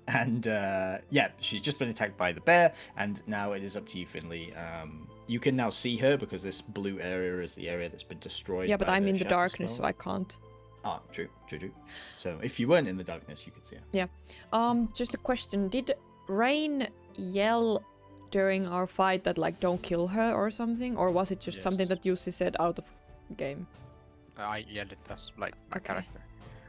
And yeah, she's just been attacked by the bear, and now it is up to you, Finley. You can now see her because this blue area is the area that's been destroyed. Yeah, but I'm in the shatter darkness, spell. so I can't. Ah, true. So if you weren't in the darkness, you could see her. Yeah. Just a question. Did Rain yell during our fight that, like, don't kill her or something? Or was it just something that Jussi said out of game? I yelled it as like my character.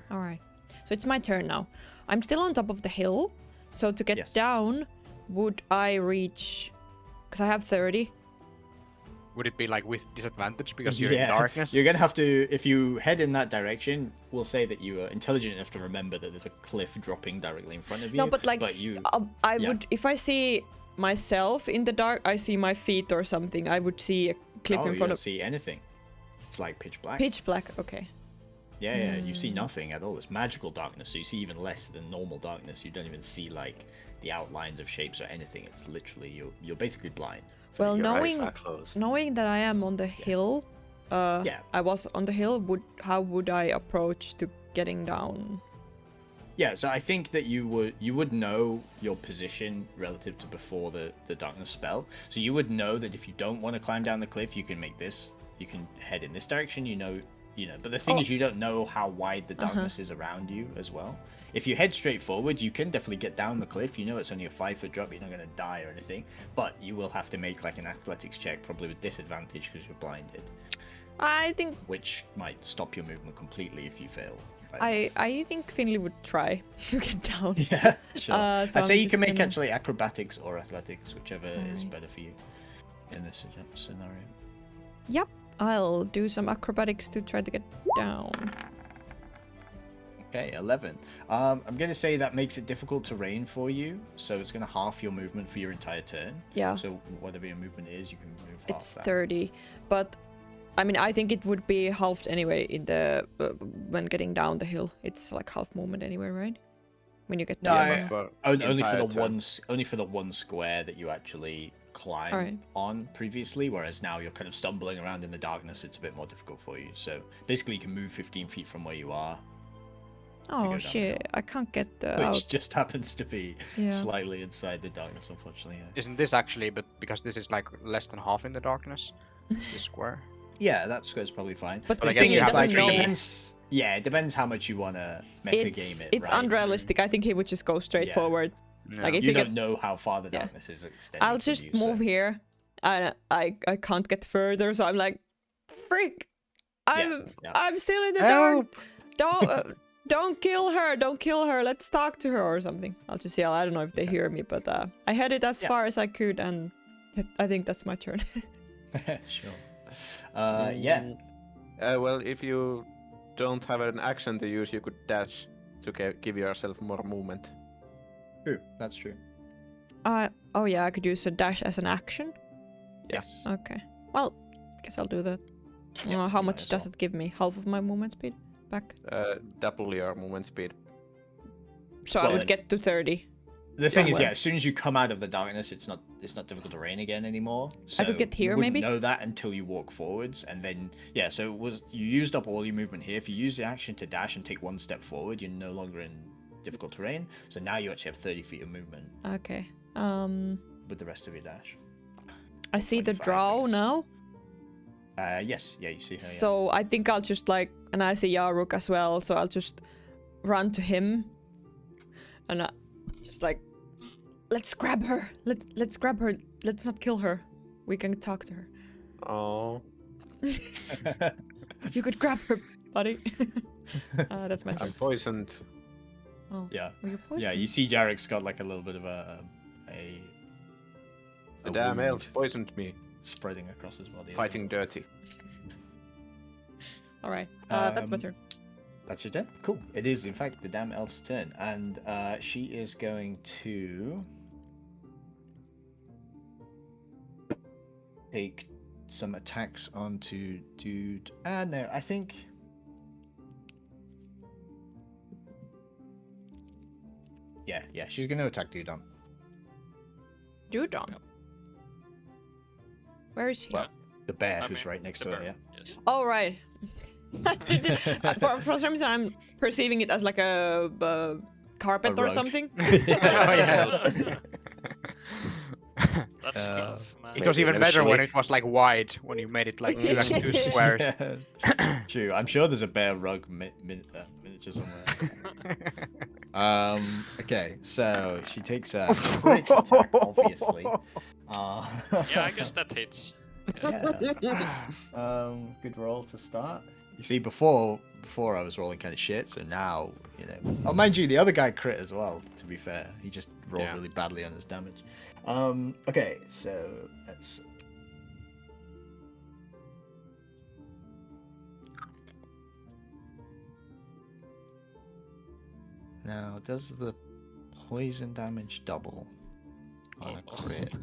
Alright. So it's my turn now. I'm still on top of the hill. So to get down, would I reach... Because I have 30. Would it be like with disadvantage because you're in darkness? You're gonna have to, if you head in that direction, we'll say that you are intelligent enough to remember that there's a cliff dropping directly in front of you. No, but like, I would, if I see myself in the dark, I see my feet or something, I would see a cliff in front you don't of... see anything. It's like pitch black. Pitch black, okay. Yeah, you see nothing at all. It's magical darkness, so you see even less than normal darkness. You don't even see like the outlines of shapes or anything. It's literally, you're basically blind. Well, Your knowing that I am on the hill, I was on the hill, how would I approach to getting down? Yeah, so I think that you would know your position relative to before the darkness spell. So you would know that if you don't want to climb down the cliff, you can make this. You can head in this direction. You know. But the thing is, you don't know how wide the darkness is around you as well. If you head straight forward, you can definitely get down the cliff. You know it's only a 5-foot drop. You're not going to die or anything. But you will have to make like an athletics check, probably with disadvantage because you're blinded. I think... Which might stop your movement completely if you fail. I think Finley would try to get down. Yeah, sure. So I say you can make actually acrobatics or athletics, whichever is better for you in this scenario. Yep. I'll do some acrobatics to try to get down. Okay, 11. I'm going to say that makes it difficult terrain for you, so it's going to half your movement for your entire turn. Yeah. So whatever your movement is, you can move half It's that. 30, but I mean, I think it would be halved anyway in the when getting down the hill. It's like half movement anyway, right? When you get down. No, only for the one square that you actually climb on previously, whereas now you're kind of stumbling around in the darkness. It's a bit more difficult for you. So basically, you can move 15 feet from where you are. Oh shit! I can't get Which out. just happens to be slightly inside the darkness, unfortunately. Yeah. Isn't this actually? But because this is like less than half in the darkness, this square. Yeah, that square's probably fine. But the thing is, like, it depends. Yeah, it depends how much you wanna metagame it. It's right? unrealistic. I think he would just go straight forward. Yeah. Like if you don't know how far the darkness is extending. I'll just move here. I can't get further, so I'm like, freak! I'm still in the dark. Don't kill her! Don't kill her! Let's talk to her or something. I'll just yell. I don't know if they hear me, but I headed as far as I could, and I think that's my turn. Sure. Yeah. Well, if you don't have an action to use, you could dash to give yourself more movement. True. That's true. Oh yeah, I could use a dash as an action. Yes. Okay. Well, I guess I'll do that. Yeah, how much does it give me? Half of my movement speed back? Double your movement speed. So I would get to 30. The thing is, as soon as you come out of the darkness, it's not difficult to rain again anymore. So I could get here, you wouldn't maybe? know that until you walk forwards, and then so you used up all your movement here. If you use the action to dash and take one step forward, you're no longer in difficult terrain. So now you actually have 30 feet of movement. Okay. With the rest of your dash. I see the drow now. Yes, yeah, you see her. Yeah. So I think I'll just and I see Yaruk as well. So I'll just run to him, and just let's grab her. Let's grab her. Let's not kill her. We can talk to her. Oh. You could grab her, buddy. That's my turn. I'm poisoned. Oh. Yeah. Well, you're poisoned. Yeah, you see Jarek's got like a little bit of a The damn elf poisoned me. Spreading across his body. Fighting dirty. All right. That's my turn. That's your turn? Cool. It is, in fact, the damn elf's turn. And she is going to take some attacks onto Dude. No, I think... Yeah, she's going to attack Dudon. Dudon? Where is he? Well, the bear who's right next to her, yeah. Yes. Oh, right. For some reason, I'm perceiving it as like a carpet or rug. something. Oh, yeah. That's rough, man. It was Maybe even better when eventually. it was like wide, when you made it like 2x2 squares. Yeah, true. I'm sure there's a bear rug miniature somewhere. Okay, so she takes a crit attack, obviously. Yeah, I guess that hits. Yeah. Good roll to start. You see, before I was rolling kind of shit, so now, you know. Oh, mind you, the other guy crit as well, to be fair. He just rolled really badly on his damage. Okay, so let's... Now, does the poison damage double on a crit?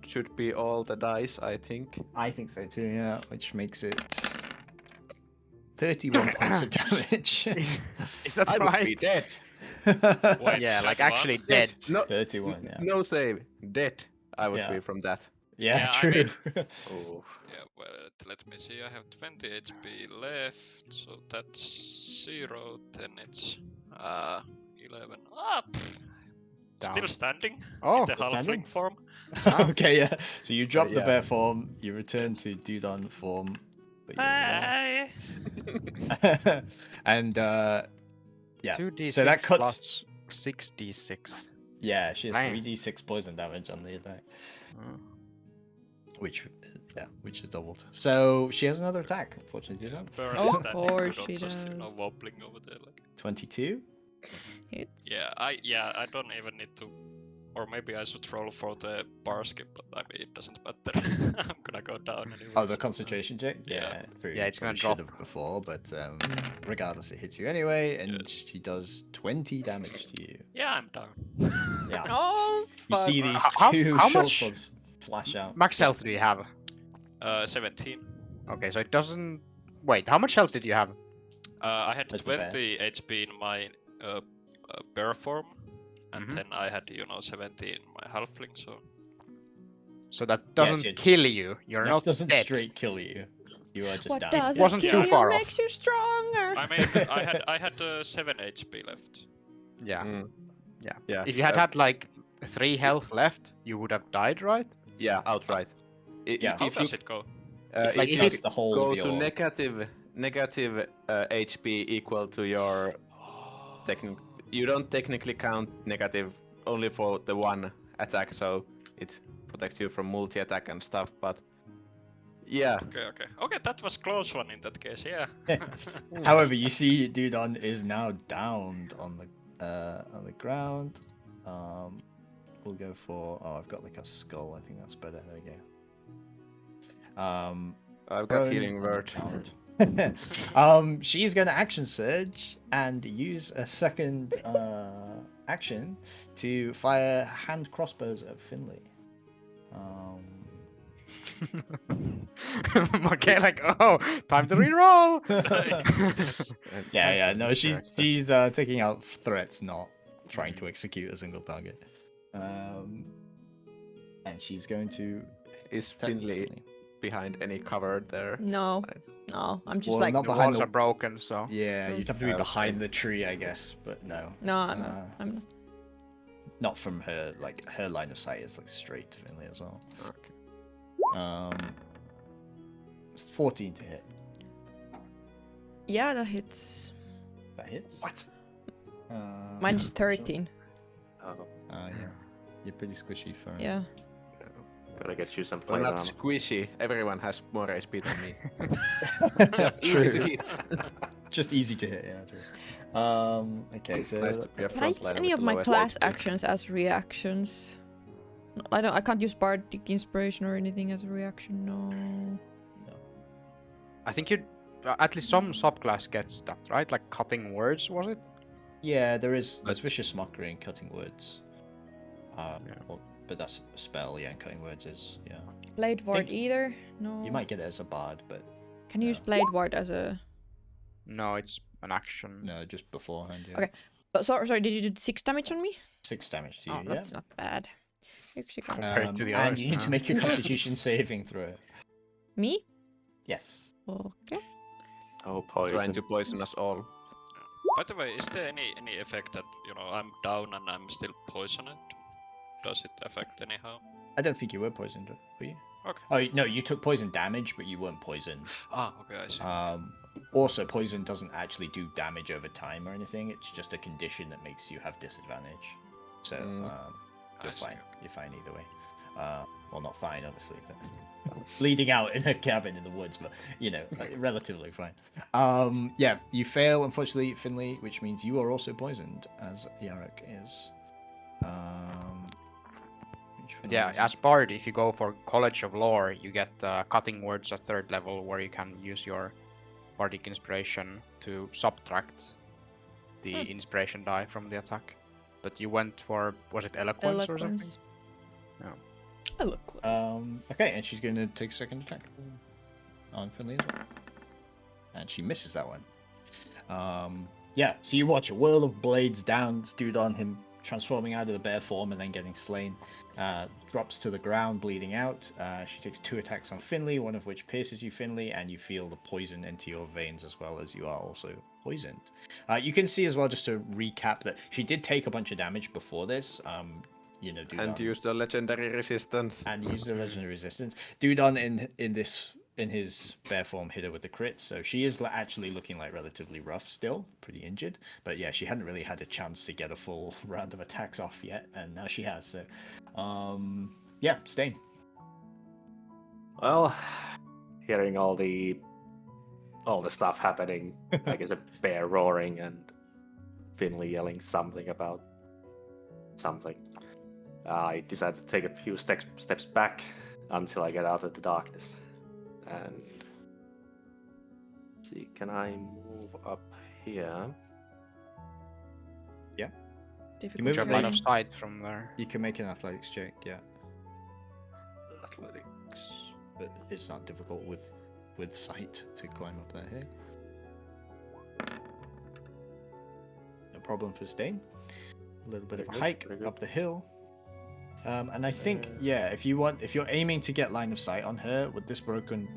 Should be all the dice, I think. I think so too, yeah, which makes it 31 points of damage. Is that I would be right? dead. Wait, Yeah, like 31? actually dead. No, 31, yeah. no save. Dead. I would Yeah. be from that. Yeah, Yeah, I true. mean- Oh. Yeah, well, let me see. I have 20 HP left, so that's 0. Then it's 11. Still Down. standing Oh, in the standing? halfling form. Okay, yeah. So you drop the yeah. bear form, you return to Dudon form. But you're Bye. and yeah. 2d6 So that cuts. plus 6d6. Yeah, she has Damn. 3d6 poison damage on the attack, Oh. which is doubled. So she has another attack. Unfortunately, Dudon. Apparently Of standing, course not she just, you know, does. wobbling over there. Like. 22. It's Yeah, I don't even need to, or maybe I should roll for the bar skip, but I mean it doesn't matter. I'm gonna go down anyway. Oh, the concentration check. Yeah. True. Yeah, it's gonna Should drop. have before, but regardless, it hits you anyway, and she does 20 damage to you. Yeah, I'm down. Yeah. oh You fuck. see these How- two how short much- swords flash out. Max health do you have? 17. Okay, so it doesn't... Wait, how much health did you have? I had That's the bear. 20 HP in my bear form, and Mhm. then I had 70 in my halfling. So So that doesn't it- kill you. You're That not doesn't dead. straight kill you. You are just What down. doesn't Wasn't kill too you far off. makes you stronger. I mean, I had 7 HP left. Yeah. Mm. Yeah. Yeah. If you had like 3 health left, you would have died, right? Yeah, outright. Yeah. How If does you, it go? If, like, if if you it's the whole go of to your... negative HP equal to your you don't technically count negative only for the one attack, so it protects you from multi-attack and stuff, but yeah. Okay, that was close one in that case. Yeah. However, you see Dudon is now downed on the ground. We'll go for... Oh, I've got like a skull. I think that's better. There we go. I've got prone healing on the word. ground. She's gonna action surge and use a second action to fire hand crossbows at Finley. Okay, like, oh, time to reroll! Yeah. No, she's taking out threats, not trying to execute a single target. And she's going to Is attack Finley behind any cover there? No, I'm just Well, like not The behind walls the... are broken, so... Yeah, you'd have to be Okay. behind the tree, I guess, but no. no, I'm not. Uh, I'm not. Not from her, like, her line of sight is, like, straight to Finley as well. Okay. It's 14 to hit. Yeah, that hits. That hits? What? Mine's 13. Oh, Yeah. You're pretty squishy for... Yeah. gotta get you some Well, plate not on. squishy. Everyone has more HP than me. True. Easy to hit. Just easy to hit, yeah, true. Okay, so... Nice to be a Can I use frontliner any with of my lowest class HP. actions as reactions? No, I can't use bardic inspiration or anything as a reaction. No. No. I think you... At least some subclass gets that, right? Like cutting words, was it? Yeah, there's vicious mockery and cutting words. Well, but that's a spell, yeah, and cutting words is, yeah. Blade ward Think- either? No. You might get it as a bard, but Can you use blade ward as a? No, it's an action. no, just beforehand, yeah. Okay. But sorry, did you do 6 damage on me? 6 damage to you, Oh, yeah. that's not bad. Compared to the and others, you need to no. make your constitution saving throw. Me? Yes. Okay. Oh, Trying poison. to poison us all. By the way, is there any effect that I'm down and I'm still poisoned? Does it affect anyhow? I don't think you were poisoned, were you? Okay. Oh no, you took poison damage, but you weren't poisoned. Ah, okay, I see. Also, poison doesn't actually do damage over time or anything. It's just a condition that makes you have disadvantage. So I you're see, fine. okay. You're fine either way. Well, not fine, obviously, but bleeding out in a cabin in the woods, but relatively fine. Yeah, you fail, unfortunately, Finley, which means you are also poisoned, as Yarok is. Which But one yeah, is it? as Bard, if you go for College of Lore, you get Cutting Words at 3rd level, where you can use your Bardic Inspiration to subtract the inspiration die from the attack. But you went for, was it Eloquence or something? Yeah. Eloquence. Okay, and she's going to take a second attack on Finley as well. And she misses that one. Yeah, so you watch a whirl of blades down, dude on him transforming out of the bear form and then getting slain. Drops to the ground, bleeding out. She takes 2 attacks on Finley, one of which pierces you, Finley, and you feel the poison into your veins as well, as you are also poisoned. You can see as well, just to recap, that she did take a bunch of damage before this. And use the legendary resistance. And use the legendary resistance. Dudon in his bear form hit her with the crit, so she is actually looking like relatively rough still, pretty injured. But yeah, she hadn't really had a chance to get a full round of attacks off yet, and now she has. So, yeah, Stain. Well, hearing all the stuff happening, like as a bear roaring and Finley yelling something about something, I decided to take a few steps back until I get out of the darkness. And see, can I move up here? Yeah. Difficult move Jump up out there. of sight from there. You can make an athletics check, yeah, Athletics. but it's not difficult with sight to climb up that hill. No problem for Stain. A little bit of a Very good, hike very good. up the hill. And I think, yeah, if you're aiming to get line of sight on her with this broken,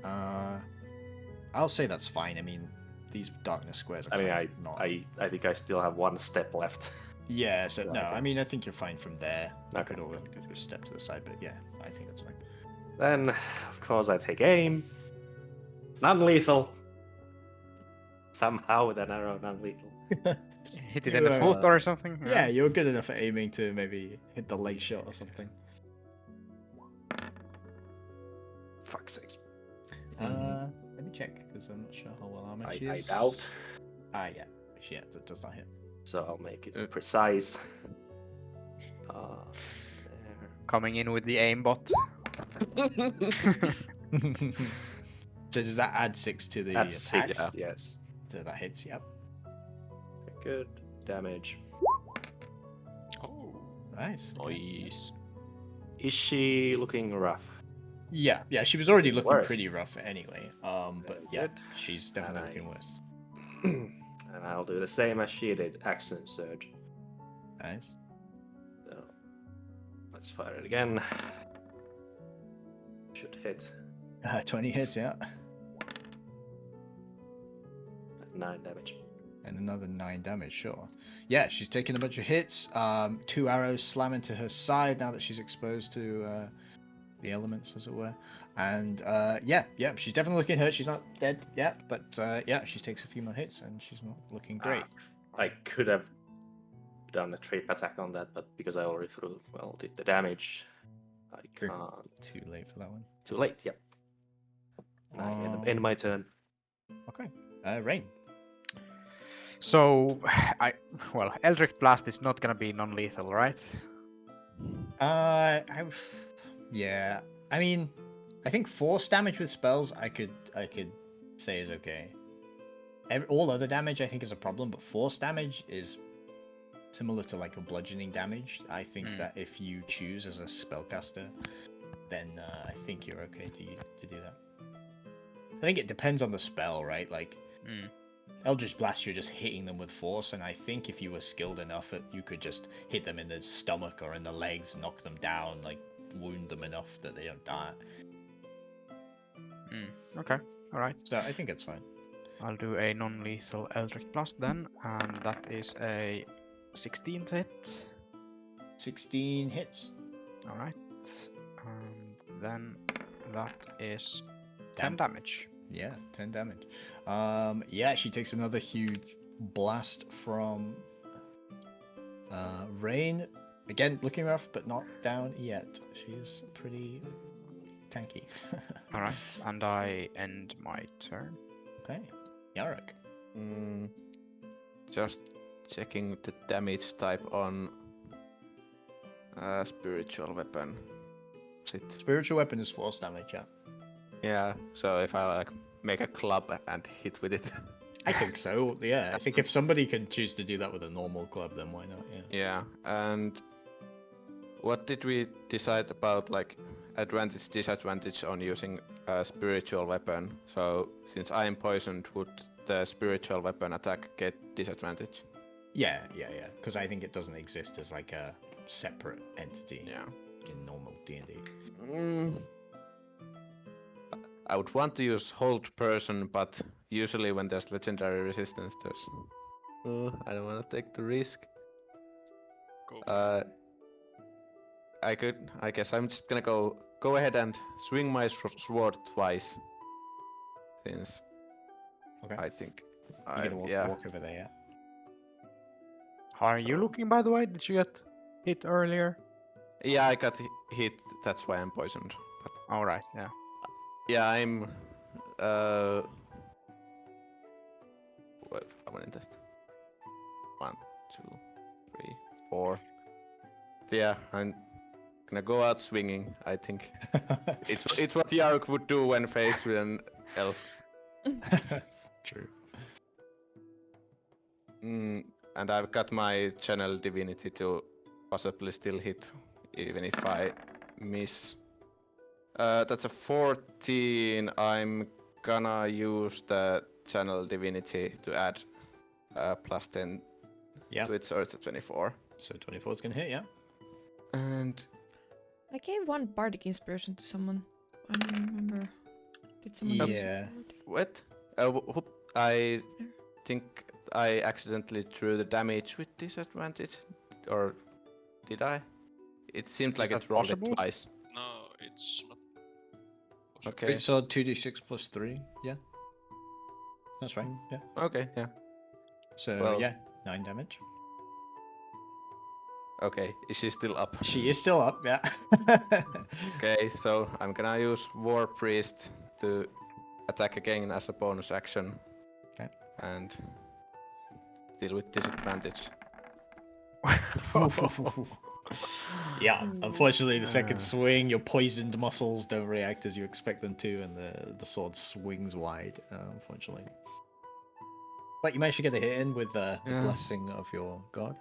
I'll say that's fine. I mean, these darkness squares are I mean, kind of not. I think I still have 1 step left. Yeah, so no, Okay. I mean, I think you're fine from there. I Okay. could always step to the side, but yeah, I think that's fine. Then, of course, I take aim. Non-lethal. Somehow with an arrow, non-lethal. Hit it You in the are- foot or something? Yeah, you're good enough at aiming to maybe hit the leg shot or something. Fuck's sakes. Let me check because I'm not sure how well armored she I is. doubt. Yeah, that does not hit. So I'll make it precise. There. Coming in with the aimbot. So does that add 6 to the That's attack? 6, yes. So that hits, yep. Good damage. Oh, Nice. Nice. Is she looking rough? Yeah, she was already looking Worse. pretty rough anyway. But Very yeah, good. she's definitely And looking worse. And I'll do the same as she did, Action Surge. Nice. So let's fire it again. Should hit 20 hits, yeah. 9 damage. And another 9 damage, sure. Yeah, she's taking a bunch of hits. 2 arrows slam into her side now that she's exposed to the elements, as it were. And yeah, she's definitely looking hurt. She's not dead yet, but yeah, she takes a few more hits and she's not looking great. I could have done a trip attack on that, but because I already did the damage, I True. can't. Too late for that one. Too late, yep. And I end my turn. Okay. Rain. So, Eldritch Blast is not gonna be non-lethal, right? Yeah. I mean, I think force damage with spells I could say is okay. All other damage I think is a problem, but force damage is similar to like a bludgeoning damage. I think that if you choose as a spellcaster, then I think you're okay to do that. I think it depends on the spell, right? Like Eldritch Blast, you're just hitting them with force, and I think if you were skilled enough, you could just hit them in the stomach or in the legs, knock them down, like wound them enough that they don't die. Okay, alright. So I think it's fine. I'll do a non-lethal Eldritch Blast then, and that is a 16 to hit. 16 hits. Alright, and then that is 10 Damn. damage. Yeah, 10 damage. Yeah, she takes another huge blast from Rain. Again, looking rough, but not down yet. She's pretty tanky. Alright, and I end my turn. Okay, Yarok. Just checking the damage type on spiritual weapon. Is it? Spiritual weapon is force damage, yeah. Yeah, so if I like make a club and hit with it. I think so, yeah. I think if somebody can choose to do that with a normal club, then why not, yeah. Yeah, and what did we decide about like advantage, disadvantage on using a spiritual weapon? So since I am poisoned, would the spiritual weapon attack get disadvantage? Yeah, because I think it doesn't exist as like a separate entity Yeah. in normal D&D. I would want to use hold person, but usually when there's legendary resistance, there's. I don't want to take the risk. Go for it. I guess I'm just gonna go ahead and swing my sword twice. Since Okay. I think You gotta walk over there, yeah. How are you looking, by the way? Did you get hit earlier? Yeah, I got hit. That's why I'm poisoned. But Alright, yeah. yeah, I'm. Wait, how many test? 1, 2, 3, 4. Yeah, I'm gonna go out swinging. I think it's what Yarok would do when faced with an elf. True. And I've got my channel divinity to possibly still hit, even if I miss. That's a 14. I'm gonna use the channel divinity to add plus 10 Yeah. to it, so it's a 24. So 24 is gonna hit, yeah. And I gave one bardic inspiration to someone. I don't remember. Did someone use Yeah. it? what? I think I accidentally drew the damage with disadvantage, or did I? It seemed like that it rolled possible? it twice. No, it's not. possible. Okay. So 2d6 plus 3, yeah. That's right, yeah. Okay, yeah. So Well- yeah, 9 damage. Okay, is she still up? She is still up, yeah. Okay, so I'm gonna use War Priest to attack again as a bonus action. Okay. And deal with disadvantage. Yeah, unfortunately, the second swing, your poisoned muscles don't react as you expect them to, and the sword swings wide, unfortunately. But you managed to get the hit in with the Yeah. blessing of your god.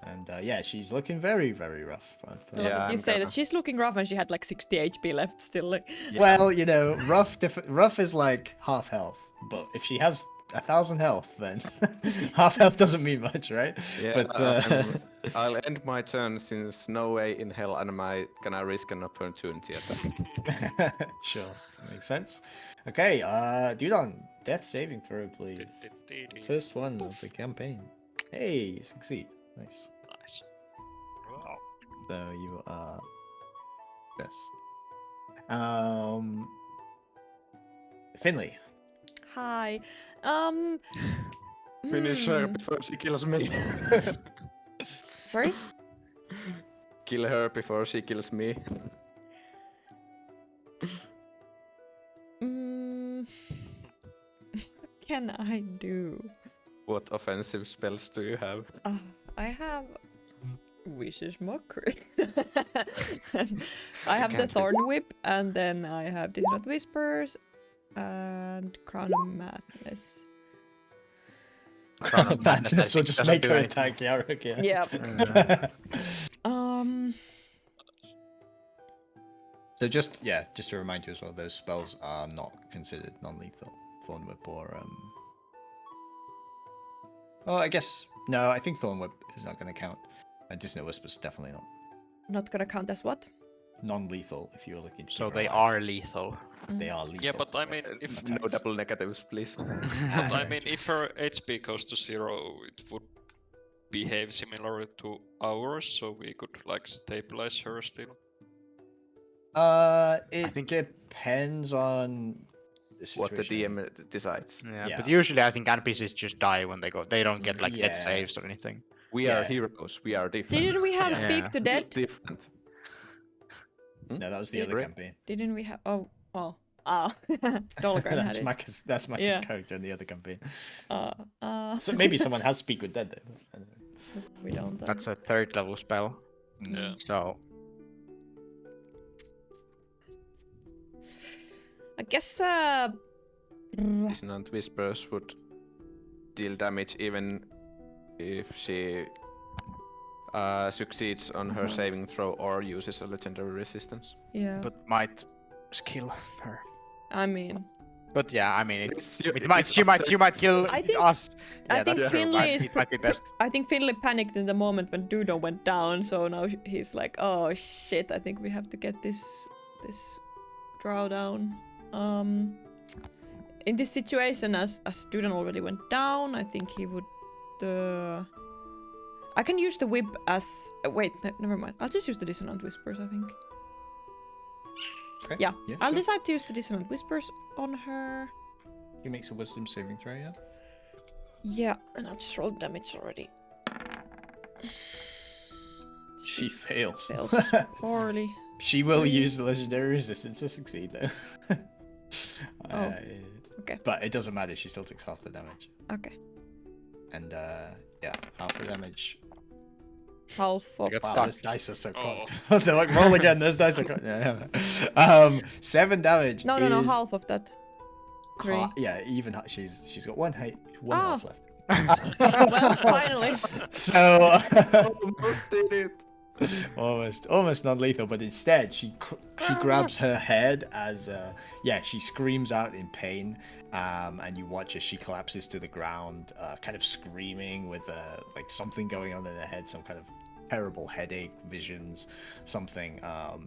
And yeah, she's looking very, very rough. But, Well, Yeah, did you I'm say gonna- that she's looking rough and she had like 60 HP left still? Like... Well, you know, rough is like half health, but if she has 1,000 health, then half health doesn't mean much, right? Yeah, But I'll end my turn since no way in hell am I gonna risk an opportunity attack. sure, makes sense. Okay, Dudon, death saving throw, please. First one of the campaign. Hey, you succeed. Nice. Nice. Wow. So you are this. Finley. Hi. Finish her hmm. before she kills me. Sorry? Kill her before she kills me. What can I do? What offensive spells do you have? I have Vicious Mockery. I have the Cantrip. Thorn Whip, and then I have Dissonant Whispers and Crown of Madness. Crown of Madness, I Madness will think just doesn't make do her anything. attack Yarok, yeah. Yep. So just to remind you as well, those spells are not considered non-lethal. Thorn Whip or oh, I guess no. I think Thorn Whip is not going to count. Dissonant Whisper's definitely not. Not gonna count as what? non-lethal if you're looking to So keep her they alive. are lethal. They are lethal. Yeah, but I mean, if No double negatives, please. but I mean, if her HP goes to 0, it would behave similar to ours, so we could like stabilize her still. It think- depends on the What the situation. DM decides. Yeah, but Yeah. usually I think NPCs just die when they go. They don't get like death Yeah. saves or anything. We are Yeah. heroes. We are different. Didn't we have Yeah. Speak to Dead? Different. No, that was the Did- other campaign. Didn't we have? Oh, well. Dolgren had it. That's Micah's Yeah. character in the other campaign. Uh, So maybe someone has Speak with Dead though. I don't know. we don't. That's a 3rd level spell. Yeah. So I guess. Dissonant Whispers would deal damage even if she succeeds on her saving throw or uses a legendary resistance. Yeah. but might skill her. I mean, But yeah, I mean It's- it it's might she might kill I think- us. I Yeah, think that's true. Finley is It might be best. I think Finley panicked in the moment when Dudon went down, so now he's like, "Oh shit! I think we have to get this draw down." In this situation, as Dudon already went down, I think he would. I can use the whip as. Wait, never mind. I'll just use the dissonant whispers. I think. Okay. Yeah, I'll sure. decide to use the dissonant whispers on her. He makes a wisdom saving throw, yeah? Yeah, and I'll just roll damage already. She fails. Fails poorly. She will use the legendary resistance to succeed though. Oh, okay. But it doesn't matter, she still takes half the damage. Okay. And yeah, half the damage. Half of. Get Wow, stuck. those dice are so Oh. cocked. They're like, roll again, those dice are cocked. Yeah. 7 damage. No, is half of that. 3. Yeah, even she's got one Ah. half left. Well, finally. So Almost did it. almost non-lethal, but instead she grabs her head as she screams out in pain, and you watch as she collapses to the ground, kind of screaming with like something going on in her head, some kind of terrible headache, visions, something,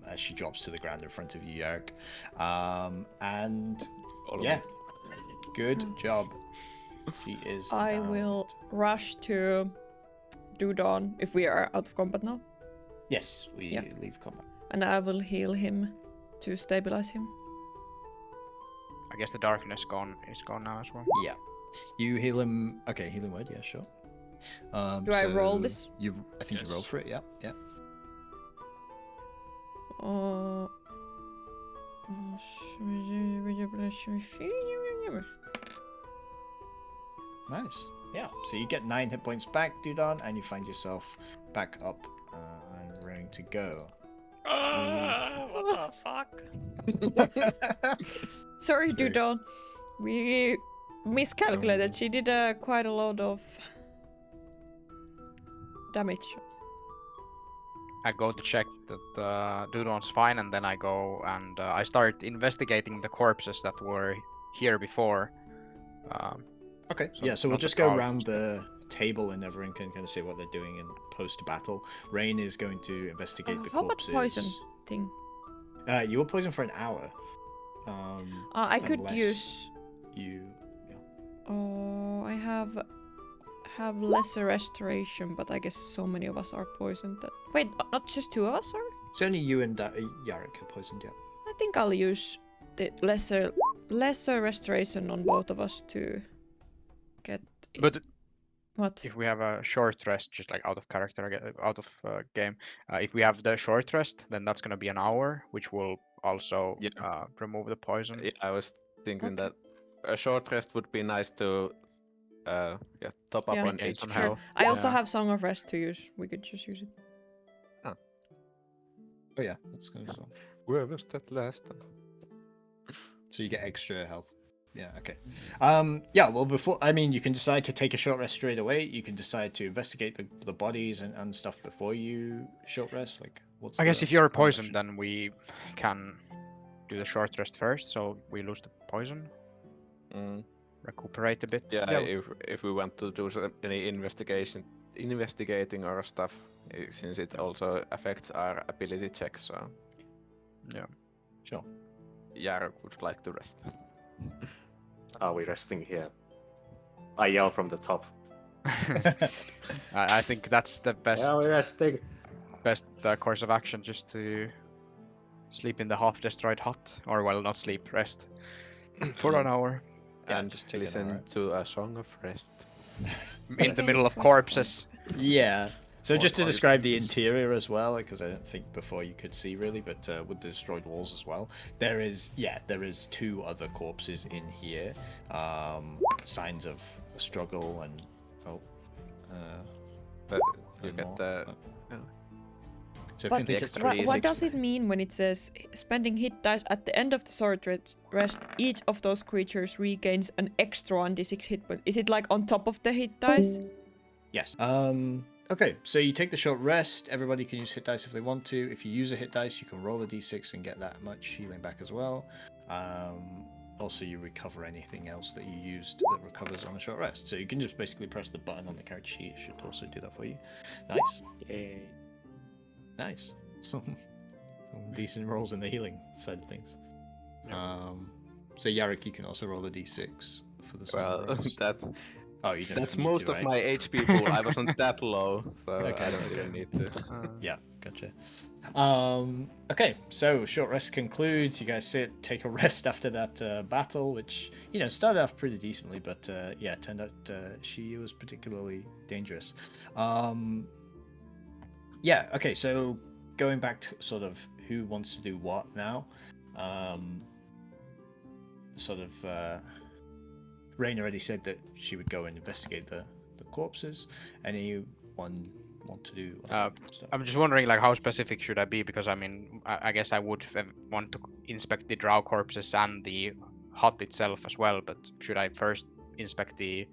as she drops to the ground in front of you, Yark. And All of yeah, it. good job. She is. I downed. will rush to Dudon if we are out of combat now, Yes, we Yeah. leave combat. and I will heal him to stabilize him. I guess the darkness is gone now as well. Yeah. You heal him. Okay, healing word. Yeah, sure. Do I roll so this? I think you roll Yes. for it. Yeah, yeah. Oh. Nice. Yeah. So you get 9 hit points back, Dudon, and you find yourself back up and ready to go. What the fuck? Sorry, Okay. Dudon. We miscalculated. She did quite a lot of damage. I go to check that Dudon's fine, and then I go and I start investigating the corpses that were here before. Okay. So Yeah. So we'll not the just go crowd. around the table, and everyone can kind of say what they're doing in post-battle. Rain is going to investigate the How about corpses. poison thing? You were poisoned for an hour. I could unless use. You. Oh, I have lesser restoration, but I guess so many of us are poisoned that. Wait, not just 2 of us are? It's only you and Yarek are poisoned. Yeah. I think I'll use the lesser restoration on both of us to get. But What? if we have a short rest, just like out of character, out of game, if we have the short rest, then that's gonna be an hour, which will also Yeah. remove the poison. Yeah, I was thinking Okay. that a short rest would be nice to top up Yeah. on Gain some HP. Sure. health. I also Yeah. have Song of Rest to use. We could just use it. Oh yeah. That's good as well. Where was that last time? So you get extra health. Yeah, okay. Yeah, well, you can decide to take a short rest straight away. You can decide to investigate the bodies and stuff before you short rest. Like, what's I guess the if you're plan of poisoned, action? then we can do the short rest first, so we lose the poison, Mm. recuperate a bit. Yeah, if we want to do any investigating or stuff, since it also affects our ability checks. So Yeah. Sure. Yarok would like to rest. Are we resting here? I yell from the top. I think that's the Are we resting? best course of action, just to sleep in the half-destroyed hut, or well, not sleep, rest for an hour Yeah, And just take an listen hour. to a song of rest. in the Okay, middle of first corpses. Yeah. So Or just to are you describe the convinced? interior as well, because I don't think before you could see really, but with the destroyed walls as well, there is 2 other corpses in here. Signs of a struggle and But you and get more. the So But Finley gets extra what 3d6. does it mean when it says spending hit dice at the end of the short rest, each of those creatures regains an extra 1d6 hit point? Is it like on top of the hit dice? Yes. Okay, so you take the short rest. Everybody can use hit dice if they want to. If you use a hit dice, you can roll a d6 and get that much healing back as well. Also, you recover anything else that you used that recovers on a short rest. So you can just basically press the button on the character sheet. It should also do that for you. Nice. Yay. Nice. Some decent rolls in the healing side of things. So Yarrick, you can also roll a d6 for the Well, rest. that Oh, you don't that's need most to, of right? my HP pool. I wasn't that low, so Okay, I don't okay. really need to. Yeah, gotcha. Okay, so short rest concludes. You guys sit, take a rest after that battle, which started off pretty decently, but turned out she was particularly dangerous. Okay, so going back to sort of who wants to do what now. Rain already said that she would go and investigate the corpses. Anyone want to do stuff? I'm just wondering, like, how specific should I be? Because I mean, I guess I would want to inspect the drow corpses and the hut itself as well. But should I first inspect the?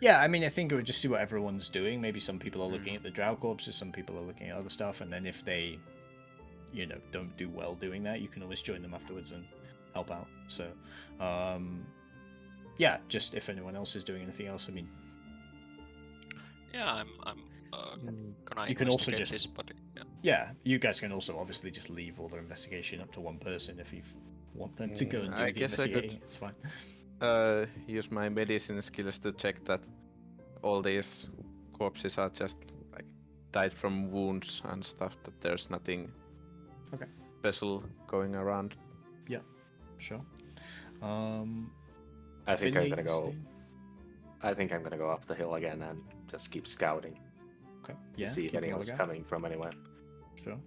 Yeah, I mean, I think it would just see what everyone's doing. Maybe some people are looking at the drow corpses, some people are looking at other stuff, and then if they, don't do well doing that, you can always join them afterwards and help out. So, just if anyone else is doing anything else, I mean. Yeah, I'm gonna You can also investigate just this body. Yeah, you guys can also obviously just leave all the investigation up to one person if you want them to go and do I the guess I could- investigating. It's fine. Use my medicine skills to check that all these corpses are just like died from wounds and stuff. That there's nothing Okay. special going around. Sure. I think I'm Finley, gonna go. staying? I think I'm gonna go up the hill again and just keep scouting. Okay. To Yeah. see if keep an anyone's eye out. coming from anywhere. Sure.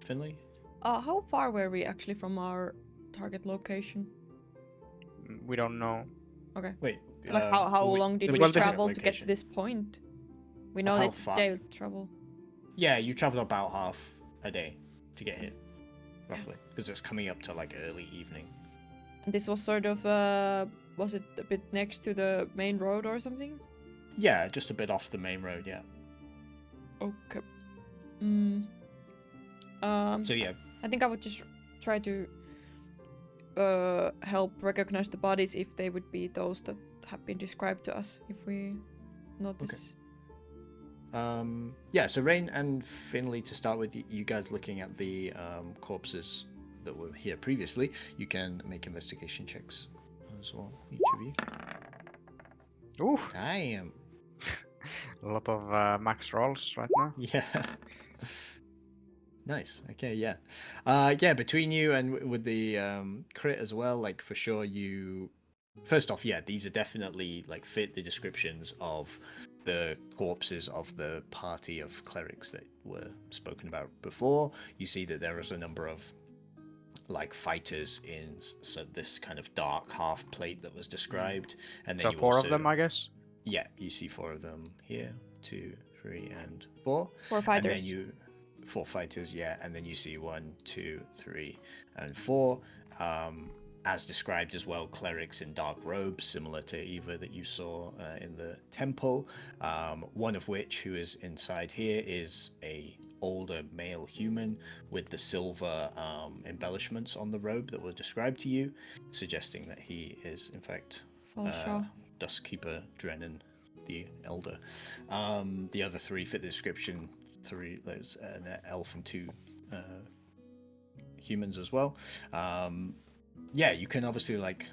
Finley. How far were we actually from our target location? We don't know. Wait. Like how long did we well, this is- travel to get to this point? We know How it's far? day travel. Yeah, you traveled about half a day to get here, roughly, because it's coming up to like early evening. And this was sort of was it a bit next to the main road or something? Yeah, just a bit off the main road. Yeah. Okay. So yeah. I think I would just try to help recognize the bodies if they would be those that have been described to us. If we notice. So Rain and Finley, to start with, you guys looking at the corpses that were here previously, you can make investigation checks as well, each of you. Ooh, Damn. a lot of max rolls right now. Yeah. Nice. Okay. Yeah. Between you and with the crit as well, like for sure you. First off, yeah, these are definitely like fit the descriptions of the corpses of the party of clerics that were spoken about before. You see that there is a number of like fighters in this kind of dark half plate that was described, and then So you 4 also, of them, I guess. Yeah, you see 4 of them here, 2, 3, and 4. 4 fighters. And then you 4 fighters, yeah, and then you see 1, 2, 3, and 4. As described as well, clerics in dark robes, similar to Eva that you saw in the temple. One of which, who is inside here, is a older male human with the silver embellishments on the robe that were described to you, suggesting that he is in fact Duskkeeper Drennan the Elder. The other 3 fit the description. 3, there's an elf and 2 humans as well. Yeah, you can obviously like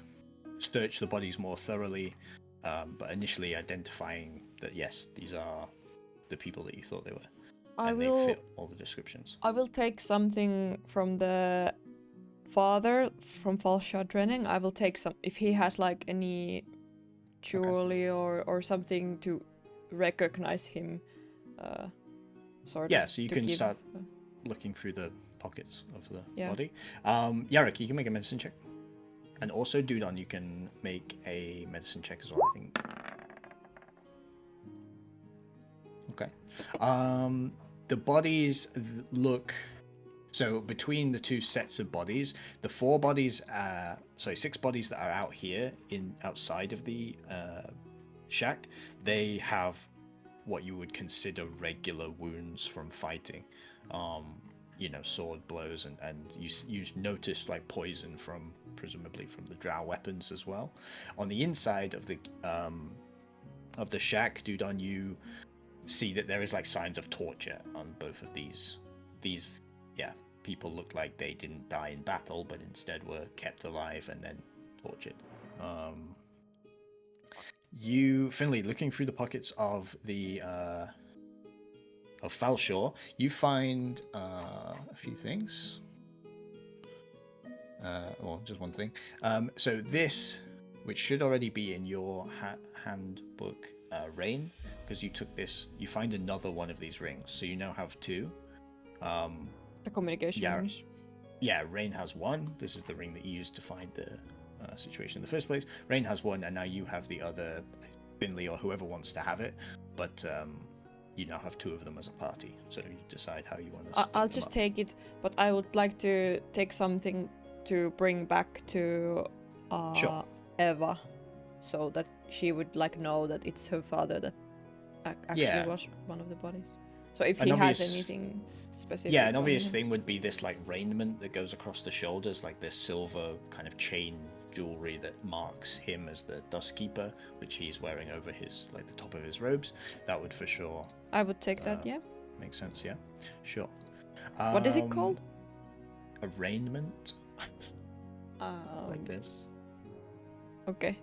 search the bodies more thoroughly, but initially identifying that yes, these are the people that you thought they were, and they fit all the descriptions. I will take something from the father from false shot training. I will take some if he has like any jewelry or something to recognize him. Sort Yeah, of. so you can start looking through the pockets of the body. Yarek, you can make a medicine check. And also, Dudon, you can make a medicine check as well, I think. Okay. The bodies look... So, between the two sets of bodies, the 6 bodies that are out here, outside of the shack, they have what you would consider regular wounds from fighting. Sword blows, and you notice like poison presumably from the drow weapons as well. On the inside of the shack, Dudon, you see that there is like signs of torture on both of these people look like they didn't die in battle, but instead were kept alive and then tortured. Finley, looking through the pockets of the of Falshore, you find a few things. Well, just one thing. So this, which should already be in your handbook, Rain, because you took this, you find another one of these rings. So you now have 2. The communication rings. Yeah, Rain has 1. This is the ring that you used to find the situation in the first place. Rain has 1, and now you have the other, Finley or whoever wants to have it. But you now have 2 of them as a party, so you decide how you want to. I'll just take it, but I would like to take something to bring back to Sure. Eva, so that she would like know that it's her father that actually was one of the bodies. So if he has anything specific. Yeah, an obvious thing would be this like raiment that goes across the shoulders, like this silver kind of chain jewelry that marks him as the Duskkeeper, which he's wearing over his the top of his robes. That would for sure. I would take that. Yeah. Makes sense. Yeah. Sure. What is it called? Arraignment. Like this. Okay.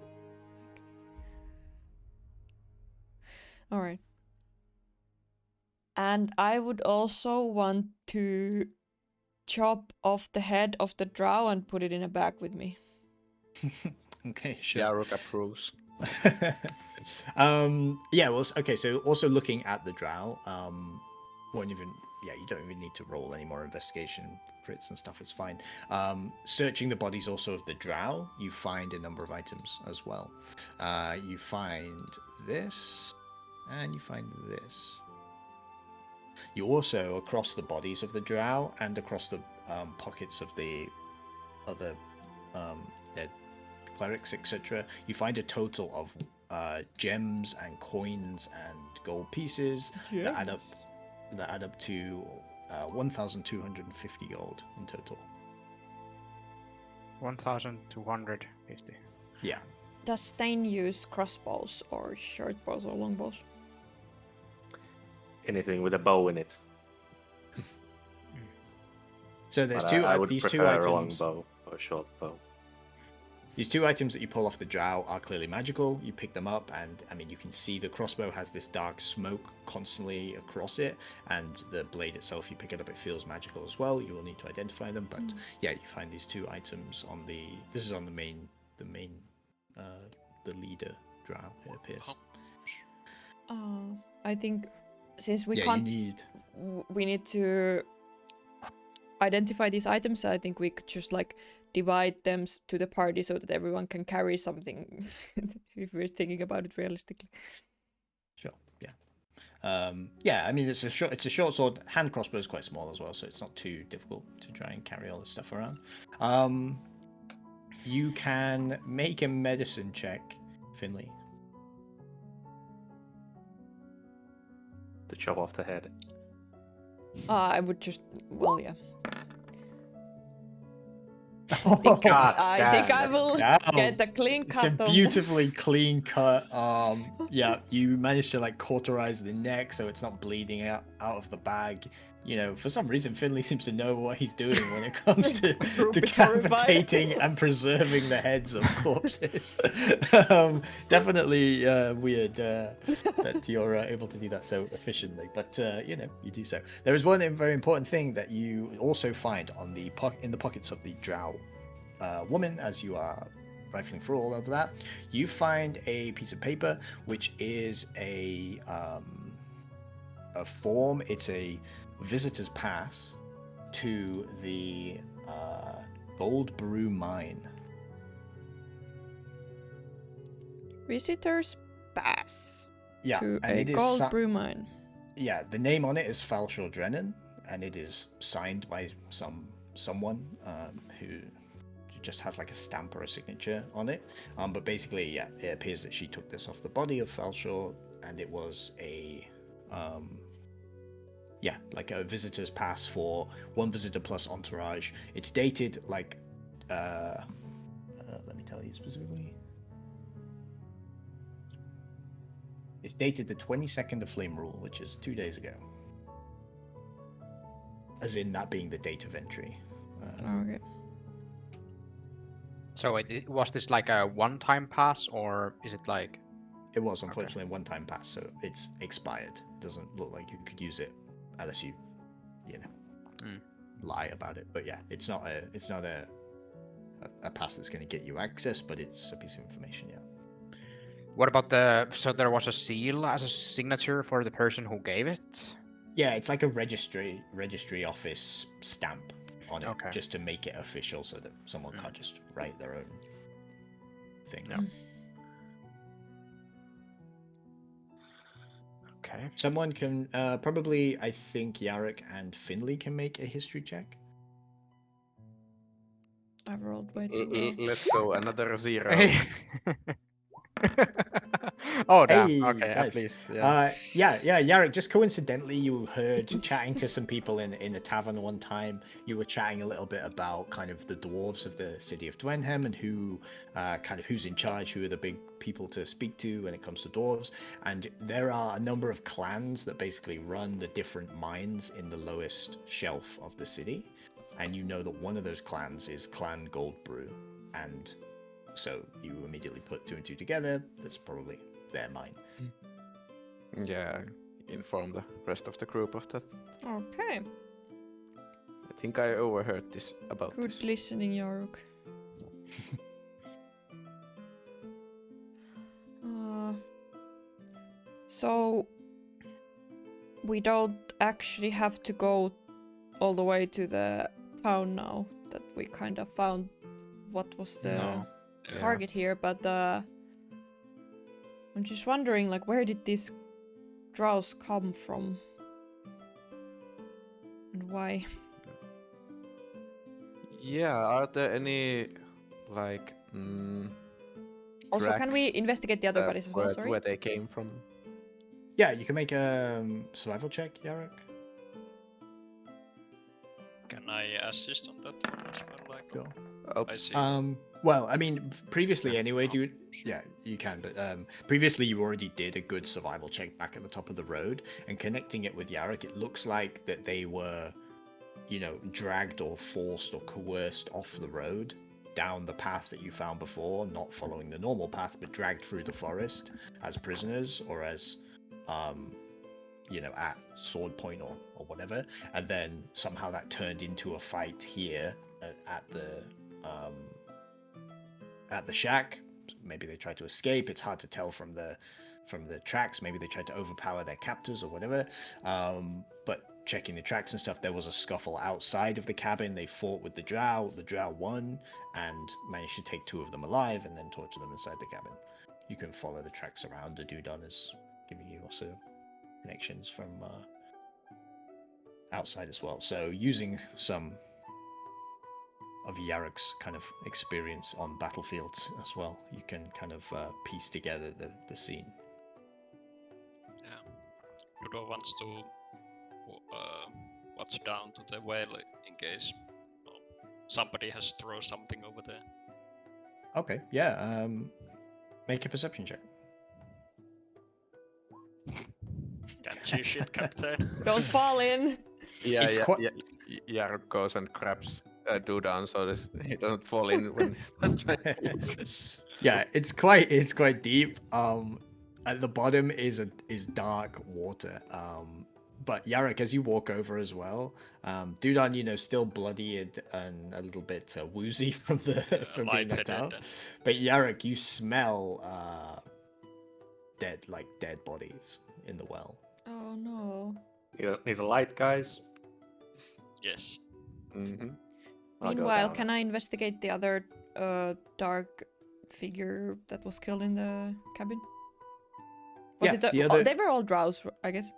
All right. And I would also want to chop off the head of the drow and put it in a bag with me. Okay, sure. Yarok approves. Yeah, well, okay, so also looking at the drow, you don't even need to roll any more investigation crits and stuff, it's fine. Searching the bodies also of the drow, you find a number of items as well. You find this, and you find this. You also, across the bodies of the drow and across the pockets of the other dead clerics, etc., you find a total of gems and coins and gold pieces that add up to 1,250 gold in total. 1,250. Yeah. Does Stain use crossbows or short bows or long bows? Anything with a bow in it. So there's I would these prefer two items. a long bow or a short bow. These 2 items that you pull off the drow are clearly magical. You pick them up, and I mean, you can see the crossbow has this dark smoke constantly across it, and the blade itself, you pick it up, it feels magical as well. You will need to identify them, but yeah, you find these 2 items on the. This is on the leader drow. It appears. I think since we you need to identify these items. I think we could just like divide them to the party so that everyone can carry something if we're thinking about it realistically. Sure. Yeah. Yeah. I mean, it's a short sword. Hand crossbow is quite small as well, so it's not too difficult to try and carry all this stuff around. You can make a medicine check, Finley. To chop off the head. I would just, well, yeah. God I think damn, I that's will Wow. get a clean It's cut. a beautifully clean cut. Yeah, you managed to like cauterize the neck so it's not bleeding out of the bag. You know, for some reason, Finley seems to know what he's doing when it comes to Group is horrified. decapitating and preserving the heads of corpses. Definitely weird that you're able to do that so efficiently, but you know, you do so. There is one very important thing that you also find on the in the pockets of the drow woman as you are rifling through all of that. You find a piece of paper which is a form. It's a visitor's pass to the Gold Brew mine. Visitors pass Yeah, to and a it is gold brew mine. Yeah, the name on it is Falshor Drennan, and it is signed by someone who just has like a stamp or a signature on it. But basically, yeah, it appears that she took this off the body of Falshor, and it was a yeah, like a visitor's pass for one visitor plus entourage. It's dated like let me tell you specifically. It's dated the 22nd of Flame Rule, which is 2 days ago. As in that being the date of entry. Okay. So was this like a one-time pass, or is it like... It was unfortunately a one-time pass, so it's expired. Doesn't look like you could use it unless you know, lie about it. But yeah, it's not a pass that's going to get you access, but it's a piece of information. Yeah. What about so there was a seal as a signature for the person who gave it? Yeah, it's like a registry office stamp on it, Okay. just to make it official, so that someone can't just write their own thing. Yeah. Okay. Someone can probably, I think Yarrick and Finley can make a history check. I rolled way too well. Let's go, another 0. Oh, damn. Hey, Okay, nice. at least. Yeah. Yeah, Yarrick, just coincidentally, you heard chatting to some people in a tavern one time. You were chatting a little bit about kind of the dwarves of the city of Dwenhem and who, kind of who's in charge, who are the big people to speak to when it comes to dwarves. And there are a number of clans that basically run the different mines in the lowest shelf of the city. And you know that one of those clans is Clan Goldbrew. And so you immediately put 2 and 2 together. That's probably their mine. Yeah, inform the rest of the group of that. Okay. I think I overheard this about Good this. listening, Yaruk. So we don't actually have to go all the way to the town now that we kind of found what was the target here, but I'm just wondering, like, where did these drows come from? And why? Yeah, are there any, like, Also, can we tracks, investigate the other bodies as well? Sorry. where they came from? Yeah, you can make a survival check, Yarrick. Can I assist on that one as well? Like, Sure. Oh, I see. Well, I mean, previously anyway, dude. Yeah, you can, but previously you already did a good survival check back at the top of the road, and connecting it with Yarrick, it looks like that they were, you know, dragged or forced or coerced off the road down the path that you found before, not following the normal path, but dragged through the forest as prisoners or as, you know, at sword point or whatever, and then somehow that turned into a fight here at the shack. Maybe they tried to escape. It's hard to tell from the tracks. Maybe they tried to overpower their captors or whatever. But checking the tracks and stuff, there was a scuffle outside of the cabin. They fought with the drow. The drow won and managed to take 2 of them alive and then torture them inside the cabin. You can follow the tracks around. The Dudon is giving you also connections from outside as well. So using some of Yarrick's kind of experience on battlefields as well, you can kind of piece together the scene. Yeah. Ludo wants to watch down to the whale in case somebody has thrown something over there. Okay, yeah. Make a perception check. Can't see shit, Captain. Don't fall in. Yeah, It's yeah, quite- yeah. Yarok goes and grabs Dudan so he doesn't fall in when he's trying. Yeah, it's quite deep. At the bottom is dark water. But Yarok, as you walk over as well, Dudan, you know, still bloodied and a little bit woozy from from being knocked out. But Yarok, you smell dead bodies in the well. Oh no. Need a light, guys. Yes. Mm-hmm. Meanwhile, can I investigate the other dark figure that was killed in the cabin? Was Yeah, it the other- they were all drows, I guess.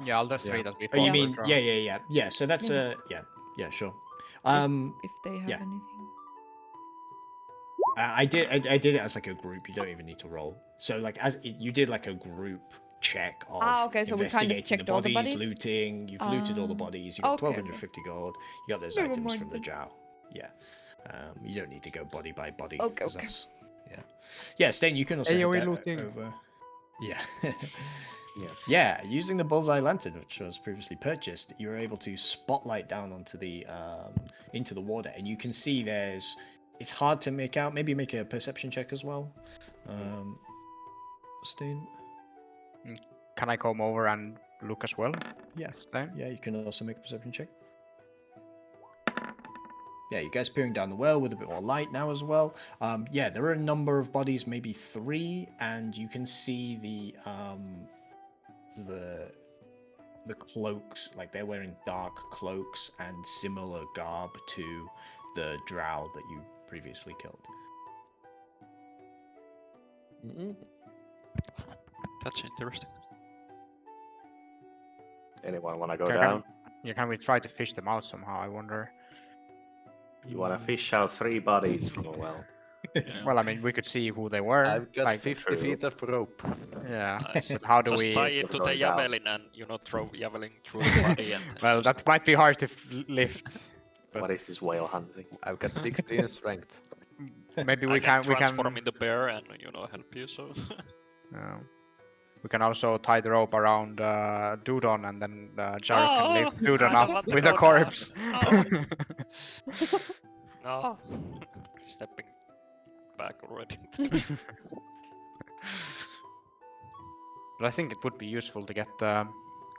Yeah, all the three Yeah. that we Oh, you fought mean were drow. yeah. So that's Yeah. yeah, sure. If they have yeah. anything. I did it as like a group. You don't even need to roll. So like you did like a group check of Okay, so we kind of investigating checked all the bodies. looting. You've looted all the bodies. You got okay, 1250 gold. You got those Never items mind from the then. Jow. Yeah. You don't need to go body by body. Okay, 'cause okay. that's- Yeah. Yeah, Stain, you can also Hey, head are we that looting? over. Yeah. Yeah. Yeah, using the bullseye lantern, which was previously purchased, you were able to spotlight down onto the into the water, and you can see it's hard to make out. Maybe make a perception check as well. Stain. Can I come over and look as well? Yeah. Stein? Yeah, you can also make a perception check. Yeah, you guys peering down the well with a bit more light now as well. Yeah, there are a number of bodies, maybe 3, and you can see the cloaks, like they're wearing dark cloaks and similar garb to the drow that you previously killed. Mm-hmm. That's interesting. Anyone want to go Can- down? Yeah, can we try to fish them out somehow? I wonder. You want to fish out 3 bodies from a well? Yeah. Well, I mean, we could see who they were. I've got like, 50 true. feet of rope. Yeah, Nice. but how do Just we? tie it to the Throwing down. javelin and throw javelin through the body. And Well, that might be hard to lift. But- What is this whale hunting? I've got 16 strength. Maybe I we can. We transform can. in the bear and help you. So We can also tie the rope around Dudon, and then Jared can lift Dudon I don't want up to with a go corpse. down. No, stepping back already. But I think it would be useful to get the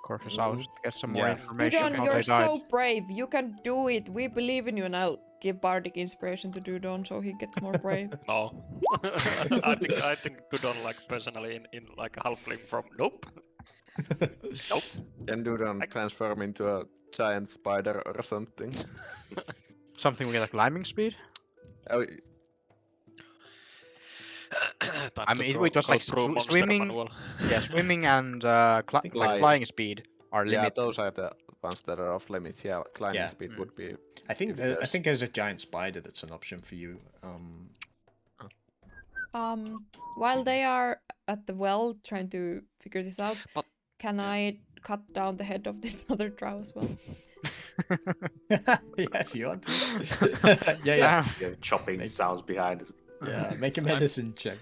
corpses out, to get some more Yeah. information Dudon, how you're they died. so brave. You can do it. We believe in you, and I'll give bardic inspiration to Dudon so he gets more brave. No, I think Dudon personally in like a halfling from nope. Nope. Can Dudan transform into a giant spider or something? Something with a climbing speed. Oh, I mean, it was like swimming. Yeah, swimming and think flying. flying speed are yeah, limited. those are the ones that are off limits. Yeah, climbing Yeah. speed would be. I think If I there's- think there's a giant spider that's an option for you. While they are at the well trying to figure this out, But- can I cut down the head of this other drow as well? Yeah, if you want to. yeah. Yeah, chopping Make- sounds behind us. Yeah, make a medicine check.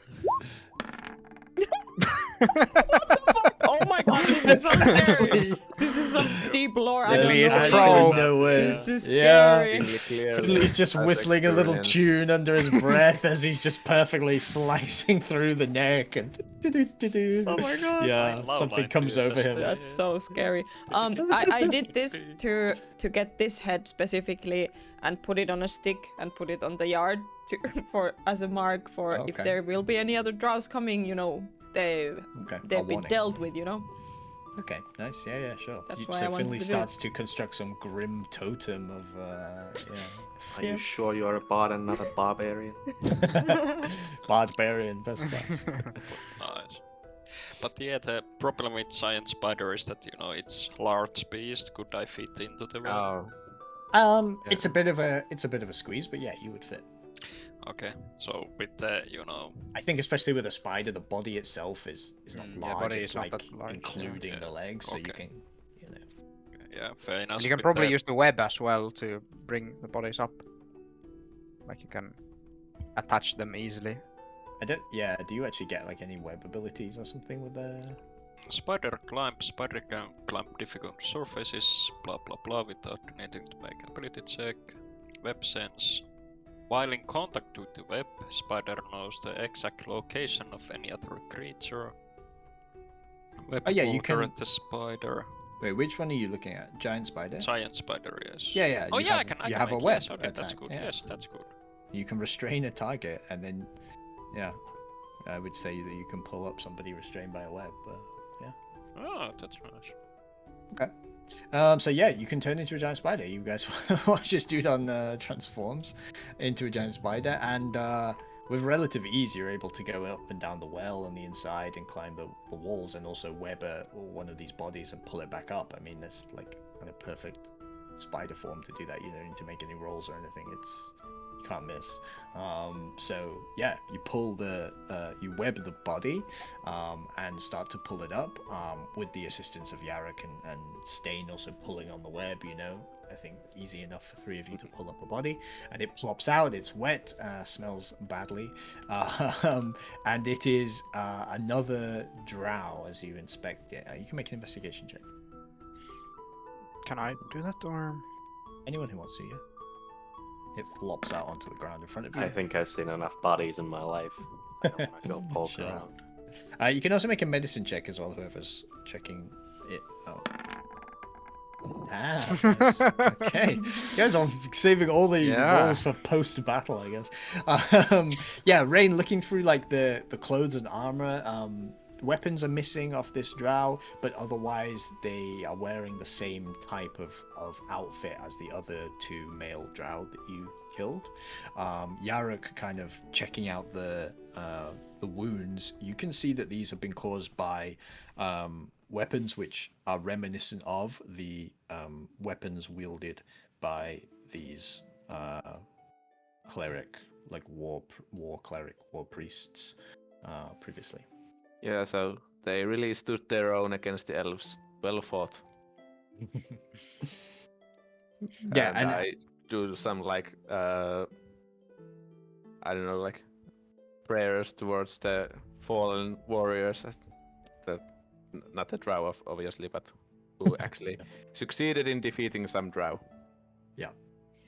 Oh my god, this is so scary! This is some deep lore. I Yeah, don't he is a know. troll. No way. This is Yeah. scary. Really clear. Suddenly he's just as whistling a little experience. tune under his breath as he's just perfectly slicing through the neck and Oh my god. yeah, Love something line comes too, over just, him. That's so scary. I did this to get this head specifically and put it on a stick and put it on the yard for as a mark for if Okay. there will be any other drows coming, Okay, they'll a be warning. dealt with, Okay, nice. Yeah, sure. That's why I So wanted Finley to do it. starts to construct some grim totem of Are Yeah. you sure you're a bard and not a barbarian? barbarian best class. Nice. But yeah, the problem with giant spider is that it's large beast. Could I fit into the well? Oh, Yeah. It's a bit of a squeeze, but yeah, you would fit. Okay, so with the I think especially with a spider, the body itself is not Mm, yeah, large. body It's is not like that large, yeah. including Yeah. the legs, so you Okay. can. yeah, fair enough. And you can with probably the- use the web as well to bring the bodies up. Like you can attach them easily. I don't. Yeah. Do you actually get like any web abilities or something with the? Spider climb. Spider can climb difficult surfaces. Blah blah blah without needing to make an ability check. Web sense. While in contact with the web, spider knows the exact location of any other creature. Web Oh, yeah, will you can- direct the spider. Wait, which one are you looking at? Giant spider. Giant spider, yes. Yeah, yeah. Oh you yeah, have, I you can have a make, web yes, okay, that's attack, good. yeah. Yes, that's good. You can restrain a target, and then, yeah, I would say that you can pull up somebody restrained by a web. But yeah. Oh, that's nice. Okay. So yeah, you can turn into a giant spider. You guys watch this dude on transforms into a giant spider, and with relative ease, you're able to go up and down the well on the inside and climb the walls, and also web one of these bodies and pull it back up. I mean, that's like kind of perfect spider form to do that. You don't need to make any rolls or anything. You can't miss. So yeah, you pull you web the body and start to pull it up with the assistance of Yarrick and Stain also pulling on the web. I think easy enough for 3 of you to pull up a body, and it plops out. It's wet, smells badly, and it is another drow as you inspect it. You can make an investigation check. Can I do that, or Anyone who wants to, yeah. It flops out onto the ground in front of you. I think I've seen enough bodies in my life. I don't want to go poke Sure. around. You can also make a medicine check as well, whoever's checking it out. Nice. Okay. You guys are saving all the rolls for post-battle, I guess. Yeah, Rain, looking through like the clothes and armor, weapons are missing off this drow, but otherwise they are wearing the same type of outfit as the other 2 male drow that you killed. Yarok kind of checking out the wounds. You can see that these have been caused by weapons which are reminiscent of the weapons wielded by these cleric, like war cleric, war priests previously. Yeah, so they really stood their own against the elves. Well fought. Yeah, and I do some like I don't know, like prayers towards the fallen warriors. Not the drow, obviously, but who actually succeeded in defeating some drow. Yeah.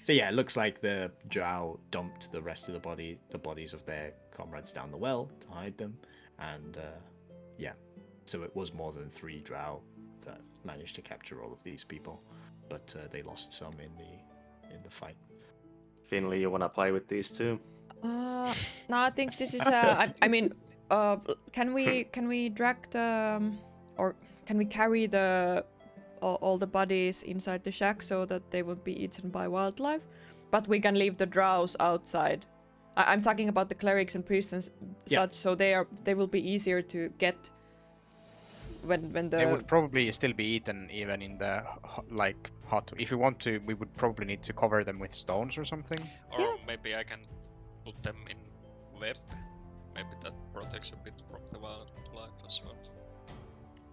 So yeah, it looks like the drow dumped the rest of the bodies of their comrades down the well to hide them, and yeah, so it was more than 3 drow that managed to capture all of these people, but they lost some in the fight. Finley, you wanna play with these two? No, I think this is. I mean, can we drag the, or can we carry all the bodies inside the shack so that they won't be eaten by wildlife? But we can leave the drows outside. I'm talking about the clerics and priests and such, so they will be easier to get when the. They would probably still be eaten even in the like hot. If we want to, we would probably need to cover them with stones or something. Or maybe I can put them in web. Maybe that protects a bit from the wildlife as well.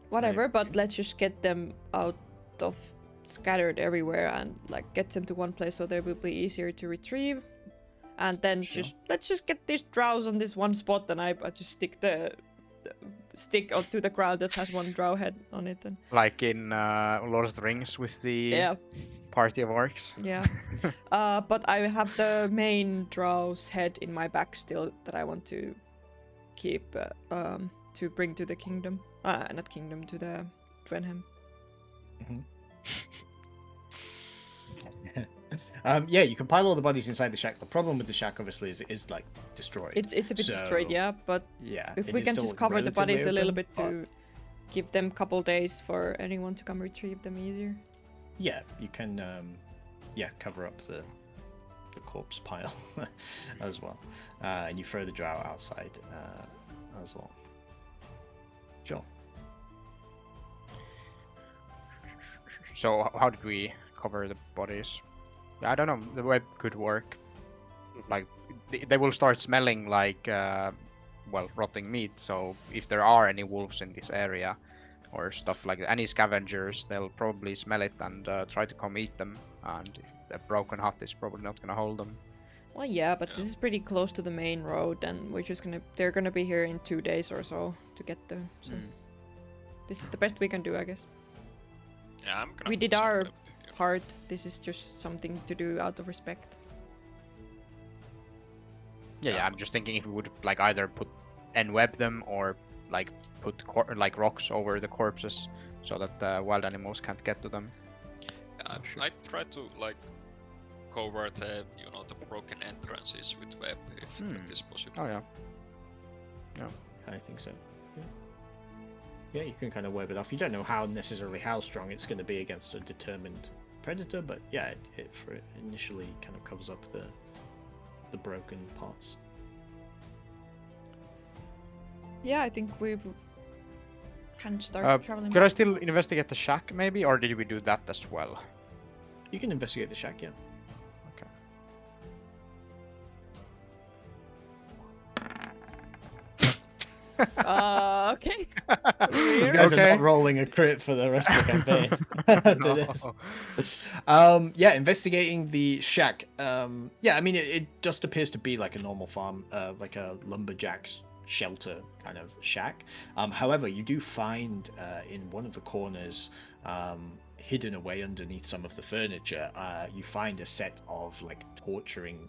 Whatever, but let's just get them out of scattered everywhere and like get them to one place so they will be easier to retrieve. And then let's just get these drows on this one spot, and I just stick the stick onto the ground that has one drow head on it. And like in Lord of the Rings with the party of orcs. Yeah. But I have the main drow's head in my back still that I want to keep to bring to the kingdom. Not kingdom, to the Dwenham. Mm-hmm. Yeah, you can pile all the bodies inside the shack. The problem with the shack, obviously, is it is like destroyed. It's a bit destroyed, yeah. But yeah, if we can just cover the bodies a little bit to give them a couple days for anyone to come retrieve them easier. Yeah, you can. Cover up the corpse pile as well, and you throw the drow outside as well. Sure. So how did we cover the bodies? I don't know. The web could work. Like they will start smelling like rotting meat. So if there are any wolves in this area or stuff like that, any scavengers, they'll probably smell it and try to come eat them. And a broken hut is probably not gonna hold them. Well, yeah, but this is pretty close to the main road, and they're gonna be here in 2 days or so to get there. So this is the best we can do, I guess. Yeah, I'm gonna. We did put some our web here. part. This is just something to do out of respect. Yeah, I'm just thinking if we would like either web them or like put like rocks over the corpses so that the wild animals can't get to them. Yeah, I try to like cover the the broken entrances with web if that is possible. Oh yeah. I think so. Yeah, you can kind of web it off. You don't know necessarily how strong it's going to be against a determined predator, but yeah, it initially kind of covers up the broken parts. Yeah, I think we can start traveling. Could I still investigate the shack maybe, or did we do that as well? You can investigate the shack, yeah. Okay. Okay. You guys are not rolling a crit for the rest of the campaign after this. Yeah, investigating the shack. Yeah, I mean, it just appears to be like a normal farm, like a lumberjack's shelter kind of shack. However, you do find in one of the corners, hidden away underneath some of the furniture, you find a set of like torturing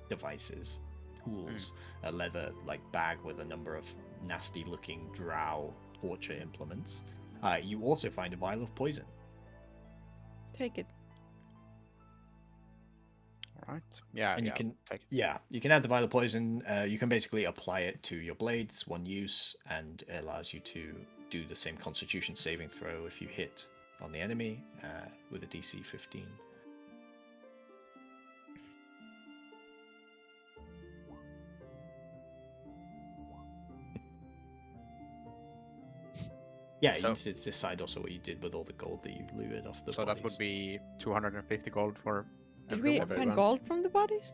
devices, tools, a leather like bag with a number of nasty looking drow torture implements. You also find a vial of poison. Take it. Alright. Yeah, And you can take it. Yeah, you can add the vial of poison. You can basically apply it to your blades, one use, and it allows you to do the same constitution saving throw if you hit on the enemy with a DC 15. Yeah, So- you need to decide also what you did with all the gold that you looted off the So that bodies. would be 250 gold for Did we everyone. find gold from the bodies?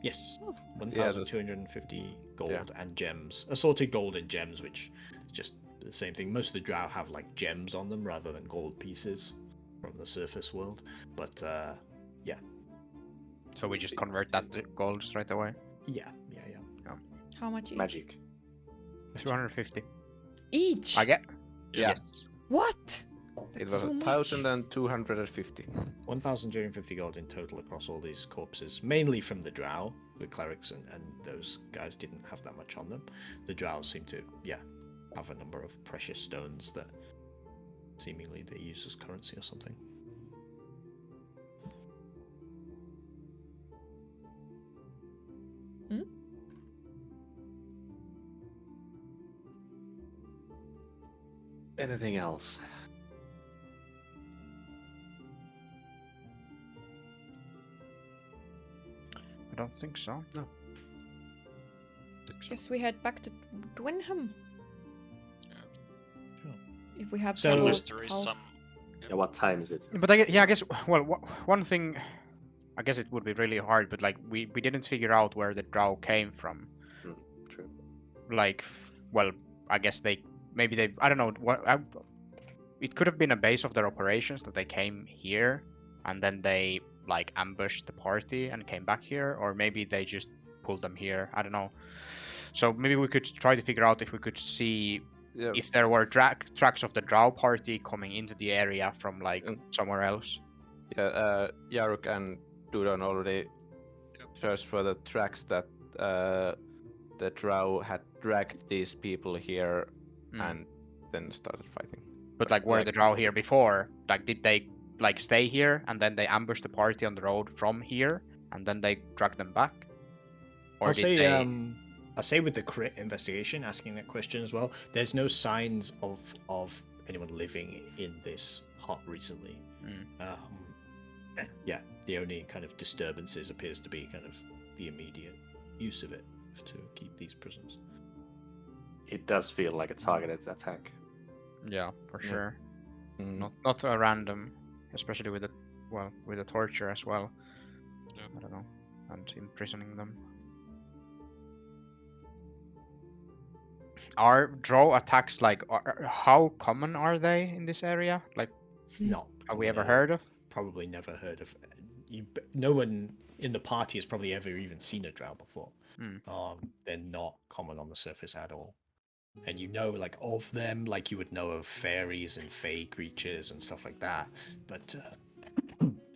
Yes, Oh. 1,250 gold and gems. Assorted gold and gems, which is just the same thing. Most of the drow have like gems on them rather than gold pieces from the surface world. But yeah. So we just convert that to gold straight away. Yeah. How much each? Magic. 250. Each? I get. Yeah. Yes. What? It That's was so much. 1,250. 1,250 gold in total across all these corpses, mainly from the drow. The clerics and those guys didn't have that much on them. The drow seem to, have a number of precious stones that seemingly they use as currency or something. Anything else? I don't think so. No. Guess we head back to Dwinham. Sure. If we have So- some Unless there is health. some. Yeah, what time is it? But I guess. Well, one thing. I guess it would be really hard, but like we didn't figure out where the drow came from. True. Like, well, I guess maybe they. I don't know what. It could have been a base of their operations that they came here, and then they like ambushed the party and came back here, or maybe they just pulled them here. I don't know. So maybe we could try to figure out if we could see Yeah. if there were tracks of the drow party coming into the area from like somewhere else. Yeah, Yaruk and Dudon already searched for the tracks that the drow had dragged these people here and then started fighting. But like, were the drow here before? Like, did they like stay here and then they ambushed the party on the road from here and then they dragged them back? Or I'll did say, they? I'll say with the crit investigation, asking that question as well, there's no signs of anyone living in this hut recently. Yeah, the only kind of disturbances appears to be kind of the immediate use of it to keep these prisoners. It does feel like a targeted attack. Yeah, for sure. Mm. Not a random, especially with the torture as well. Yeah. I don't know, and imprisoning them. Are drow attacks like how common are they in this area? Like, Not have we ever probably- heard of? Probably never heard of no one in the party has probably ever even seen a drow before. Mm. They're not common on the surface at all. And you know, like, of them, like you would know of fairies and fey creatures and stuff like that, but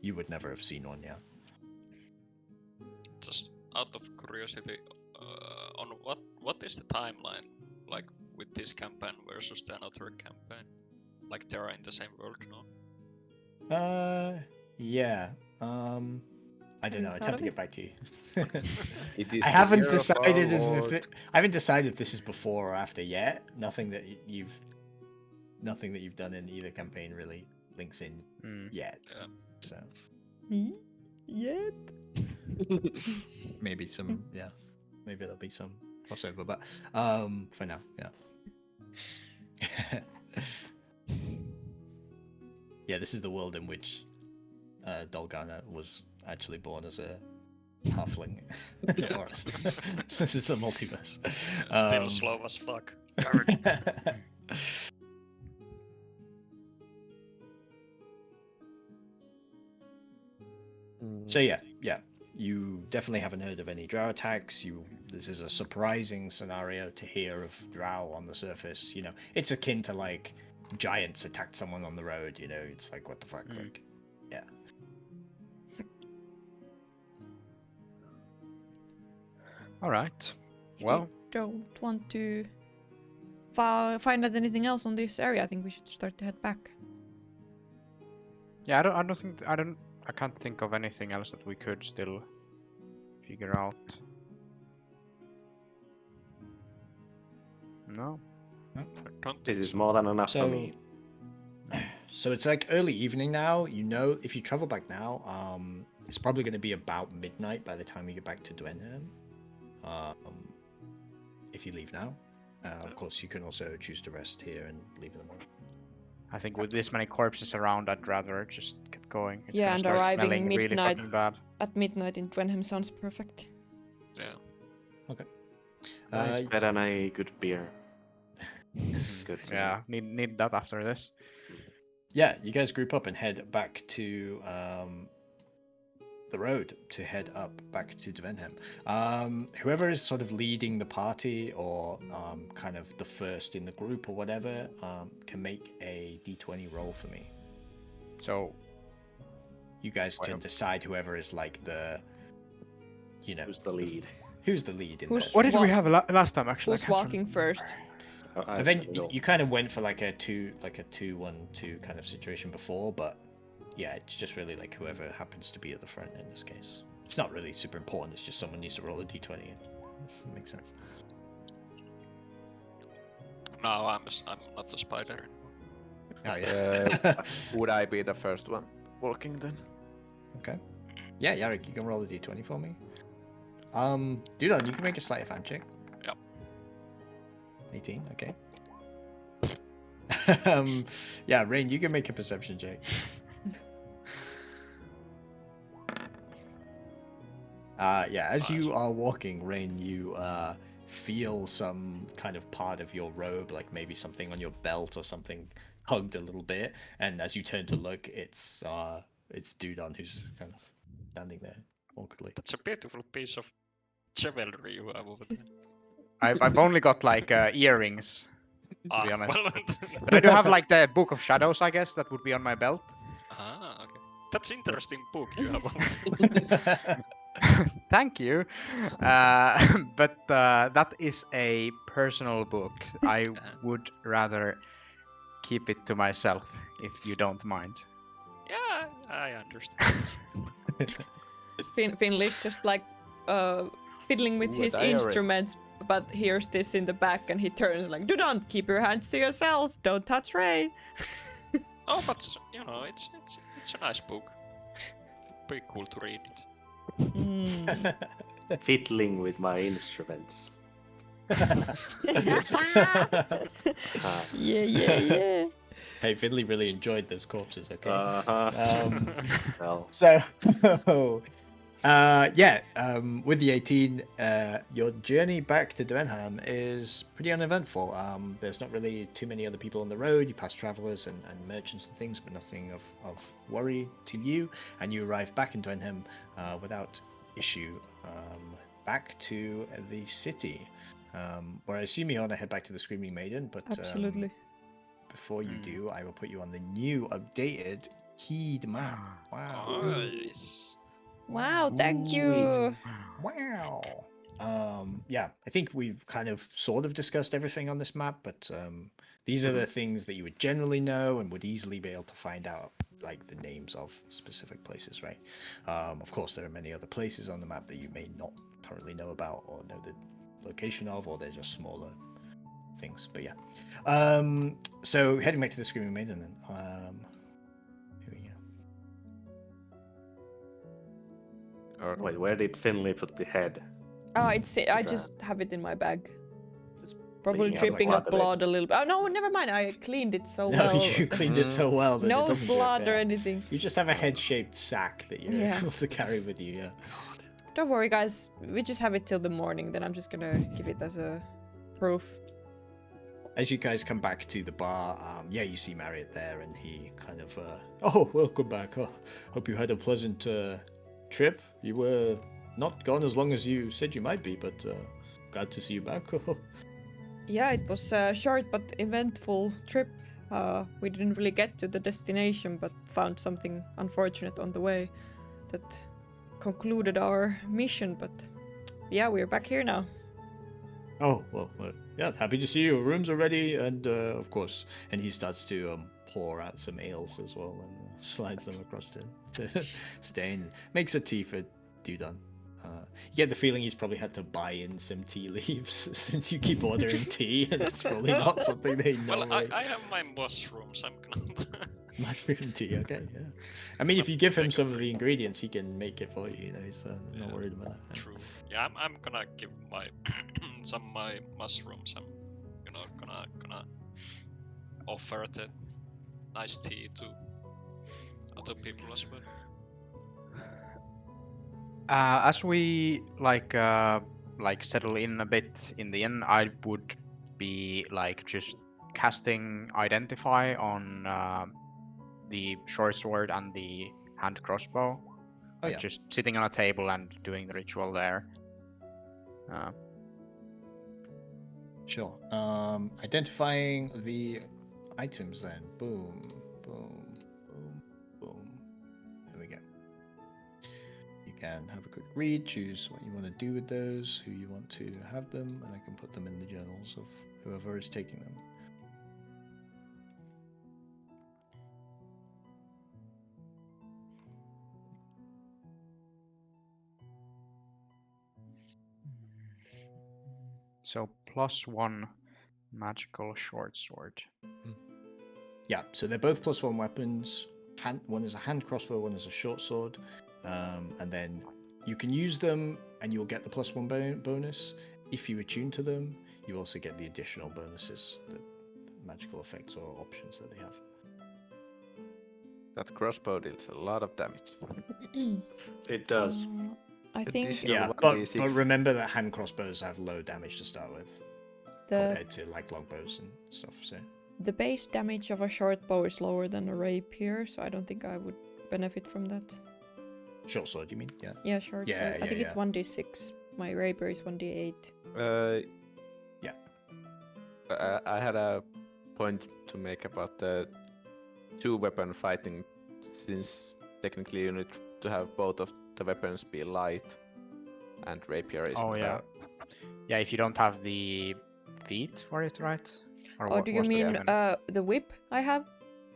you would never have seen one yet. Just out of curiosity, on what is the timeline like with this campaign versus the another campaign? Like they are in the same world, no? Yeah. I don't know. I'd thought have of to it? get back to you. It is I the haven't year of decided. our Lord. I haven't decided if this is before or after yet. Nothing that you've done in either campaign really links in yet. Yeah. So Yet? maybe some. Yeah. Maybe there'll be some crossover, but for now, yeah. Yeah, this is the world in which Dolgana was actually born as a halfling in the forest. This is the multiverse. Still slow as fuck. So yeah, you definitely haven't heard of any drow attacks. This is a surprising scenario to hear of drow on the surface. You know, it's akin to like giants attacked someone on the road. You know, it's like what the fuck, like, yeah. All right. Well, Don't want to find out anything else on this area. I think we should start to head back. yeah, I can't think of anything else that we could still figure out. No. This is more than enough for me. So it's like early evening now. You know, if you travel back now, it's probably going to be about midnight by the time you get back to Dwenham. If you leave now, of course, you can also choose to rest here and leave in the morning. I think with this many corpses around, I'd rather just get going. It's Yeah, gonna and start arriving smelling really midnight. fucking bad. At midnight in Dwenham sounds perfect. Yeah. Okay. It's better than a good beer. Good. to Yeah, need that after this. Yeah, you guys group up and head back to the road to head up back to Dwenham. Whoever is sort of leading the party or kind of the first in the group or whatever can make a d20 roll for me. So You guys can decide whoever is like the, you know, Who's the lead? Who's the lead in Who's this? what did we have last time actually? Who's walking first? Eventually, you kind of went for like a 2-1-2 kind of situation before, but yeah, it's just really like whoever happens to be at the front in this case. It's not really super important. It's just someone needs to roll a d20. This makes sense. No, I'm not a spider. Oh yeah. Would I be the first one walking then? Okay. Yeah, Yarrick, you can roll a d20 for me. Dudon, you can make a sleight of hand check. Yep. 18. Okay. Yeah, Rain, you can make a perception check. Yeah, as you are walking, Rain, you feel some kind of part of your robe, like maybe something on your belt or something, hugged a little bit. And as you turn to look, it's Dudon who's kind of standing there awkwardly. That's a beautiful piece of jewelry you have over there. I've only got like earrings, to be honest. Well, But I do have like the Book of Shadows, I guess, that would be on my belt. okay. That's interesting book you have over Thank you. But that is a personal book. I would rather keep it to myself, if you don't mind. Yeah, I understand. Finley's just like fiddling with Ooh, a his diary. instruments, but hears this in the back and he turns like, "Don't keep your hands to yourself. Don't touch Ray." Oh, but you know, it's a nice book. Pretty cool to read it. Mm. Fiddling with my instruments. Yeah. Hey, Finley really enjoyed those corpses, okay? Uh-huh. Um, Well, so, With the 18, your journey back to Drenham is pretty uneventful. There's not really too many other people on the road. You pass travelers and merchants and things, but nothing of worry to you. And you arrive back in Drenham without issue, back to the city. Where I assume you want to head back to the Screaming Maiden, but Absolutely. before you do, I will put you on the new updated keyed map. Wow. Nice. Wow, thank you. Wow. Yeah, I think we've kind of sort of discussed everything on this map, but these are the things that you would generally know and would easily be able to find out, like the names of specific places, right? Of course, there are many other places on the map that you may not currently know about or know the location of, or they're just smaller things. But yeah. So heading back to the Screaming Maiden then. Here we go. Wait, where did Finley put the head? Oh, I just have it in my bag. It's Probably bleeding out dripping like of blood a little bit. Oh no, never mind. I cleaned it so No, well. you cleaned it so well that it No doesn't drip, blood or yeah. anything. You just have a head-shaped sack that you're Yeah. able to carry with you, yeah. Don't worry, guys. We just have it till the morning. Then I'm just gonna give it as a proof. As you guys come back to the bar, yeah, you see Marriott there, and he kind of, oh, welcome back. Oh, hope you had a pleasant trip. You were not gone as long as you said you might be, but glad to see you back. Yeah, it was a short but eventful trip. We didn't really get to the destination, but found something unfortunate on the way that concluded our mission. But yeah, we're back here now. Oh, well, yeah, happy to see you. Rooms are ready, and of course, and he starts to pour out some ales as well and slides them across to Stain. Makes a tea for Dudon. You get the feeling he's probably had to buy in some tea leaves since you keep ordering tea, and it's probably not something they know. Well, I have my mushrooms. I'm gonna. Mushroom tea, okay, yeah. I mean, if you give him some of the ingredients, he can make it for you. You know, he's not worried about that. True. Yeah, I'm gonna give my some of my mushrooms. I'm gonna offer the nice tea to other people as well. As we like settle in a bit in the inn, I would be like just casting Identify on the short sword and the hand crossbow. Oh, yeah. Just sitting on a table and doing the ritual there. Sure. Identifying the items then. Boom, boom, boom, boom. There we go. You can have a quick read, choose what you want to do with those, who you want to have them, and I can put them in the journals of whoever is taking them. So +1 magical short sword. Yeah, so they're both +1 weapons. One is a hand crossbow, one is a short sword. And then you can use them and you'll get the +1 bonus. If you attune to them, you also get the additional bonuses, the magical effects or options that they have. That crossbow deals a lot of damage. It does. I think Yeah, but remember that hand crossbows have low damage to start with compared to like longbows and stuff. So the base damage of a short bow is lower than a rapier, so I don't think I would benefit from that. short sword, you mean? Yeah. Yeah, short Yeah, sword. I yeah, think it's yeah. 1d6. My rapier is 1d8. Yeah. I had a point to make about the two-weapon fighting, since technically you need to have both of the weapons be light, and rapier is. Oh yeah. Yeah, if you don't have the feet for it, right? Or Oh, do you what's the mean weapon? the whip I have?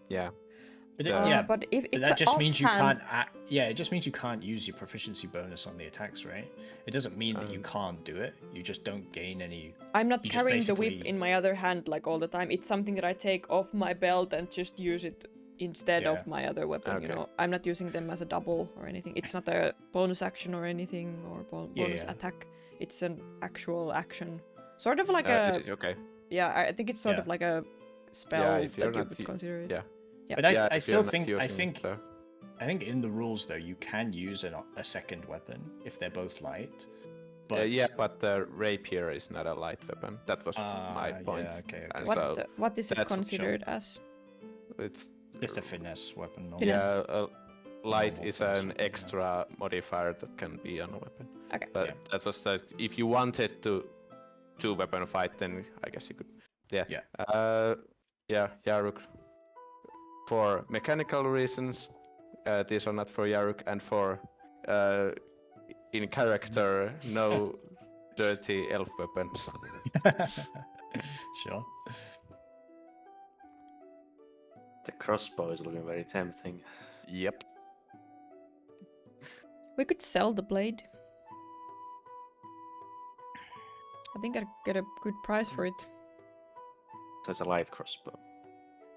Yeah. But Yeah. But if it's that just means you offhand- can't. It just means you can't use your proficiency bonus on the attacks, right? It doesn't mean that you can't do it. You just don't gain any. I'm not you just carrying the whip basically- in my other hand like all the time. It's something that I take off my belt and just use it instead Yeah. of my other weapon. Okay. You know, I'm not using them as a double or anything. It's not a bonus action or anything or bonus Yeah. attack. It's an actual action, sort of like Okay. yeah. I think it's sort Yeah. of like a spell Yeah, if you're that you not would u- consider it. yeah. Yeah. But Yeah, I if still you're not think using it, so- I think in the rules though, you can use a second weapon if they're both light. But yeah, but the rapier is not a light weapon. That was my point. Yeah, okay. And So what is it that's considered as? it's just a finesse weapon. Normally. Finesse. yeah, light Normal is finesse an weapon, yeah. extra modifier that can be on a weapon. Okay. But Yeah. that was if you wanted to two-weapon fight, then I guess you could. Yeah. Yeah. Yeah, Yaruk. For mechanical reasons, these are not for Yaruk, and for in character, no dirty elf weapons. Sure. The crossbow is looking very tempting. Yep. We could sell the blade. I think I'd get a good price for it. So it's a light crossbow.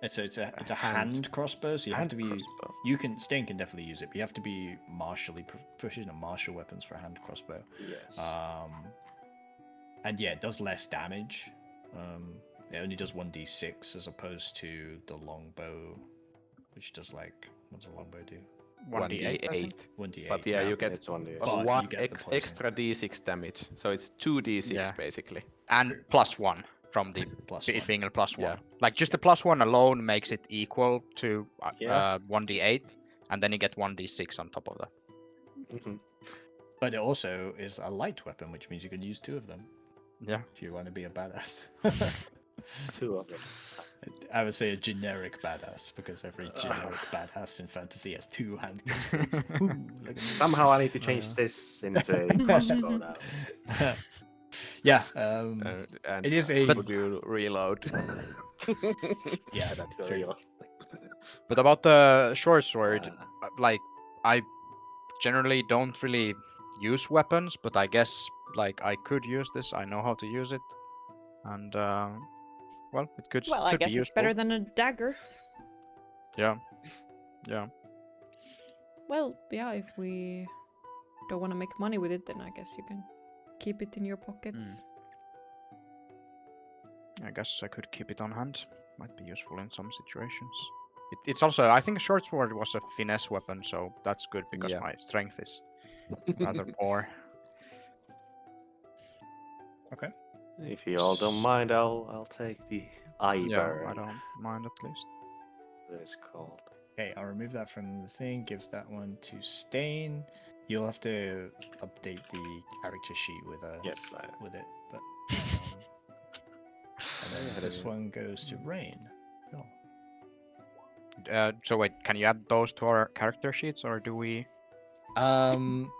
It's a hand crossbow, so you have to be. Crossbow. Stain can definitely use it, but you have to be martially proficient in martial weapons for a hand crossbow. Yes. And yeah, it does less damage. It only does 1d6 as opposed to the longbow, which does like, what's the longbow do? 1d8, I think. 1d8. But yeah, you get it's 1d8. But one you get the poison. extra d6 damage, so it's 2d6 Yeah. basically. And +1 from the Plus it one. being a +1. Yeah. Like just the +1 alone makes it equal to Yeah. 1d8, and then you get 1d6 on top of that. Mhm. But it also is a light weapon, which means you can use 2 of them Yeah. if you want to be a badass. 2 of them. I would say a generic badass, because every generic badass in fantasy has 2 hand crossbows. Ooh, look at me. Somehow I need to change this into a crossbow now. Yeah, And it is a would you reload? yeah, that's Go, true. yo. But about the short sword, Uh, like I generally don't really use weapons, but I guess like I could use this. I know how to use it, and well, it could Well, I could guess be it's useful. better than a dagger. Yeah, yeah. Well, yeah, if we don't want to make money with it, then I guess you can keep it in your pockets. I guess I could keep it on hand. Might be useful in some situations. It's also, I think, a short sword was a finesse weapon, so that's good because Yeah. my strength is rather poor. Okay. If you all don't mind, I'll take the eye Yeah, burn. I don't mind at least. That it's called. Okay, I'll remove that from the thing, give that one to Stain. You'll have to update the character sheet with Yes, with it, but and then this one goes to Rain. Cool. So wait, can you add those to our character sheets, or do we? No,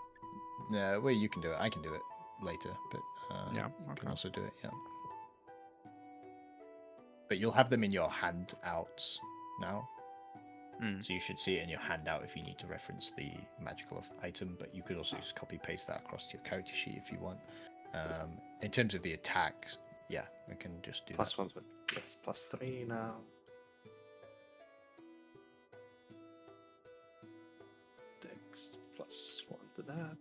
well, you can do it. I can do it later, but Yeah, you can okay. also do it. Yeah. But you'll have them in your handouts now. Hmm. So you should see it in your handout if you need to reference the magical item, but you could also just copy paste that across to your character sheet if you want. In terms of the attacks, yeah, we can just do Plus that. 1, but yes, +3 now. Dex +1 to that.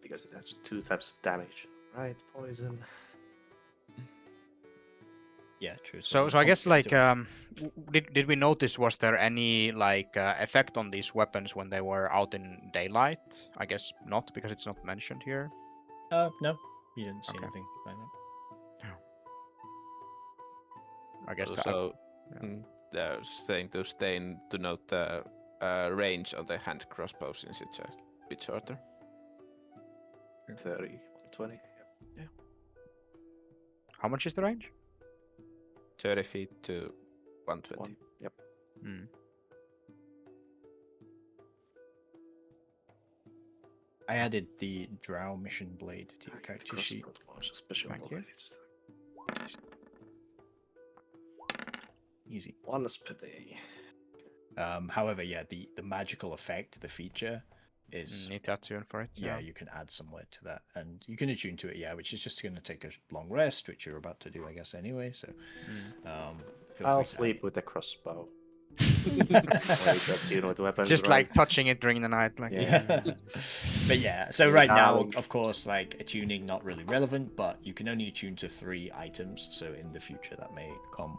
Because it has 2 types of damage. Right, poison. Yeah, true. So I guess like, did we notice, was there any like effect on these weapons when they were out in daylight? I guess not, because it's not mentioned here. No, you didn't see Okay. anything like that. I guess that. Also, yeah. they're saying to Stain to note the range of the hand crossbow since it's a bit shorter. 30, 120. How much is the range? 30 feet to 120. 1. Yep. Hmm. I added the Drow mission blade to your character sheet. Launch a special Thank you. bullet. It's Easy. 1 per day. However, yeah, the magical effect, the feature, is Need to attune for it. yeah, you can add somewhere to that, and you can attune to it, yeah, which is just going to take a long rest, which you're about to do, I guess, anyway. So, Mm. feel I'll free to add- sleep with the crossbow. Or you to attune with weapons. Just right? like touching it during the night, like. Yeah. But yeah, so right now, Um, of course, like attuning not really relevant, but you can only attune to 3 items. So in the future, that may come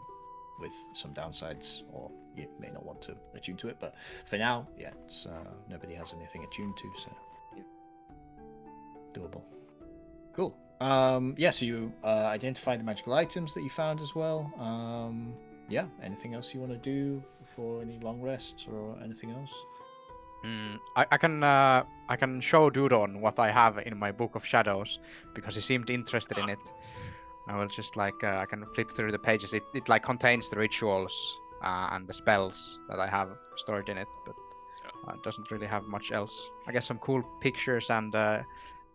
with some downsides, or you may not want to attune to it. But for now, yeah, it's nobody has anything attuned to, so doable. Cool. Yeah, so you identify the magical items that you found as well. Yeah, anything else you want to do before any long rests or anything else? I can show Dudon what I have in my Book of Shadows because he seemed interested in it. I will just like I can flip through the pages. It like contains the rituals and the spells that I have stored in it, but it doesn't really have much else. I guess some cool pictures and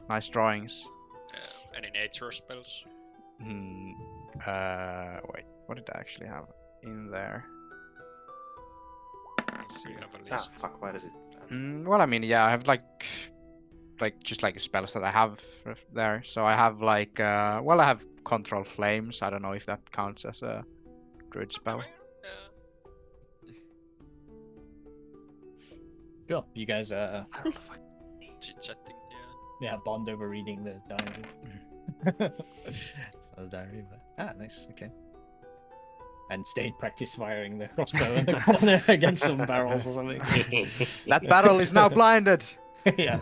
nice drawings. Any nature spells? Wait, what did I actually have in there? Do you have a Ah, list? fuck, why does it? Well, I mean, yeah, I have like just like spells that I have there. So I have like, well, I have control flames. I don't know if that counts as a druid spell. Sure. You guys Chit-chatting, yeah, bond over reading the diary. It's not a diary, but nice, okay. And stayed practice firing the crossbow against some barrels or something. That barrel is now blinded. Yeah.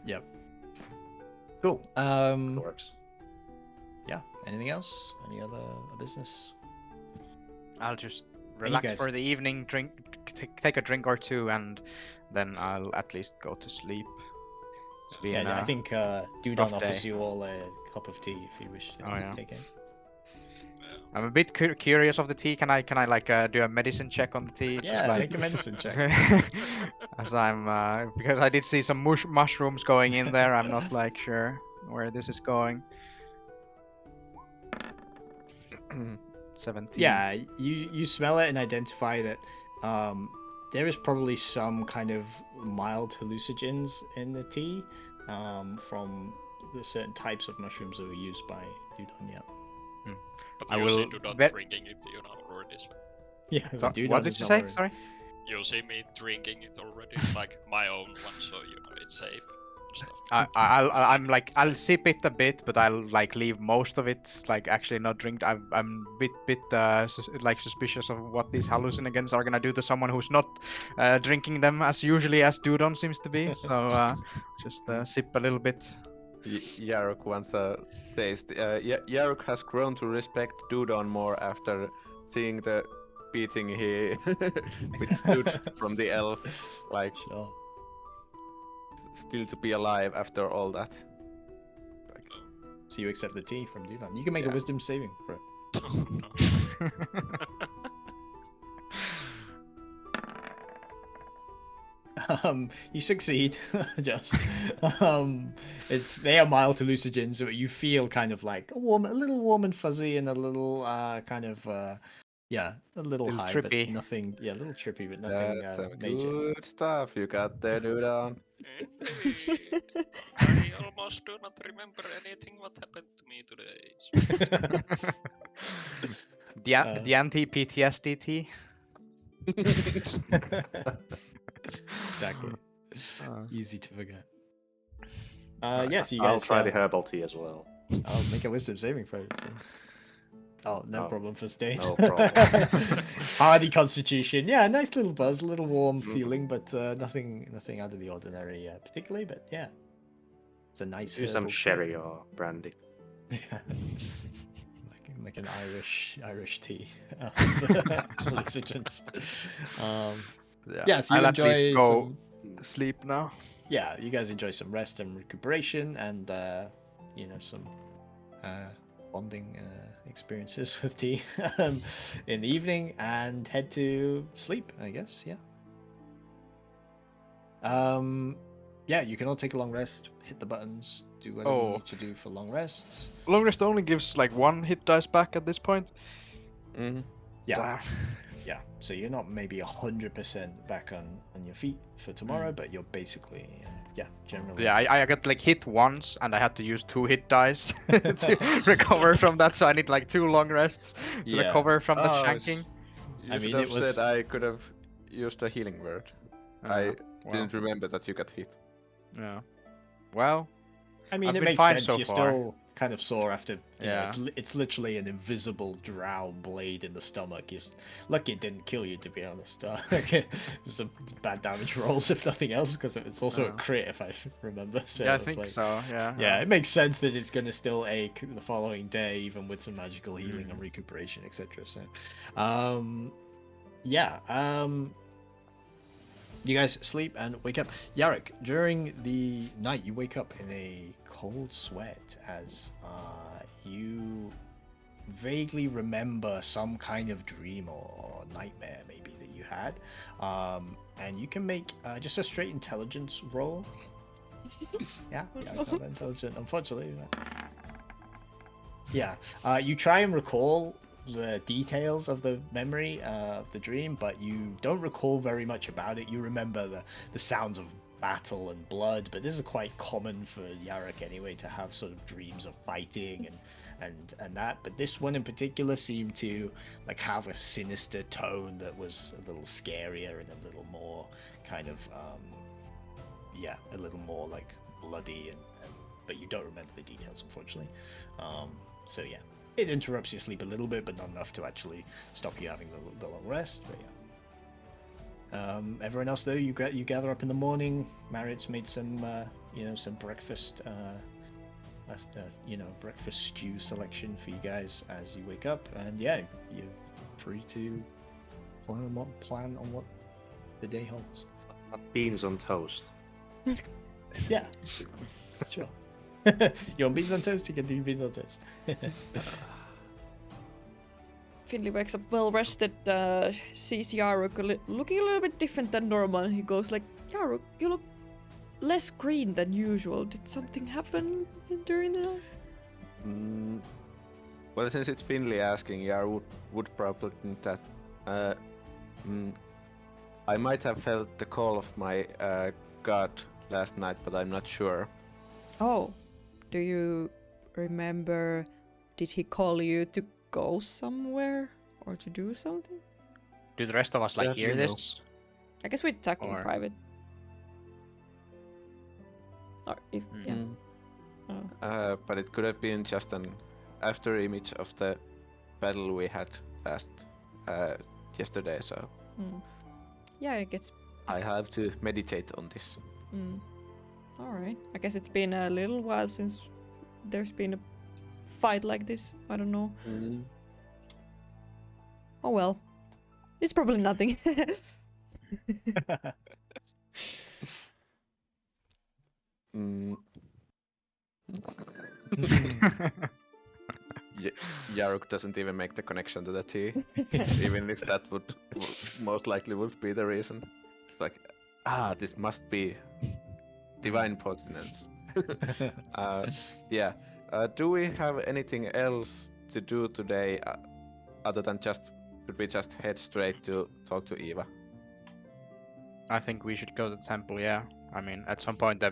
Yep. Cool. Works. Yeah. Anything else? Any other business? I'll just you relax guys- for the evening, take a drink or two, and then I'll at least go to sleep. It's been Yeah, I think Dudon rough offers day. you all a cup of tea if you wish to take it. I'm a bit curious of the tea. Can I like do a medicine check on the tea? Just Yeah, like... make a medicine check. As I'm because I did see some mushrooms going in there. I'm not like sure where this is going. 17. Yeah, you smell it and identify that there is probably some kind of mild hallucinogens in the tea from the certain types of mushrooms that were used by Dudon. Yeah. But I you will see Dudon bet- drinking it, you know already. So Yeah. So, Dudon what did is you not say? worried. Sorry. you see me drinking it already, like my own one, so you know it's safe. Stuff. I'm like I'll sip it a bit, but I'll like leave most of it. Like actually not drink. I'm bit like suspicious of what these hallucinogens are gonna do to someone who's not drinking them as usually as Dudon seems to be. So just sip a little bit. Yarok once says Yarok has grown to respect Dudon more after seeing the beating he withstood from the elf. Like, Sure. still to be alive after all that. So you accept the tea from Dudon. You can make a Yeah. wisdom saving for it. You succeed. Just they are mild hallucinogens, so you feel kind of like a little warm and fuzzy, and a little kind of a little high, trippy. but nothing. Yeah, a little trippy, but nothing That's some major. good stuff you got there, Dudon. I almost do not remember anything what happened to me today. So The anti-PTSD tea. Exactly. Uh, Easy to forget. Yes, you I'll guys. try the herbal tea as well. I'll make a wisdom saving throw. Oh, no Oh, problem for stage. no problem. Hardy constitution. Yeah, nice little buzz, a little warm Mhm. feeling, but nothing out of the ordinary particularly. But yeah, it's a nice. Do some herbal tea. sherry or brandy. Yeah. like an Irish tea. Hallucinogens. Yeah, so you I'll at enjoy least go some- sleep now. yeah, you guys enjoy some rest and recuperation, and some bonding experiences with tea in the evening, and head to sleep, I guess. Yeah, you can all take a long rest, hit the buttons, do whatever you need to do for long rests. Long rest only gives like 1 hit dice back at this point. Mm-hmm. Yeah. Yeah, so you're not maybe 100% back on your feet for tomorrow, but you're basically generally. Yeah, I got like hit once and I had to use 2 hit dice to recover from that, so I need like 2 long rests to Yeah. recover from the Oh, shanking. You I should mean, have it was. said I could have used a healing word. I didn't remember that you got hit. Yeah. Well, I mean, I've it been makes fine sense. so You're far. still kind of sore after. You know, Yeah. it's literally an invisible drow blade in the stomach. You're lucky it didn't kill you, to be honest. It was a bad damage rolls, if nothing else, because it's also a crit, if I remember. So yeah, I it's think like, so. Yeah. Yeah, it makes sense that it's gonna still ache the following day, even with some magical healing Mm. and recuperation, etc. So, yeah. You guys sleep and wake up. Yarrick, during the night, you wake up in a cold sweat as you vaguely remember some kind of dream or nightmare, maybe, that you had. And you can make just a straight intelligence roll. Yeah, Yarrick, not that intelligent, unfortunately. Yeah, you try and recall the details of the memory of the dream, but you don't recall very much about it. You remember the sounds of battle and blood, but this is quite common for Yarrick anyway, to have sort of dreams of fighting and that. But this one in particular seemed to like have a sinister tone that was a little scarier and a little more kind of a little more like bloody and but you don't remember the details, unfortunately. So yeah, it interrupts your sleep a little bit, but not enough to actually stop you having the long rest. But yeah. Everyone else though, you gather up in the morning. Marriott's made some some breakfast breakfast stew selection for you guys as you wake up, and yeah, you're free to plan on what the day holds. Beans on toast. Yeah, sure. You want beans on toast? You can do beans on toast. Finley wakes up well rested, sees Yaruk looking a little bit different than normal, and he goes like, Yaruk, you look less green than usual. Did something happen during the night? Well, since it's Finley asking, Yar would probably think that I might have felt the call of my god last night, but I'm not sure. Oh, do you remember, did he call you to go somewhere or to do something? Do the rest of us like Sadly, hear no. this? I guess we'd talk in Or- private. Or if, yeah. Oh. But it could have been just an after image of the battle we had last yesterday, so Yeah, I guess. I have to meditate on this. Alright. I guess it's been a little while since there's been a fight like this. I don't know. Oh well. It's probably nothing. Yaruk doesn't even make the connection to the tea, even if that would most likely would be the reason. It's like, this must be divine pertinence. Yeah. Do we have anything else to do today other than should we just head straight to talk to Eva? I think we should go to the temple, yeah. I mean, at some point,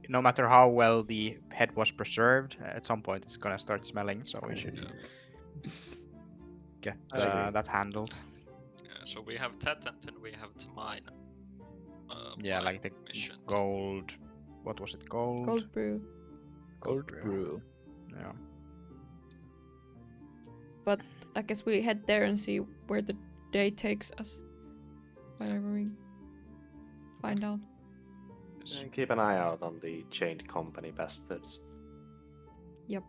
no matter how well the head was preserved, at some point it's gonna start smelling, so we should get that handled. Yeah, so we have that, and then we have to mine. Yeah, like the mission. gold. What was it? Gold? Cold brew. Gold brew. Yeah. But I guess we head there and see where the day takes us. Whatever we find out. Yes. And keep an eye out on the chained company bastards. Yep.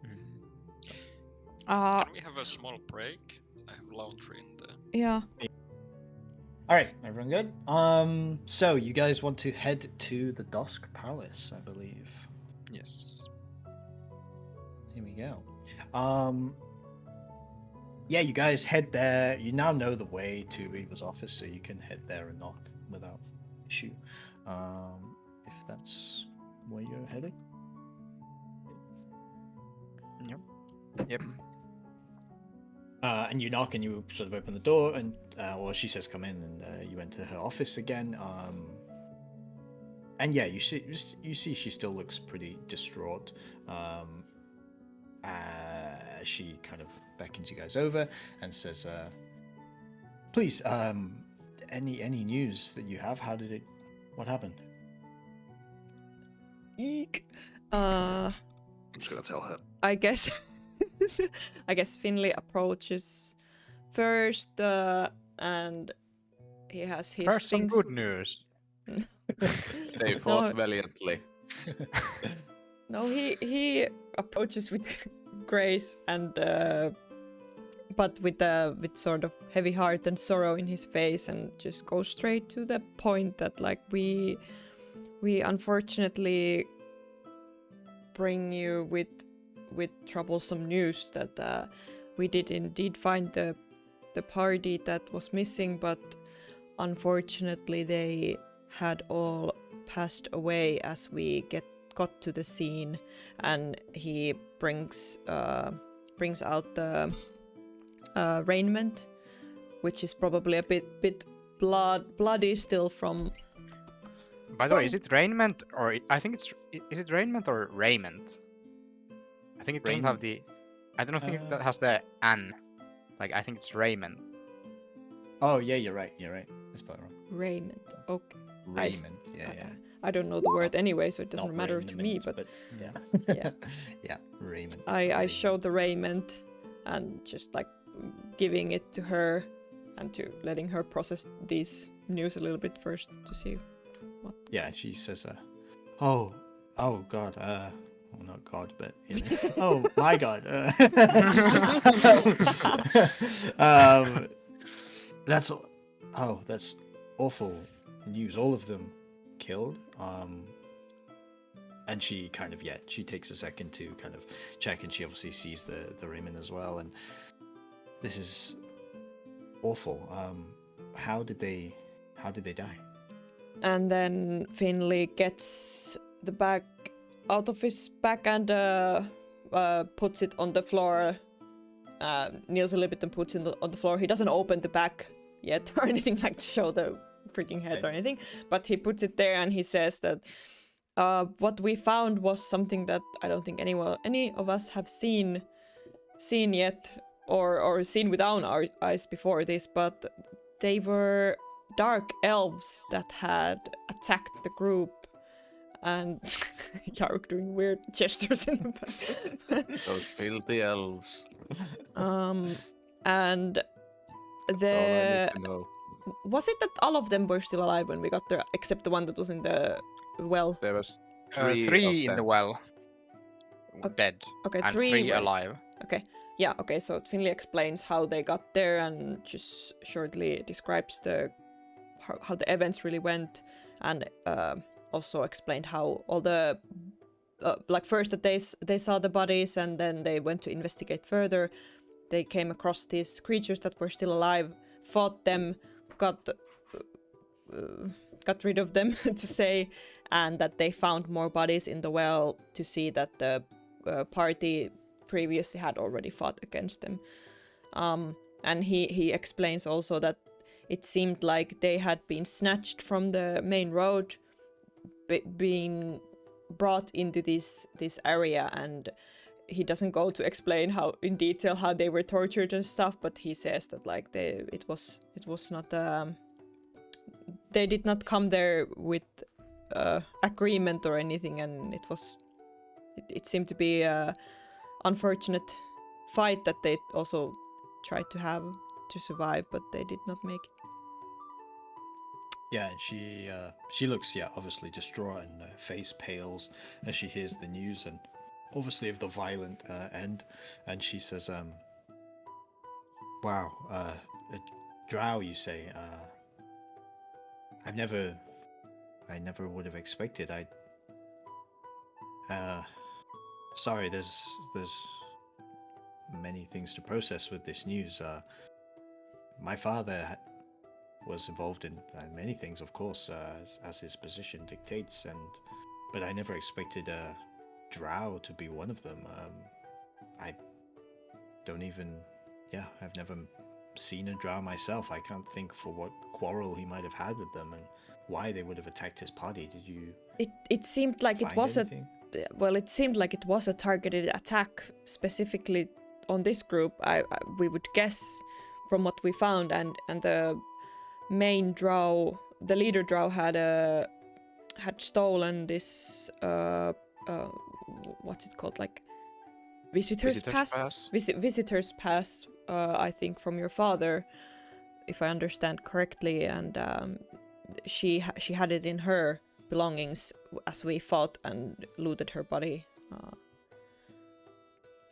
Can we have a small break? I have laundry in the. Yeah. All right, everyone good? So you guys want to head to the Dusk Palace, I believe. Yes. Here we go. Yeah, you guys head there. You now know the way to Eva's office, so you can head there and knock without issue. If that's where you're heading. Yep. And you knock and you sort of open the door and she says come in, and you enter her office again. And yeah, you see she still looks pretty distraught. She kind of beckons you guys over and says, please, any news that you have? What happened? Eek. I'm just gonna tell her. I guess I guess Finley approaches first, and he has his First, some things. good news. They fought valiantly. No, he approaches with grace and but with sort of heavy heart and sorrow in his face, and just goes straight to the point that like we unfortunately bring you with troublesome news that we did indeed find the party that was missing, but unfortunately they had all passed away as we got to the scene. And he brings out the raiment, which is probably a bit bloody still from. By the way, is it raiment or I think it's is it raiment or raiment? I think it doesn't have the. I don't think that has the an. Like I think it's raiment. Oh yeah, you're right. I spelled it wrong. Raiment. Okay. Raiment. Yeah. I don't know the word anyway, so it doesn't matter to me. But yeah. yeah. Yeah, raiment. I showed the raiment and just like giving it to her and to letting her process these news a little bit first to see what. Yeah, she says, oh God, well, not God, but you know, oh my God, that's awful news. All of them killed. And she kind of she takes a second to kind of check, and she obviously sees the raiment as well, and this is awful. How did they die? And then Finley gets the bag out of his back and puts it on the floor. Kneels a little bit and puts it on the floor. He doesn't open the bag yet or anything, like to show the freaking head or anything, but he puts it there and he says that what we found was something that I don't think any of us have seen yet or seen with our eyes before this, but they were dark elves that had attacked the group. And Yaruk doing weird gestures in the back. Those filthy elves. And was it that all of them were still alive when we got there, except the one that was in the well? There was three in the well. Dead. Okay, and three three were alive. Okay. Yeah, okay, so Finley explains how they got there and just shortly describes how the events really went, and also explained how all the like first that they saw the bodies, and then they went to investigate further. They came across these creatures that were still alive, fought them, got rid of them to say, and that they found more bodies in the well to see that the party previously had already fought against them. And he explains also that it seemed like they had been snatched from the main road, being brought into this area, and he doesn't go to explain in detail how they were tortured and stuff, but he says that like it was not they did not come there with agreement or anything, and it seemed to be a unfortunate fight that they also tried to have to survive, but they did not make it. Yeah, and she looks obviously distraught, and her face pales as she hears the news, and obviously of the violent end. And she says, "Wow, a drow, you say? I never would have expected. Sorry, there's many things to process with this news. My father was involved in many things, of course, as his position dictates, but I never expected a drow to be one of them. I don't even, I've never seen a drow myself. I can't think for what quarrel he might have had with them and why they would have attacked his party. Did you? It seemed like it was anything? It seemed like it was a targeted attack specifically on this group. We would guess from what we found, and the main drow, the leader drow, had stolen this what's it called, like visitors pass. Visitors pass, I think, from your father, if I understand correctly, and she had it in her belongings as we fought and looted her body.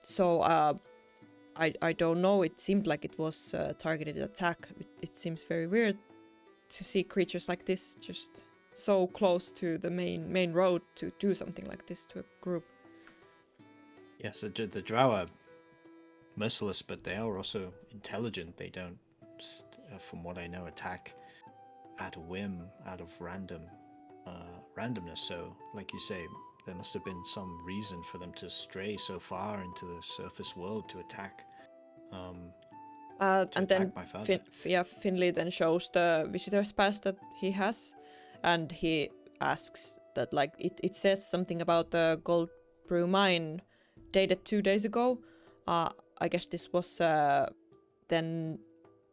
So I don't know. It seemed like it was a targeted attack. It seems very weird to see creatures like this just so close to the main road to do something like this to a group. Yes, the drow are merciless, but they are also intelligent. They don't, from what I know, attack at a whim, out of randomness. So, like you say, there must have been some reason for them to stray so far into the surface world to attack. And then Finley then shows the visitor's pass that he has, and he asks that, like, it says something about the gold brew mine dated 2 days ago. I guess this was then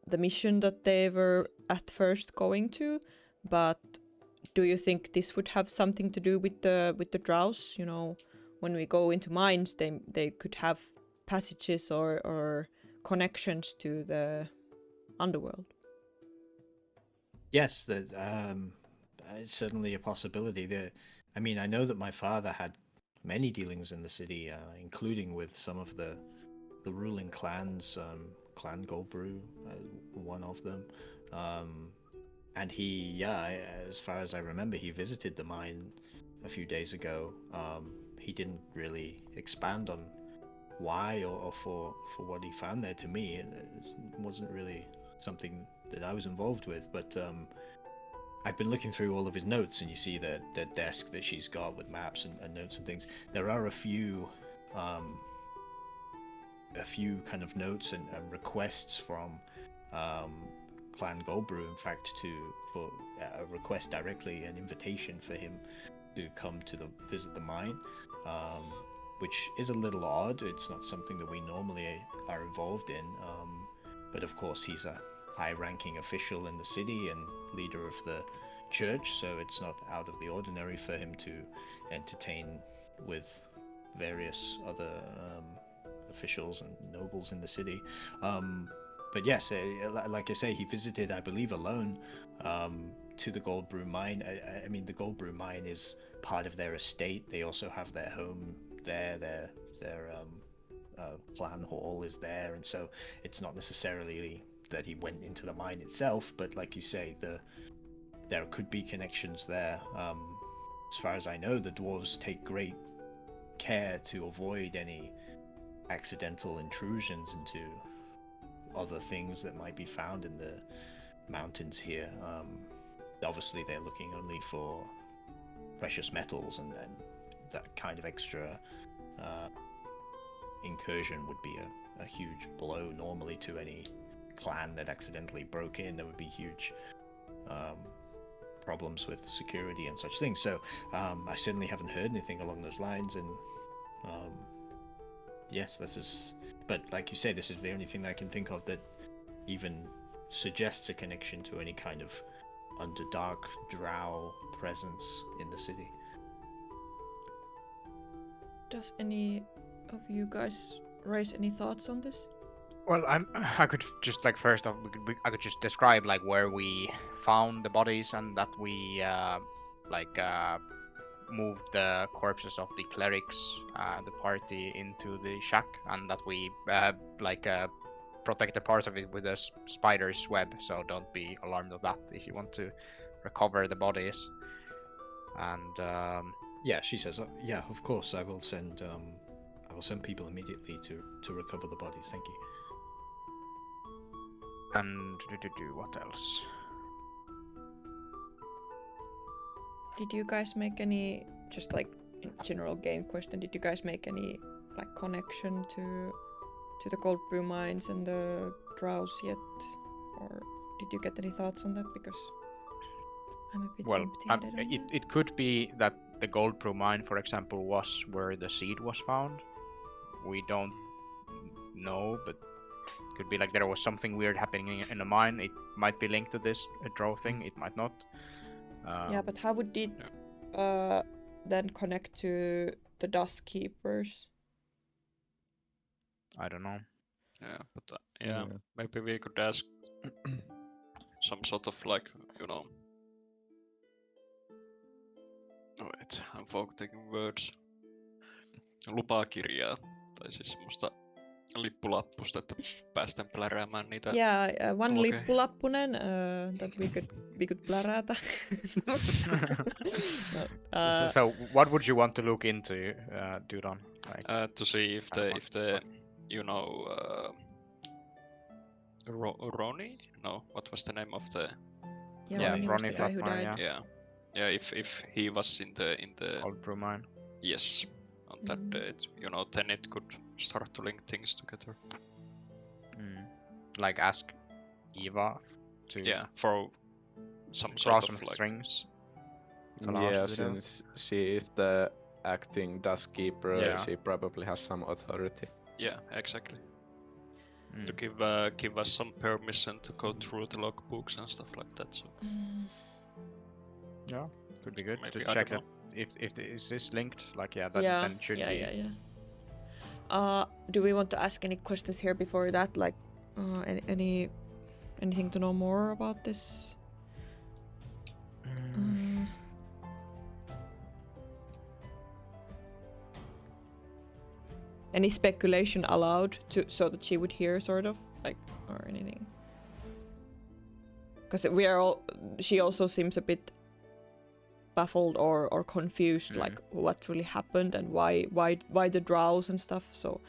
the mission that they were at first going to, but do you think this would have something to do with the drows? You know, when we go into mines, they could have passages or connections to the underworld. Yes, that it's certainly a possibility. I mean, I know that my father had many dealings in the city, including with some of the ruling clans, Clan Goldbrew, one of them. And he, as far as I remember, he visited the mine a few days ago. He didn't really expand on why or for what he found there. To me, it wasn't really something that I was involved with, but I've been looking through all of his notes, and you see the desk that she's got with maps and notes and things. There are a few kind of notes and requests from Clan Goldbrew, in fact, for a request directly, an invitation for him to come to visit the mine, which is a little odd. It's not something that we normally are involved in, but of course he's a high-ranking official in the city and leader of the church, so it's not out of the ordinary for him to entertain with various other officials and nobles in the city. But yes, like I say, he visited, I believe, alone to the Gold Brew mine. I mean, the Gold Brew mine is part of their estate. They also have their home there. Their clan hall is there, and so it's not necessarily that he went into the mine itself, but like you say, there could be connections there. As far as I know, the dwarves take great care to avoid any accidental intrusions into other things that might be found in the mountains here. Obviously, they're looking only for precious metals, and that kind of extra incursion would be a huge blow normally to any clan that accidentally broke in. There would be huge problems with security and such things. So I certainly haven't heard anything along those lines, and yes, this is, but like you say, this is the only thing that I can think of that even suggests a connection to any kind of underdark drow presence in the city. Does any of you guys raise any thoughts on this? Well, I could just, like, first off, I could just describe, like, where we found the bodies, and that we moved the corpses of the clerics, the party, into the shack, and that we protected part of it with a spider's web. So don't be alarmed of that if you want to recover the bodies. And yeah, she says, yeah, of course, I will send people immediately to recover the bodies. Thank you. And what else? Did you guys make any, just like general game question, did you guys make any like connection to the gold brew mines and the drows yet? Or did you get any thoughts on that? Because I'm a bit empty-headed on that. It could be that the gold brew mine, for example, was where the seed was found. We don't know, but could be like there was something weird happening in a mine. It might be linked to this draw thing. It might not. Yeah, but how would it then connect to the Dusk Keepers? I don't know. Yeah, but maybe we could ask some sort of like, you know. Wait, I'm forgetting words. Lupakirjaa, tai siis semmoista lippulappusta, että päästään pläräämään niitä. Yeah, one lippulappunen that we could plärätä. No, so what would you want to look into, Dudon? Like, to see if the you know, Ronnie? No, what was the name of the? Yeah, Ronnie, the guy who died. Yeah. If he was in the old brew mine. Yes, on that date, you know, then it could start to link things together. Like ask Eva to for some draw sort some of like strings. Yeah, since she is the acting Dusk Keeper, she probably has some authority. Yeah, exactly. To give us some permission to go through the logbooks and stuff like that. So. Yeah, could be good maybe, to check that if is this linked. Like then it should be. Yeah. Do we want to ask any questions here before that? Like, anything to know more about this? Any speculation allowed so that she would hear, sort of, like, or anything? Because she also seems a bit baffled or confused, like what really happened and why the drows and stuff. So,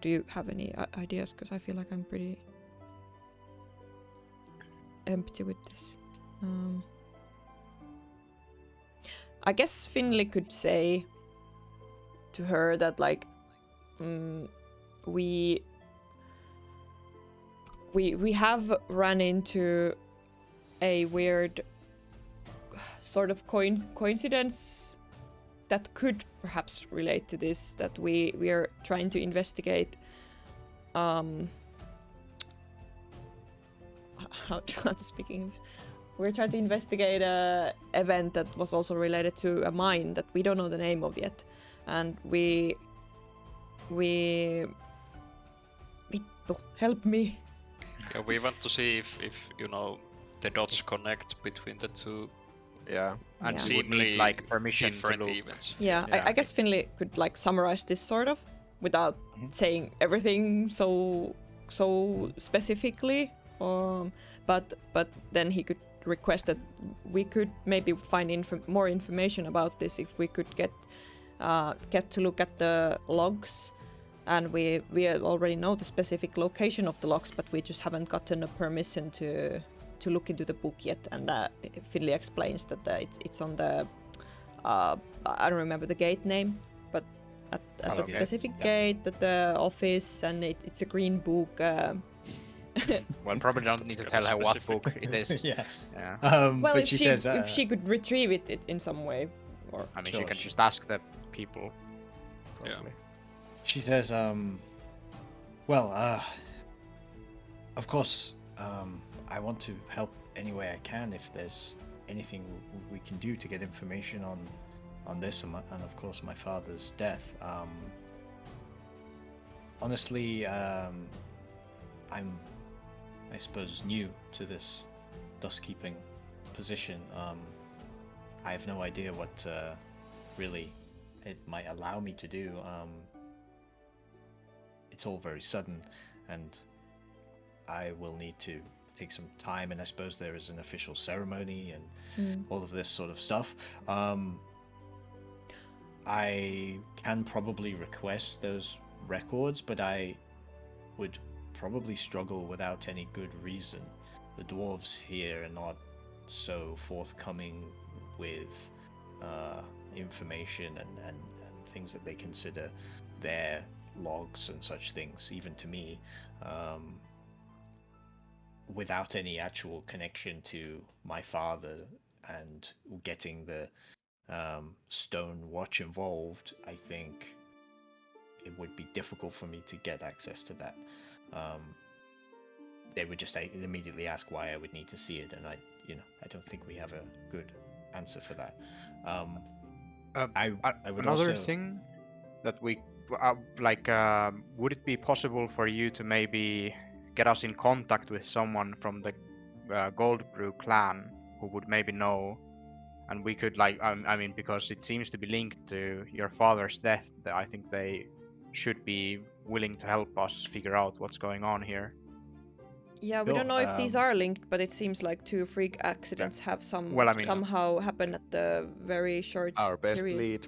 do you have any ideas? Because I feel like I'm pretty empty with this. I guess Finley could say to her that, like, we have run into a weird sort of coincidence that could perhaps relate to this, that we are trying to investigate how to speak English. We're trying to investigate a event that was also related to a mine that we don't know the name of yet, and we Vittu, help me. Yeah, we want to see if you know the dots connect between the two. Yeah, and seemingly like permission different to look. events. Yeah, I guess Finley could like summarize this sort of without saying everything so specifically. But then he could request that we could maybe find more information about this if we could get to look at the logs. And we already know the specific location of the logs, but we just haven't gotten a permission to look into the book yet. And Finley explains that it's on the I don't remember the gate name, but at the specific gate at the office, and it's a green book. Well, probably don't need to tell her what book it is. Yeah. Well, but if she says if she could retrieve it in some way, or I mean, she can just ask the people. Probably. Yeah. She says, well, of course, I want to help any way I can if there's anything we can do to get information on this and of course my father's death. Honestly, I'm, I suppose, new to this dusk-keeping position. I have no idea what really it might allow me to do. It's all very sudden, and I will need to take some time, and I suppose there is an official ceremony and all of this sort of stuff. I can probably request those records, but I would probably struggle without any good reason. The dwarves here are not so forthcoming with information and things that they consider their logs and such things, even to me, without any actual connection to my father and getting the stone watch involved. I think it would be difficult for me to get access to that. they would just immediately ask why I would need to see it, and I don't think we have a good answer for that. I would another also... thing that we would it be possible for you to maybe get us in contact with someone from the Gold Brew clan who would maybe know, and we could I mean, because it seems to be linked to your father's death, that I think they should be willing to help us figure out what's going on here. Yeah, we don't know if these are linked, but it seems like 2 freak accidents have somehow happened at the very short Our best period. lead.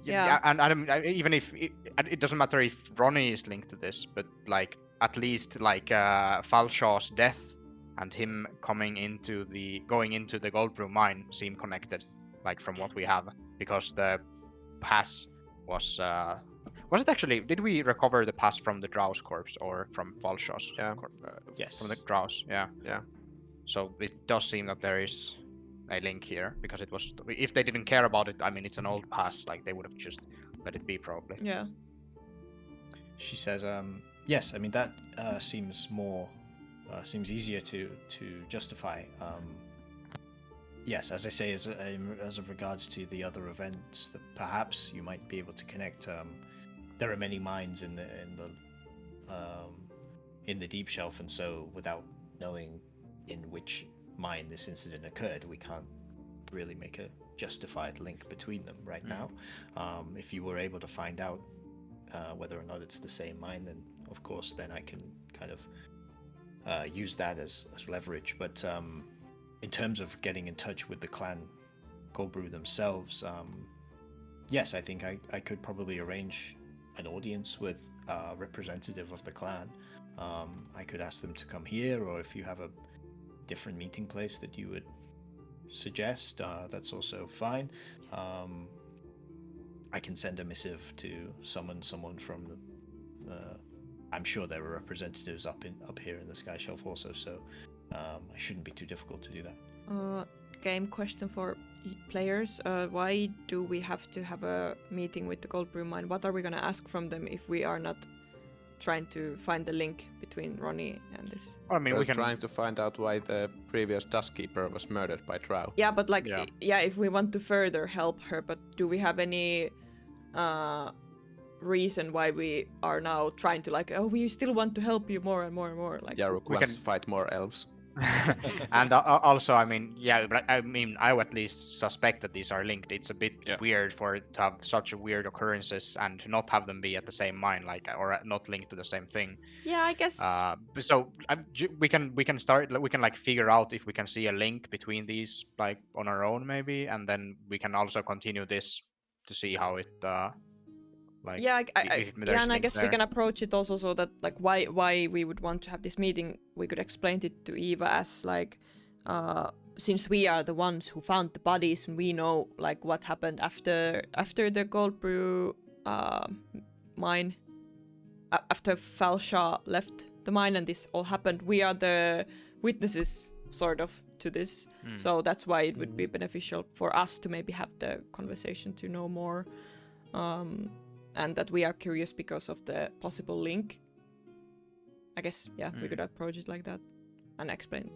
Yeah, and I mean, even if it doesn't matter if Ronnie is linked to this, but like at least like Falshaw's death and him going into the Goldbrew mine seem connected, like from what we have, because the pass was it actually? Did we recover the pass from the Drow's corpse or from Falshaw's? Yeah. Yes. From the Drow's. Yeah. Yeah. So it does seem that there is a link here, because it was, if they didn't care about it, I mean, it's an old pass, like they would have just let it be probably. Yeah. She says, yes, I mean that seems easier to justify. Yes, as I say, as of regards to the other events, that perhaps you might be able to connect. There are many mines in the deep shelf, and so without knowing in which mine this incident occurred, we can't really make a justified link between them right now. If you were able to find out whether or not it's the same mine, then of course then I can kind of use that as leverage. But in terms of getting in touch with the clan Goldbrew themselves, yes, I think I could probably arrange an audience with a representative of the clan. I could ask them to come here, or if you have a different meeting place that you would suggest, that's also fine. I can send a missive to summon someone from the I'm sure there are representatives up here in the Sky Shelf also, so it shouldn't be too difficult to do that. Game question for players. Why do we have to have a meeting with the Goldbrew mine? What are we going to ask from them if we are not trying to find the link between Ronnie and this? I mean, we can trying to find out why the previous Duskkeeper was murdered by Drow. Yeah, but like, if we want to further help her, but do we have any reason why we are now trying to we still want to help you more and more and more? Like, Yaruk wants to fight more elves. And also, I mean, I at least suspect that these are linked. It's a bit weird to have such weird occurrences and to not have them be at the same mine, or not linked to the same thing. Yeah, I guess. So we can start. We can figure out if we can see a link between these, on our own maybe, and then we can also continue this to see how it. And I guess we can approach it also so that why we would want to have this meeting. We could explain it to Eva as since we are the ones who found the bodies and we know what happened after the Goldbrew mine, after Falshaw left the mine and this all happened. We are the witnesses sort of to this, so that's why it would be beneficial for us to maybe have the conversation to know more. And that we are curious because of the possible link. I guess, we could approach it like that and explain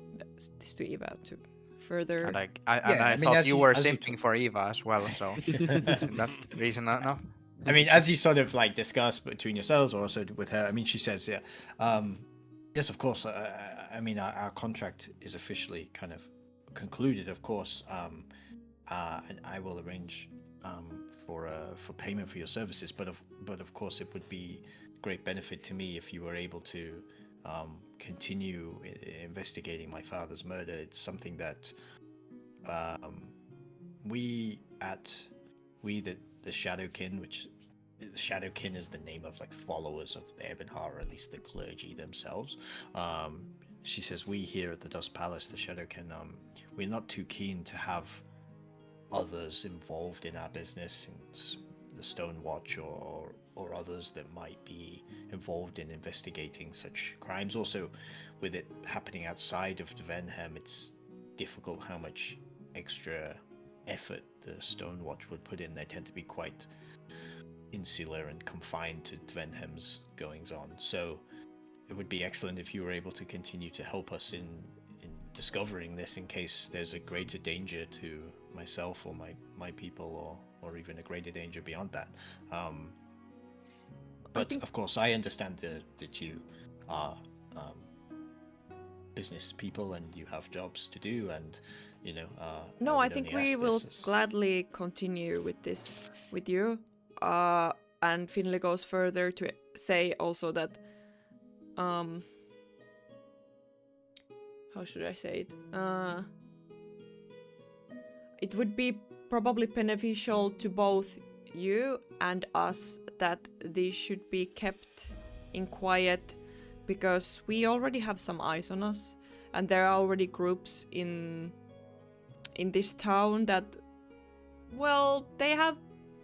this to Eva to further. And I thought you were simping for Eva as well, so isn't that reason enough? I mean, as you sort of discuss between yourselves, or also with her, I mean, she says, yes, of course. I mean, our contract is officially kind of concluded, of course, and I will arrange for payment for your services, but of course it would be great benefit to me if you were able to continue investigating my father's murder. It's something that the Shadowkin, which the Shadowkin is the name of followers of Ebonheart, or at least the clergy themselves. She says we here at the Dust Palace, the Shadowkin, we're not too keen to have others involved in our business, the Stone Watch or others that might be involved in investigating such crimes. Also, with it happening outside of Dvenhem, it's difficult how much extra effort the Stone Watch would put in. They tend to be quite insular and confined to Dvenhem's goings on. So it would be excellent if you were able to continue to help us in discovering this, in case there's a greater danger to myself or my people, or even a greater danger beyond that. But of course, I understand that you are business people and you have jobs to do, and you know. No, I think we will gladly continue with this with you. And Finley goes further to say also that, how should I say it? It would be probably beneficial to both you and us that these should be kept in quiet, because we already have some eyes on us, and there are already groups in this town that, well, they have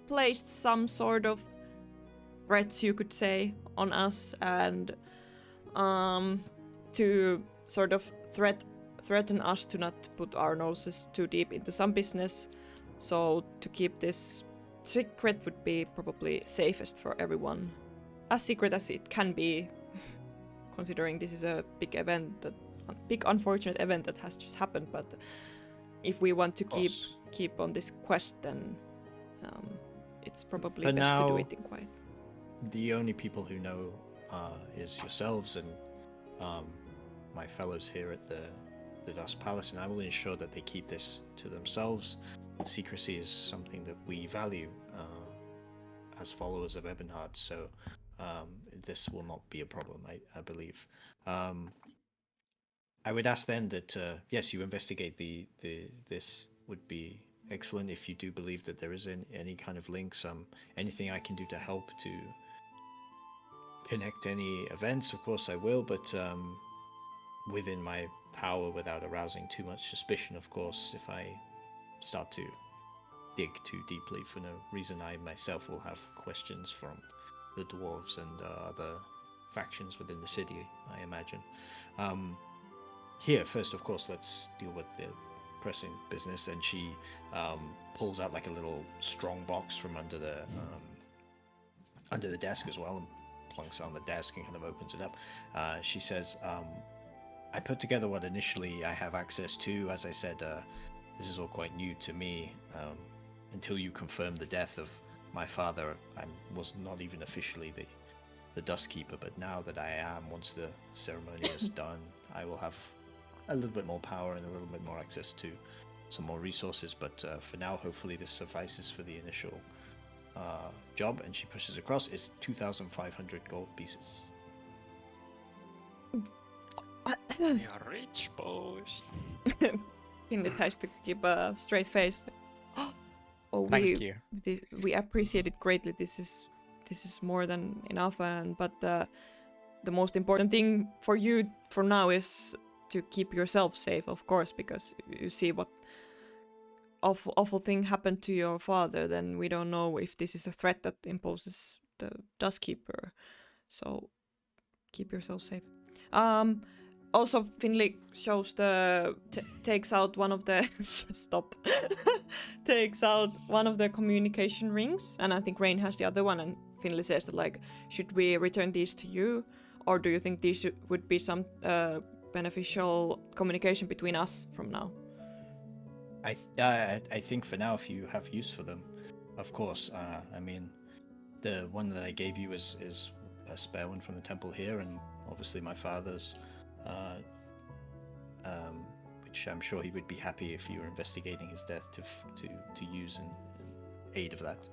placed some sort of threats, you could say, on us, and to sort of threaten us to not put our noses too deep into some business. So to keep this secret would be probably safest for everyone, as secret as it can be, considering this is a big unfortunate event that has just happened. But if we want to keep on this quest, then it's probably best to do it in quiet. The only people who know is yourselves and my fellows here at the Dust Palace, and I will ensure that they keep this to themselves. Secrecy is something that we value as followers of Ebenhard, so this will not be a problem, I believe. I would ask then that yes, you investigate this would be excellent. If you do believe that there is any kind of links, anything I can do to help to connect any events, of course I will, but within my power, without arousing too much suspicion, of course. If I start to dig too deeply for no reason, I myself will have questions from the dwarves and other factions within the city, I imagine. Here, first, of course, let's deal with the pressing business, and she pulls out like a little strong box from under the desk as well, and plunks on the desk and kind of opens it up. She says, I put together what initially I have access to. As I said, this is all quite new to me. Until you confirmed the death of my father, I was not even officially the Dust Keeper, but now that I am, once the ceremony is done, I will have a little bit more power and a little bit more access to some more resources. But for now, hopefully this suffices for the initial job. And she pushes across. It's 2,500 gold pieces. We are rich, boys. Finley tries to keep a straight face. Thank you. We appreciate it greatly. This is more than enough. But the most important thing for you for now is to keep yourself safe, of course, because you see what awful thing happened to your father. Then we don't know if this is a threat that imposes the Dust Keeper. So keep yourself safe. Also, Finley shows takes out one of the takes out one of the communication rings, and I think Rain has the other one. And Finley says that, like, should we return these to you, or do you think these would be some beneficial communication between us from now? I think for now, if you have use for them, of course. I mean, the one that I gave you is a spare one from the temple here, and obviously my father's. Which I'm sure he would be happy if you were investigating his death to use in aid of that.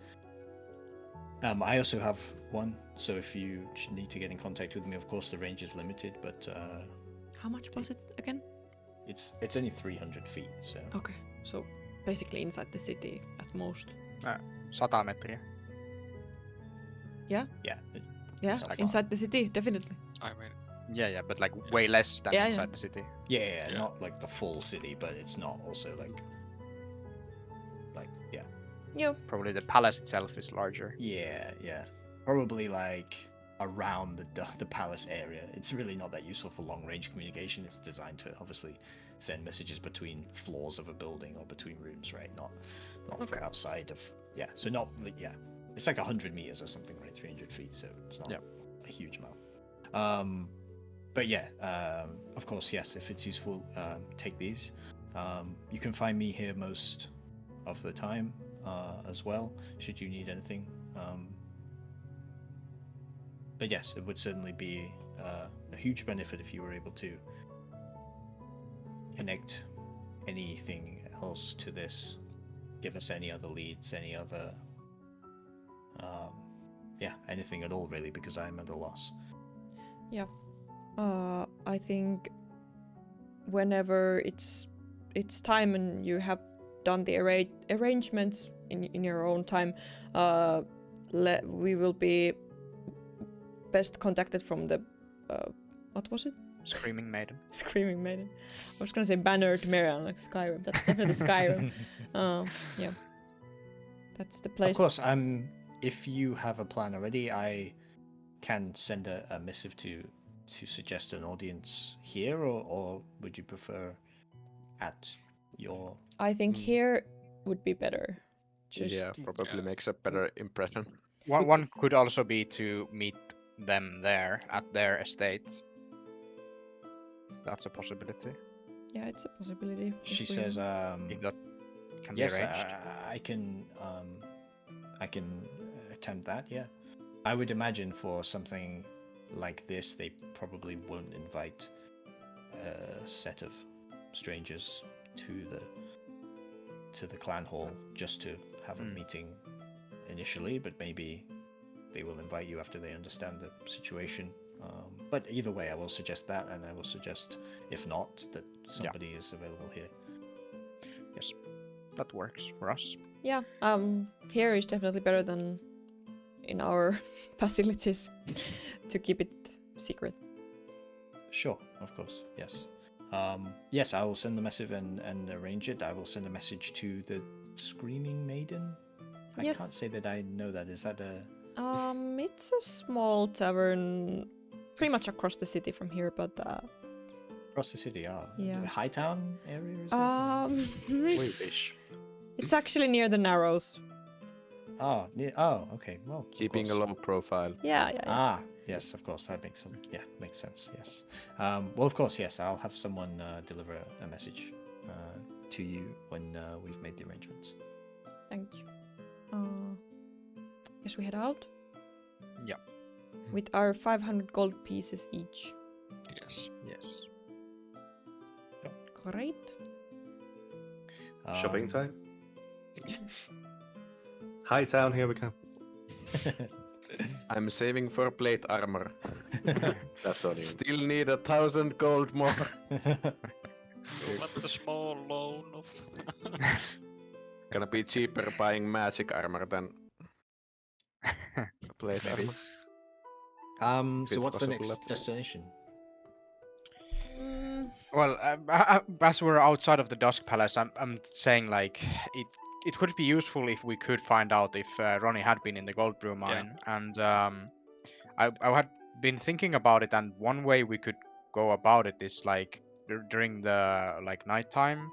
I also have one, so if you need to get in contact with me, of course the range is limited, but how much was it again? It's only 300 feet, so. Okay, so basically inside the city at most. 100 metriä. Yeah. Yeah. Inside the city, definitely. I mean, Yeah, but like way less than inside the city. Yeah, not like the full city, but it's not also like yeah. Yeah. Probably the palace itself is larger. Yeah. Probably like around the palace area. It's really not that useful for long range communication. It's designed to obviously send messages between floors of a building or between rooms, right? Not for outside of. Yeah. So not It's like 100 meters or something, right? 300 feet. So it's not a huge amount. But yeah, of course, yes. If it's useful, take these. You can find me here most of the time as well, should you need anything. But yes, it would certainly be a huge benefit if you were able to connect anything else to this. Give us any other leads, any other, anything at all really, because I'm at a loss. Yeah. I think whenever it's time and you have done the arrangements in your own time, we will be best contacted from the what was it? Screaming Maiden. Screaming Maiden. I was gonna say Bannered Marian, like Skyrim. That's definitely Skyrim. Yeah. That's the place. Of course, if you have a plan already, I can send a missive to suggest an audience here, or would you prefer at your... I think here would be better. Yeah, probably makes a better impression. One could also be to meet them there at their estate. That's a possibility. Yeah, it's a possibility. She says, if that can yes, be arranged. I can attempt that, yeah. I would imagine for something like this, they probably won't invite a set of strangers to the clan hall just to have a meeting initially, but maybe they will invite you after they understand the situation. But either way, I will suggest that, and I will suggest, if not, that somebody is available here. Yes, that works for us. Yeah, here is definitely better than in our facilities to keep it secret. Sure, of course, yes. Yes, I will send the message and arrange it. I will send a message to the Screaming Maiden. I Yes. can't say that I know that. Is that a... It's a small tavern, pretty much across the city from here, but Across the city, Yeah. Hightown area, is it? It's actually near the Narrows. Okay, well, of Keeping a course. low profile. Yeah. Yes, of course, that makes sense, yes. Well, of course, yes, I'll have someone deliver a message to you when we've made the arrangements. Thank you. Guess we head out? Yeah. With our 500 gold pieces each. Yes. Yes. Great. Shopping time. Hightown, here we come. I'm saving for plate armor. That's what it is. Still need 1,000 gold more. What the small loan of... Gonna be cheaper buying magic armor than plate armor. So It's what's the possible next that- destination? Well, as we're outside of the Dusk Palace, I'm saying like it would be useful if we could find out if Ronnie had been in the gold brew mine, and I had been thinking about it, and one way we could go about it is like during the nighttime.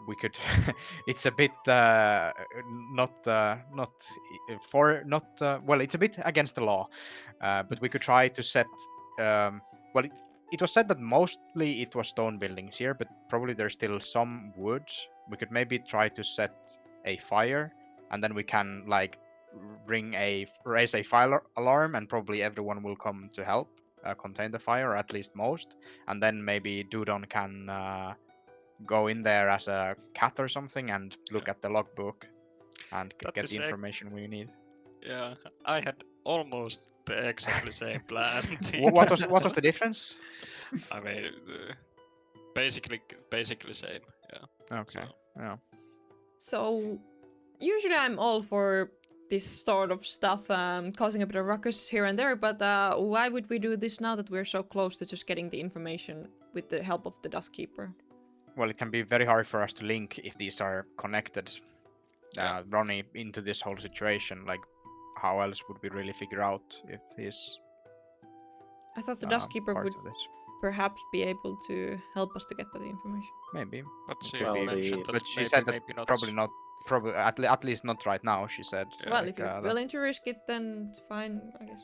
We could. It's a bit well. It's a bit against the law, but we could try to set. It was said that mostly it was stone buildings here, but probably there's still some wood. We could maybe try to set a fire, and then we can raise a fire alarm, and probably everyone will come to help contain the fire, or at least most. And then maybe Dudon can go in there as a cat or something and look at the logbook and get the information we need. Yeah, I had almost the exactly same plan. What was the difference? I mean, basically same. Yeah. Okay. So. Yeah. So, usually I'm all for this sort of stuff, causing a bit of ruckus here and there, but why would we do this now that we're so close to just getting the information with the help of the Duskkeeper? Well, it can be very hard for us to link if these are connected, Ronnie, into this whole situation. Like, how else would we really figure out if he's... I thought the Duskkeeper part would of this? perhaps be able to help us to get the information. Maybe. But she Well, mentioned that But she maybe, said that maybe not. probably not. Probably at least not right now. She said. Yeah. Well, like, if you're that- willing to risk it, then it's fine, I guess.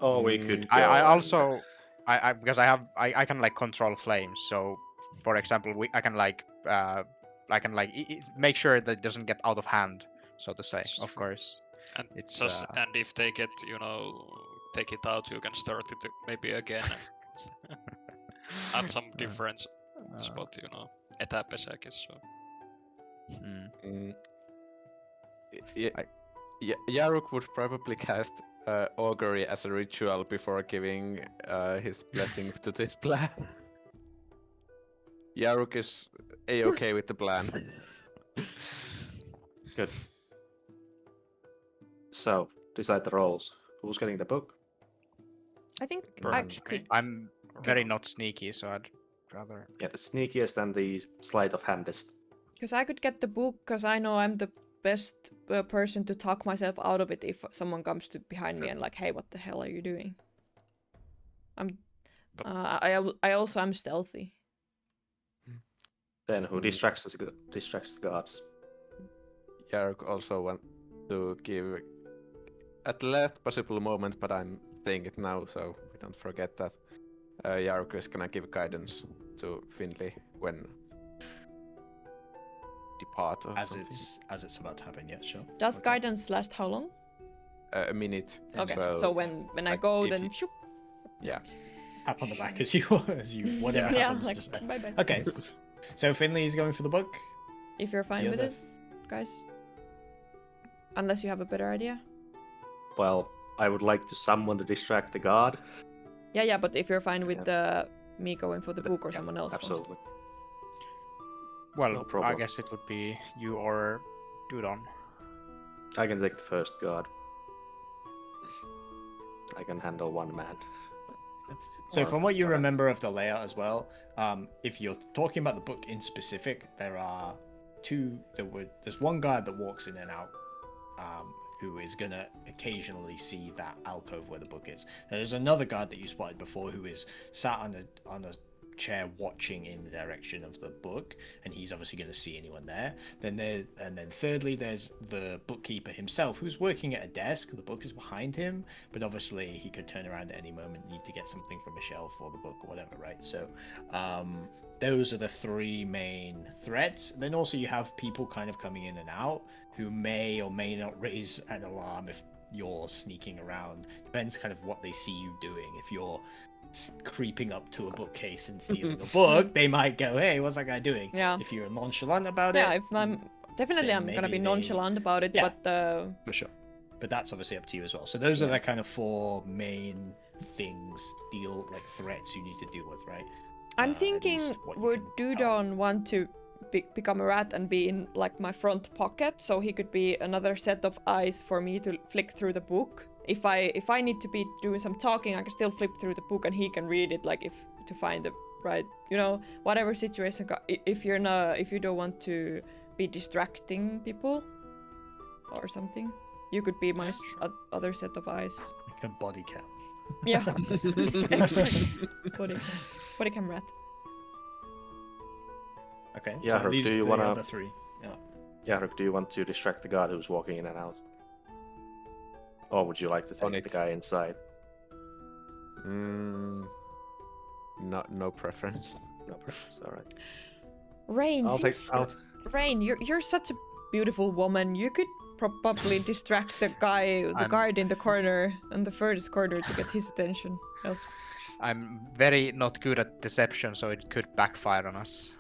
Or we could. I go also I because I can like control flames. So, for example, I can like make sure that it doesn't get out of hand, so to say. It's Of true. course, And it's and if they get, take it out, you can start it maybe again. At some different spot, etäpesäkes. So. Yaruk would probably cast augury as a ritual before giving his blessing to this plan. Yaruk is a-okay with the plan. Good. So, decide the roles. Who's getting the book? I think I Perhaps could. me. I'm very not sneaky, so I'd rather. Yeah, the sneakiest and the sleight of handest. Because I could get the book, because I know I'm the best person to talk myself out of it if someone comes to behind me and like, hey, what the hell are you doing? I also am stealthy. Then who distracts the guards? Yaruk also want to give at the last possible moment, but I'm saying it now so we don't forget that. Yaruk is gonna give guidance to Finley when depart or As something. it's about to happen. Yeah, sure. Does Okay. guidance last how long? A minute. Okay, so when I like, go, if then you- shoop. Yeah. Tap on the back as you whatever Yeah, happens like to say. bye bye. Okay. So Finley is going for the book. If you're fine The with other it, guys. Unless you have a better idea. Well, I would like to summon to distract the guard. Yeah, but if you're fine with me going for the book or Yeah, someone else. wants to. Absolutely. Well, No I problem. guess it would be you or Dudon. I can take the first guard. I can handle one man. So Or from what you whatever. remember of the layout as well, if you're talking about the book in specific, there are there's one guard that walks in and out, who is gonna occasionally see that alcove where the book is. There's another guard that you spotted before who is sat on a chair watching in the direction of the book, and he's obviously going to see anyone there. Then thirdly, there's the bookkeeper himself who's working at a desk. The book is behind him, but obviously he could turn around at any moment, need to get something from a shelf or the book or whatever, right? So those are the three main threats. Then also you have people kind of coming in and out who may or may not raise an alarm if you're sneaking around. Depends kind of what they see you doing. If you're creeping up to a bookcase and stealing a book, they might go, hey, what's that guy doing? Yeah. If you're nonchalant about it, Yeah, if I'm definitely then I'm gonna maybe be nonchalant about it, Yeah. but for sure. But that's obviously up to you as well. So those are the kind of four main things, threats you need to deal with, right? I'm At thinking least what you would can tell. Dudon want to become a rat and be in like my front pocket, so he could be another set of eyes for me to flick through the book. If I need to be doing some talking, I can still flip through the book and he can read it, like if to find the right, whatever situation. If you don't want to be distracting people or something, you could be my other set of eyes. Like a body cam. Yeah, exactly. Body cam rat. Okay. Yeah, so that leaves do you the wanna- other three. Yeah. Yaruk, do you want to distract the guard who's walking in and out? Or would you like to take the guy inside? No preference. No preference, alright. Rain, I'll take since Rain, you're such a beautiful woman. You could probably distract the guard in the corner, in the furthest corner, to get his attention. Else, I'm very not good at deception, so it could backfire on us.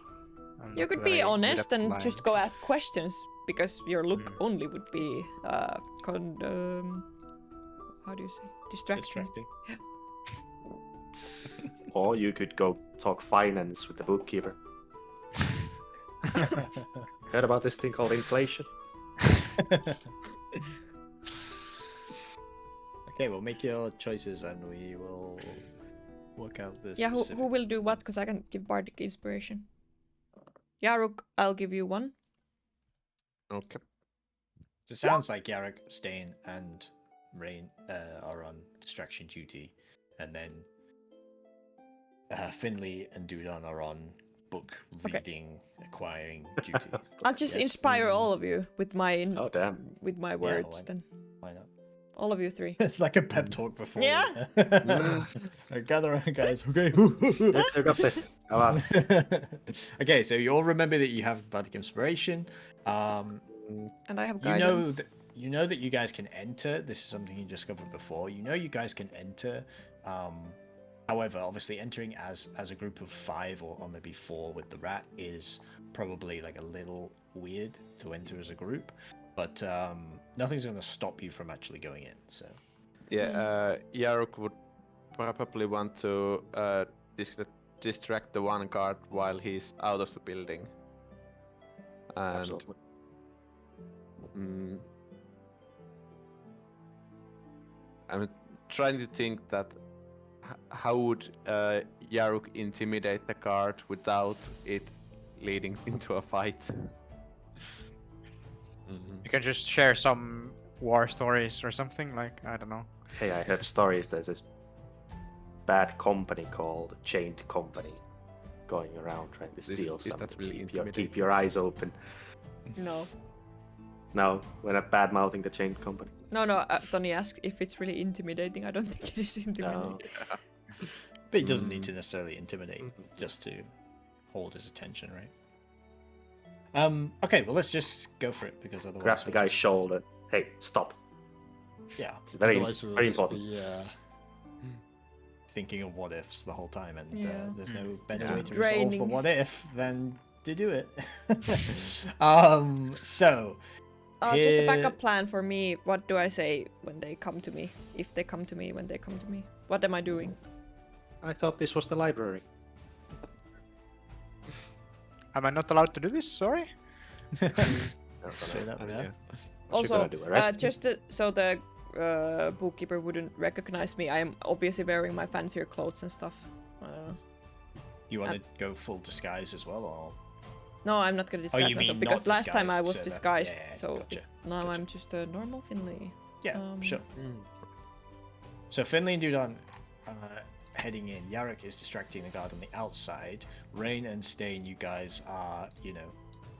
I'm you not could very be good honest at and lying. just go ask questions, because your look only would be how do you say, distracting. Or you could go talk finance with the bookkeeper. Heard about this thing called inflation? Okay, we'll make your choices and we will work out this. Yeah, who will do what? Because I can give bardic inspiration. Yaruk, I'll give you one. Okay. So it sounds like Yarek, Stain, and Rain are on distraction duty, and then Finley and Dudon are on book reading, acquiring duty. I'll just Yes. inspire all of you with my Oh, damn. with my words why- then. Why not? All of you 3. It's like a pep talk before. Yeah. Gather around, guys. Okay. You got this. Come on. Okay, so you all remember that you have bardic inspiration. And I have You know guidance. that you guys can enter. This is something you discovered before. You know you guys can enter. However, obviously entering as a group of 5 or maybe 4 with the rat is probably like a little weird to enter as a group. But nothing's going to stop you from actually going in. So Yeah, Yaruk would probably want to distract the one guard while he's out of the building. And Absolutely. I'm trying to think that how would Yaruk intimidate the guard without it leading into a fight? You can just share some war stories or something, like, I don't know. Hey, I heard stories there's this bad company called Chained Company going around trying to steal is something. that really Keep your eyes open. No. No, we're not bad mouthing the Chained Company. No, Tony asked if it's really intimidating. I don't think it is intimidating. No. but he doesn't need to necessarily intimidate just to hold his attention, right? Okay, well let's just go for it because otherwise Grab the we'll guy's just- shoulder. Hey, stop. Yeah, It's very, otherwise we'll very just important. be, thinking of what ifs the whole time, and Yeah. there's no better Yeah. way to resolve the Draining. what if than to do it. So Just a here- backup plan for me. What do I say when they come to me? If they come to me, when they come to me. What am I doing? I thought this was the library. Am I not allowed to do this? Sorry? straight up, yeah. Also, do, arrest me? just so the bookkeeper wouldn't recognize me, I am obviously wearing my fancier clothes and stuff. You want to go full disguise as well, or No, I'm not gonna disguise you myself mean because not last time I disguised, was so that- disguised, yeah, so gotcha, now gotcha. I'm just a normal Finley. yeah, sure. Mm. So Finley and Dudon heading in. Yarrick is distracting the guard on the outside. Rain and Stain, you guys are,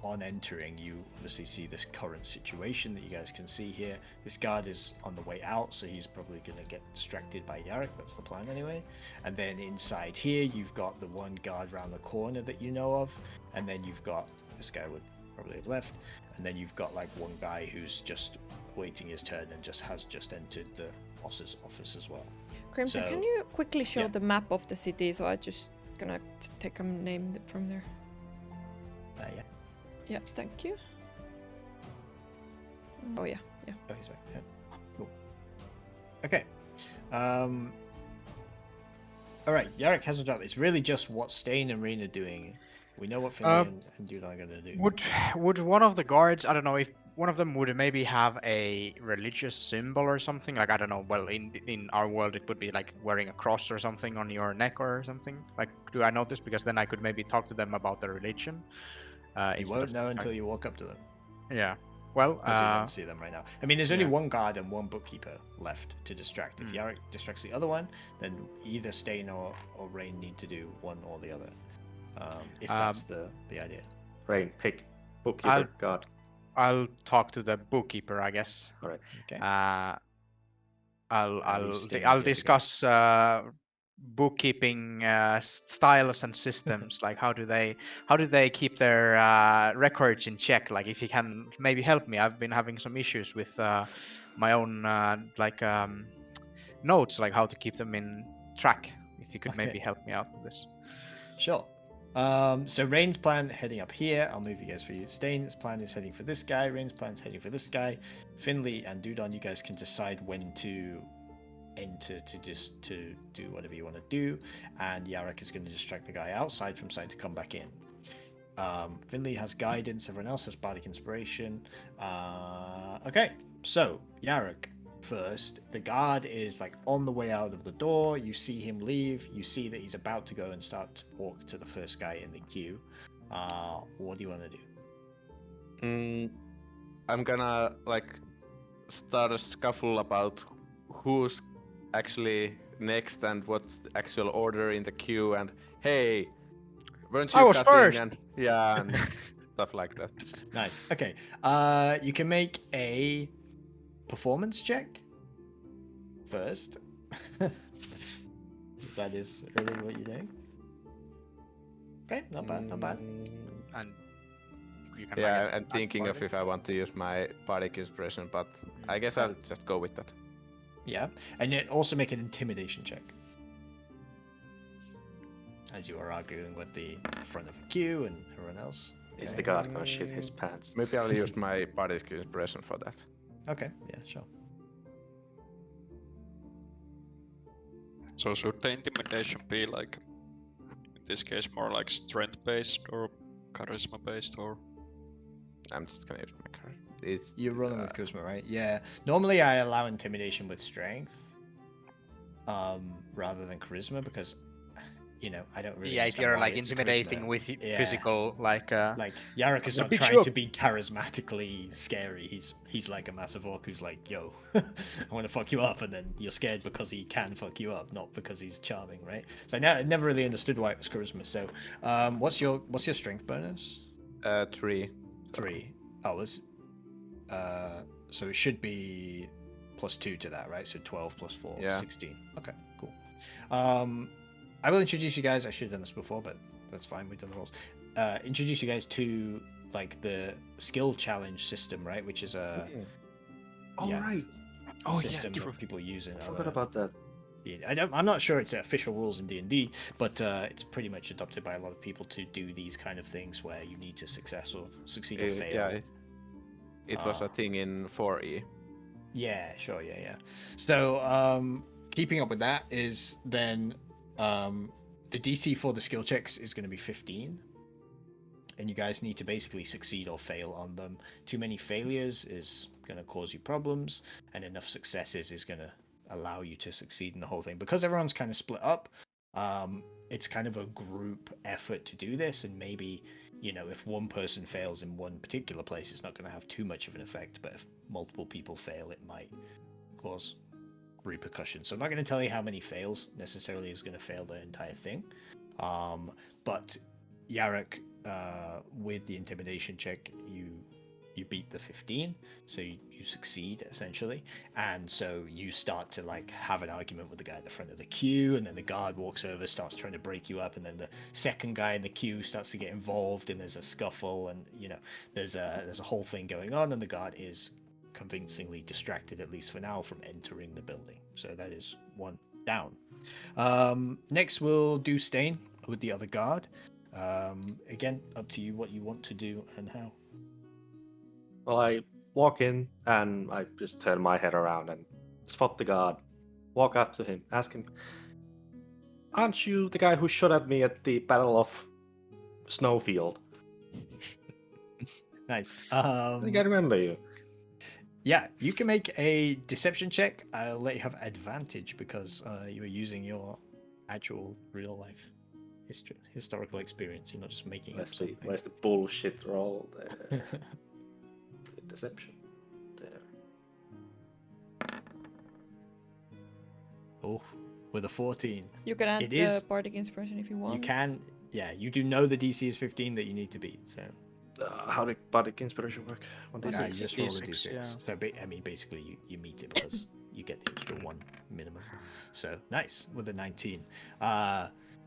on entering. You obviously see this current situation that you guys can see here. This guard is on the way out, so he's probably going to get distracted by Yarrick. That's the plan anyway. And then inside here, you've got the one guard around the corner that you know of. And then you've got, this guy would probably have left. And then you've got like one guy who's just waiting his turn and has just entered the boss's office as well. Crimson, So- can you quickly show yeah. the map of the city? So I just gonna take a name from there. Yeah. Yeah, thank you. Oh yeah. Oh, he's back. Yeah. Cool. Okay. All right. Yarrick has a job. It's really just what Stain and Rain are doing. We know what Finley and Dudon are gonna do. Would one of the guards, I don't know, if one of them would maybe have a religious symbol or something, like, I don't know, well, in our world it would be like wearing a cross or something on your neck or something. Like, do I know this? Because then I could maybe talk to them about their religion. You instead won't of- know until you walk up to them. Yeah. Well, Because you don't see them right now. I mean, there's only yeah. one guard and one bookkeeper left to distract. If Mm. Yarrick distracts the other one, then either Stain or Rain need to do one or the other. If that's the idea. Rain, pick. Bookkeeper, guard. I'll talk to the bookkeeper, I guess. Alright. Okay. I'll Stain I'll with the other discuss bookkeeping styles and systems. Like, how do they keep their records in check? Like, if you can maybe help me, I've been having some issues with my own notes, like how to keep them in track. If you could Okay. maybe help me out with this. Sure. So Rain's plan heading up here. I'll move you guys for you. Stain's plan is heading for this guy. Rain's plan is heading for this guy. Finley and Dudon, you guys can decide when to enter to do whatever you want to do. And Yarrick is going to distract the guy outside from sight to come back in. Finley has guidance. Everyone else has bardic inspiration. Okay, so Yarrick first. The guard is like on the way out of the door. You see him leave. You see that he's about to go and start to walk to the first guy in the queue. What do you want to do? I'm gonna start a scuffle about who's actually next and what's the actual order in the queue, and hey, weren't you I was cutting? first! And yeah, and stuff like that. Nice. Okay. You can make a performance check. first. That is really what you're doing. Okay, not bad, not bad. And you can. Yeah, I'm thinking of if I want to use my bardic inspiration, but I guess I'll just go with that. Yeah, and then also make an intimidation check. As you are arguing with the front of the queue and everyone else. Is the guard gonna shit his pants? Maybe I'll use my bardic inspiration for that. Okay, yeah, sure. So should the intimidation be like, in this case, more like strength-based or charisma-based, or? I'm just gonna use my card. It's You're rolling with charisma, right? Yeah. Normally I allow intimidation with strength, rather than charisma because, you know, I don't really. Yeah, if understand you're why like it's intimidating charisma. with Yeah. physical, like. Like Yarok is not Bitch trying up. to be charismatically scary. He's like a massive orc who's like, yo, I want to fuck you up, and then you're scared because he can fuck you up, not because he's charming, right? So I never really understood why it was charisma. So, what's your strength bonus? 3. 3. Oh, it's so it should be +2 to that, right? So 12 + 4, Yeah. 16. Okay, cool. I will introduce you guys. I should have done this before, but that's fine. We've done the rules. Introduce you guys to like the skill challenge system, right? Which is a Right. system that people use in I forgot about that. I'm not sure it's official rules in D&D, but it's pretty much adopted by a lot of people to do these kind of things where you need to succeed or fail. Yeah, it was a thing in 4E. Yeah, sure, yeah. So, keeping up with that is then the DC for the skill checks is going to be 15. And you guys need to basically succeed or fail on them. Too many failures is going to cause you problems, and enough successes is going to allow you to succeed in the whole thing. Because everyone's kind of split up, it's kind of a group effort to do this, and maybe, you know, if one person fails in one particular place, it's not going to have too much of an effect, but if multiple people fail, it might cause repercussions. So I'm not going to tell you how many fails necessarily is going to fail the entire thing, but Yarok, with the intimidation check, you beat the 15, so you succeed essentially, and so you start to like have an argument with the guy at the front of the queue, and then the guard walks over, starts trying to break you up, and then the second guy in the queue starts to get involved, and there's a scuffle, and you know there's a whole thing going on, and the guard is convincingly distracted, at least for now, from entering the building. So that is one down. Next we'll do Stain with the other guard. Again, up to you what you want to do and how. Well, I walk in and I just turn my head around and spot the guard. Walk up to him, ask him, "Aren't you the guy who shot at me at the Battle of Snowfield?" Nice. I think I remember you. Yeah, you can make a deception check. I'll let you have advantage because you are using your actual real life historical experience. You're not just making up something. Where's the bullshit roll there? Deception. There. Oh, with a 14. You can add It the is- bardic inspiration if you want. You can, yeah, you do know the DC is 15 that you need to beat, so How did bardic inspiration work? One Was d6. it you just roll a D6, D6. yeah. So, I mean, basically, you meet it because you get the extra 1 minimum. So, nice, with a 19.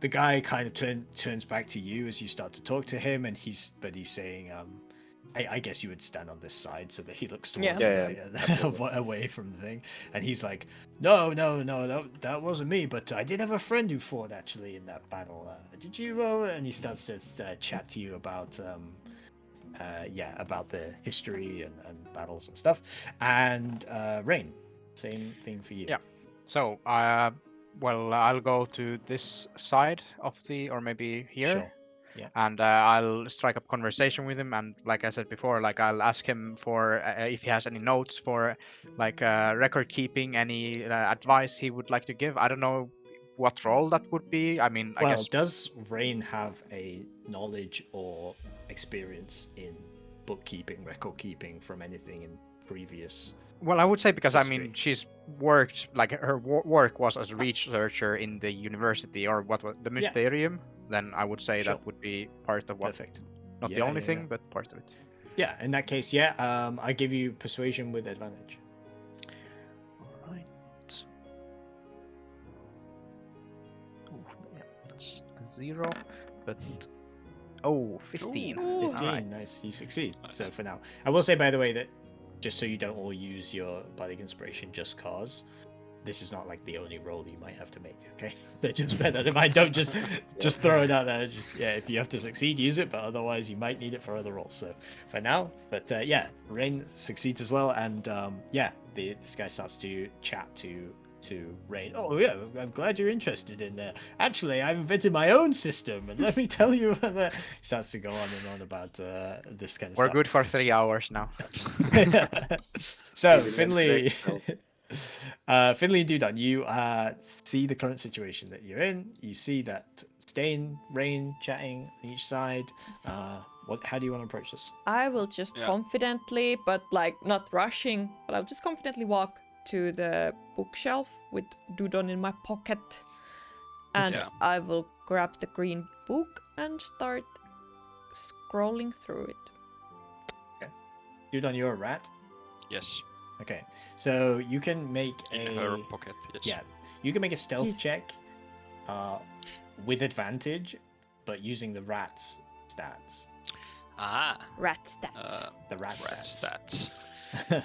The guy kind of turns back to you as you start to talk to him, and he's saying, I guess you would stand on this side so that he looks towards Yeah, away from the thing. And he's like, no, that wasn't me, but I did have a friend who fought actually in that battle. Did you? And he starts to chat to you about, about the history and battles and stuff. And Rain, same thing for you. Yeah. So, well, I'll go to this side of the, or maybe here. Sure. Yeah. And I'll strike up conversation with him, and like I said before, like I'll ask him for if he has any notes for like record keeping, any advice he would like to give. I don't know what role that would be. I mean, I Well, guess. does Rain have a knowledge or experience in bookkeeping, record keeping from anything in previous? Well, I would say because I history? mean she's worked, like her work was as a researcher in the university, or what was the Mysterium. Then I would say Sure. that would be part of what. Perfect. Not the Yeah, only yeah, thing, yeah. but part of it. Yeah, in that case, I give you persuasion with advantage. All right. 0, but 15. Ooh. 15, Alright. nice. You succeed. Nice. So for now, I will say by the way that just so you don't all use your bardic inspiration just cause, this is not like the only roll you might have to make. Okay, so just bear that in mind. Don't just throw it out there. Just if you have to succeed, use it. But otherwise, you might need it for other rolls. So for now, but Rain succeeds as well, and this guy starts to chat to Rain. Oh yeah, I'm glad you're interested in there. Actually, I've invented my own system, and let me tell you about that. He starts to go on and on about this kind of We're stuff. good for 3 hours now. So Easy Finley, next, so. Finley and Dudon, you see the current situation that you're in. You see that Stain, Rain chatting on each side. How do you want to approach this? I will just Yeah. confidently, but like not rushing, but I'll just confidently walk to the bookshelf with Dudon in my pocket. And Yeah. I will grab the green book and start scrolling through it. Dudon, you're a rat. Yes. Okay, so you can make In her pocket. Yes. Yeah, you can make a stealth Yes. check with advantage, but using the rat's stats. Ah. Rat stats. The rat Rat stats. stats.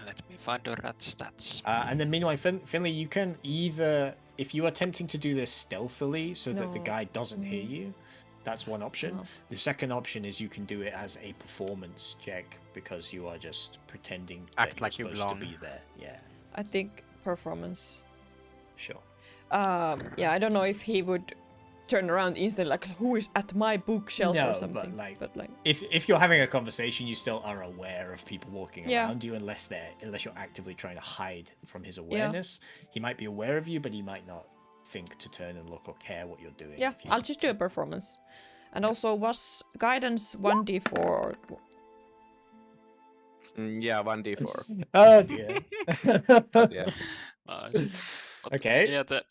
Let me find the rat stats. And then meanwhile, Finley, you can either, if you are attempting to do this stealthily so that the No. guy doesn't hear you, that's one option. No. The second option is you can do it as a performance check because you are just pretending Act that like you you're supposed belong. to be there. Yeah, I think performance. sure. Yeah, I don't know if he would turn around instantly, like who is at my bookshelf No, or but, something. like, but like, If you're having a conversation, you still are aware of people walking Yeah. around you, unless you're actively trying to hide from his awareness. He might be aware of you, but he might not think to turn and look or care what you're doing. yeah, if you- I'll just do a performance. And also, was guidance 1d4 or Yeah, 1d4. Oh dear. Yeah. Nice. But, Okay. Yeah, the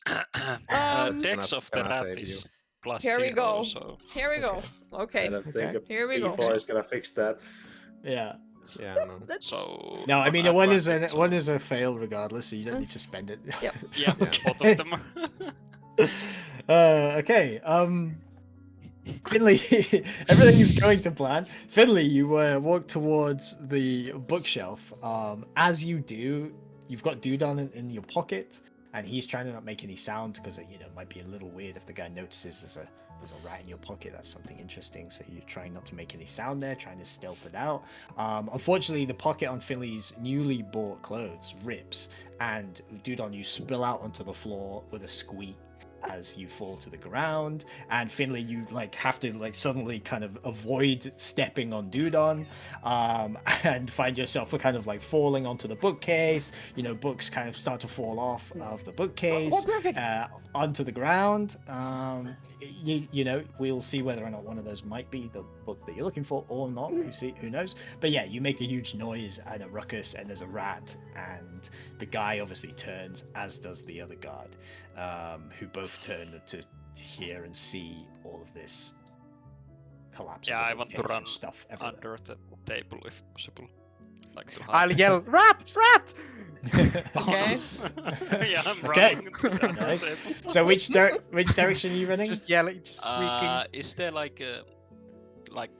dex Gonna- of the gonna rat save is plus Here we 0, go. so Here we go. Okay. I don't Okay. think a Here we go. D4 is gonna fix that. Yeah. Yeah, no. Let's... so No, I mean I'm one is advantage, so- one is a fail regardless, so you don't need to spend it. Yep. Yeah, Yeah. both of them. Okay. Finley, everything is going to plan. Finley, you walk towards the bookshelf. As you do, you've got Dudon in your pocket, and he's trying to not make any sound because it might be a little weird if the guy notices there's a rat in your pocket. That's something interesting. So you're trying not to make any sound there, trying to stealth it out. Unfortunately, the pocket on Finley's newly bought clothes rips, and Dudon, you spill out onto the floor with a squeak as you fall to the ground. And Finley, you have to suddenly kind of avoid stepping on Dudon, and find yourself kind of falling onto the bookcase. Books kind of start to fall off of the bookcase. Oh, perfect. Onto the ground. We'll see whether or not one of those might be the book that you're looking for or not. Who knows? But yeah, you make a huge noise and a ruckus, and there's a rat, and the guy obviously turns, as does the other guard, who both turn to hear and see all of this collapse. Yeah, of the I want to bookcase run and stuff everywhere. under the table if possible. Like to I'll hide. yell, rat, rat! Okay. Yeah, I'm Okay. running to the under Nice. table. So which direction are you running? Just yelling, just squeaking. Is there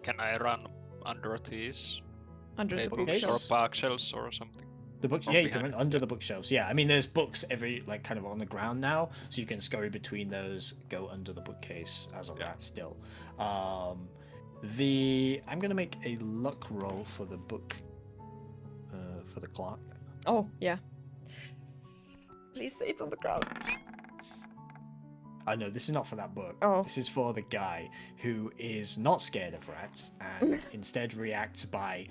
can I run under these Under the tables bookcase? or bookshelf. bookshelves or something? The books, From yeah, you can behind. run under the bookshelves. Yeah, I mean, there's books every kind of on the ground now, so you can scurry between those, go under the bookcase as a Yeah. rat still. I'm gonna make a luck roll for the book, for the clock. Oh, yeah. Please say it's on the ground. Yes. No, this is not for that book. Oh. This is for the guy who is not scared of rats and instead reacts by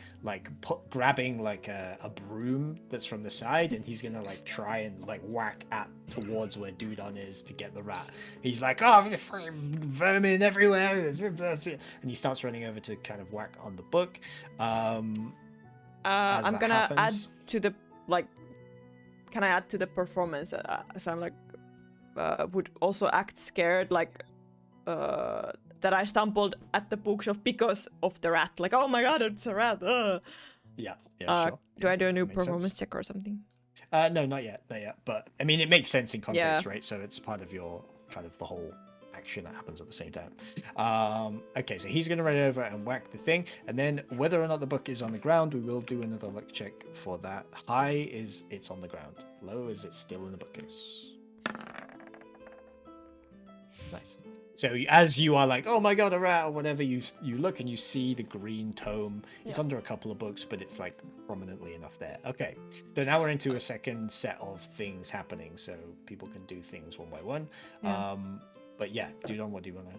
grabbing a broom that's from the side, and he's gonna try and whack towards where Dudon is to get the rat. He's like, oh, fucking vermin everywhere, and he starts running over to kind of whack on the book. As I'm that gonna happens- add to the can I add to the performance as I'm would also act scared that I stumbled at the bookshelf because of the rat, oh my god, it's a rat. Yeah, Sure. Do I do a new Makes performance sense. check or something? No, not yet. But I mean, it makes sense in context, Yeah. right? So it's part of your kind of the whole action that happens at the same time. Okay, so he's going to run over and whack the thing, and then whether or not the book is on the ground, we will do another luck check for that. High is it's on the ground. Low is it's still in the bookcase. Nice. So as you are like, oh my god, a rat or whatever, you look and you see the green tome. It's under a couple of books, but it's like prominently enough there. Okay, so now we're into a second set of things happening, so people can do things one by one. Yeah. But yeah, Dudon, what do you want to?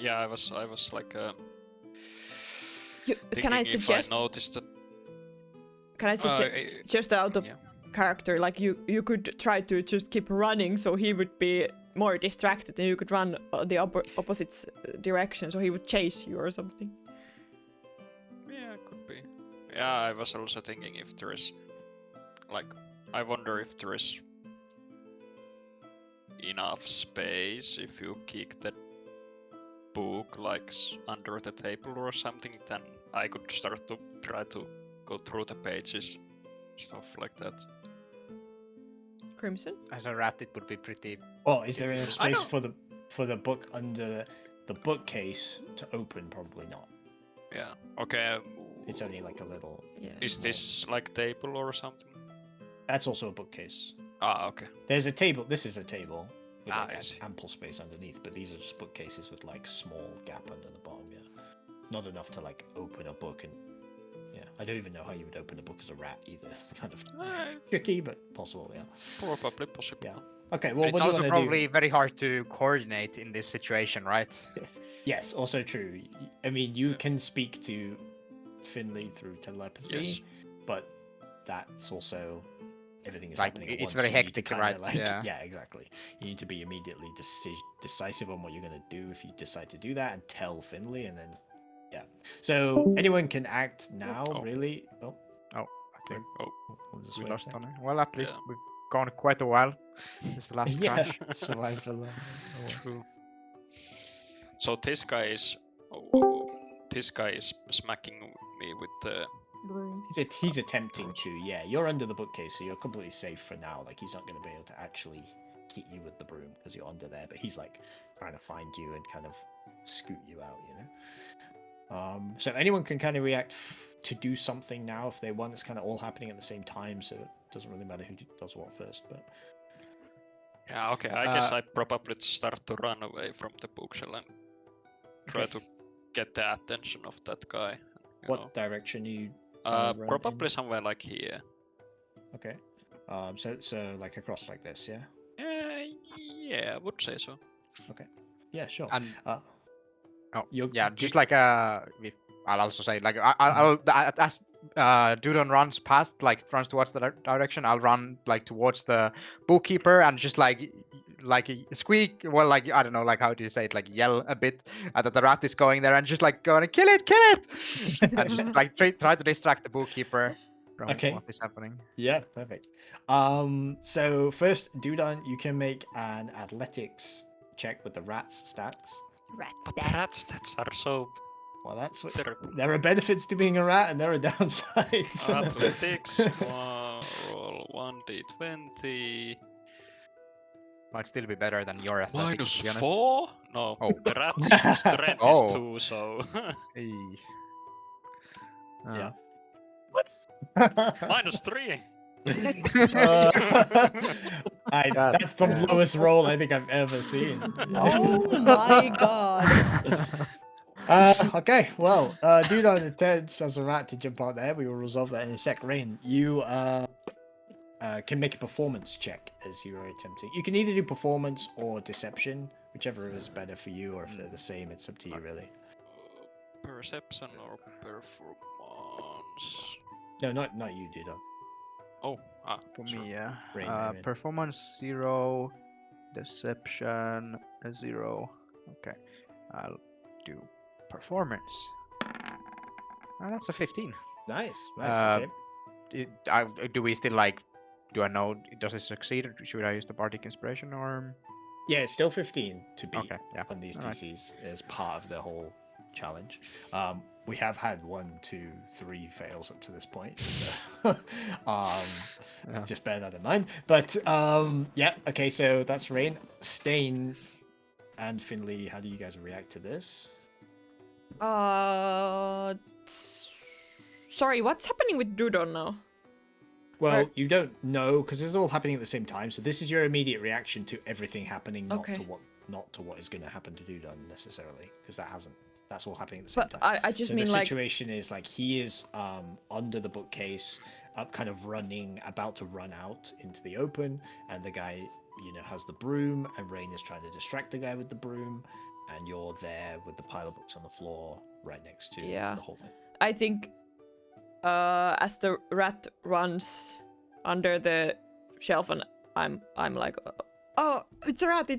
Yeah, I was like Can I thinking if suggest? I noticed that. Can I suggest just out of character, like you could try to just keep running, so he would be more distracted, and you could run the opposite direction, so he would chase you or something. Yeah, could be. Yeah, I was also thinking if there is, like, I wonder if there is enough space if you kick the book like under the table or something, then I could start to try to go through the pages, stuff like that. Crimson? As a rat, it would be pretty. Well, is there enough space for the book under the bookcase to open? Probably not. Yeah. Okay. It's only like a little. Yeah. Is this like table or something? That's also a bookcase. Ah, okay. There's a table. This is a table with I like see. ample space underneath, but these are just bookcases with like small gap under the bottom. Yeah, not enough to like open a book and. Yeah, I don't even know how you would open a book as a rat either. It's kind of tricky, but possible. Yeah. Probably possible. Yeah. Okay. Well, It's what do you also want to probably very hard to coordinate in this situation, right? Yes, also true. I mean, you can speak to Finley through telepathy, Yes. but that's also everything is Like, happening. At it's once, very so you need to hectic, kinda, right? Like, Yeah. yeah, exactly. You need to be immediately decisive on what you're going to do if you decide to do that, and tell Finley, and then yeah. So anyone can act now, really. Oh, I think we'll just we wait a lost sec. on it. Well, at least Yeah. we've gone quite a while since the last Yeah, crash. survived a long. True. So this guy is smacking me with the. Broom. He's attempting to. Yeah, you're under the bookcase, so you're completely safe for now. Like he's not going to be able to actually hit you with the broom because you're under there. But he's like trying to find you and kind of scoot you out. You know. So anyone can kind of react to do something now if they want. It's kind of all happening at the same time, so it doesn't really matter who does what first. But Yeah. Okay. I guess I probably start to run away from the bookshelf and try to get the attention of that guy. What direction you? run Probably in? somewhere like here. Okay. So like across like this, yeah. Yeah, I would say so. Okay. Yeah, sure. And just like I'll also say like I'll as Dudon runs past, like runs towards the direction, I'll run like towards the bookkeeper and just like squeak, well, like I don't know, like how do you say it, like yell a bit that the rat is going there and just like going kill it and just like try to distract the bookkeeper from what is happening. Yeah, perfect. So first, Dudon, you can make an athletics check with the rat's stats. Rat stats are so. Well, that's what terrible. there are benefits to being a rat and there are downsides. Athletics. Roll 1d20. Might still be better than your athletics. to be honest. -4? No. Oh. The rat's strength Oh. is 2, so. Hey. Yeah. -3. That's the lowest roll I think I've ever seen. Oh my god. Okay, well, Dudon intends as a rat to jump out there. We will resolve that in a sec. Rain, you can make a performance check as you are attempting. You can either do performance or deception, whichever is better for you, or if they're the same, it's up to you, really. Perception or performance? No, not you, Dudon. For sure. me, yeah. Rain. Performance 0, deception 0. Okay, I'll do performance. That's a 15. Nice. Okay. Do we still like? Do I know? Does it succeed? Or should I use the bardic inspiration or? Yeah, it's still 15 to beat Okay, yeah. on these Alright. DCs as part of the whole challenge. we have had 1, 2, 3 fails up to this point. So, just bear that in mind. But yeah, okay, so that's Rain. Stain and Finley, how do you guys react to this? Sorry, what's happening with Dudon now? Well, you don't know because it's all happening at the same time. So this is your immediate reaction to everything happening, not to what is going to happen to Dudon necessarily, because that's all happening at the same time. I just so mean the like situation is like he is under the bookcase, kind of running, about to run out into the open, and the guy has the broom, and Rain is trying to distract the guy with the broom, and you're there with the pile of books on the floor right next to the whole thing. I think as the rat runs under the shelf, and I'm like, oh, it's a rat,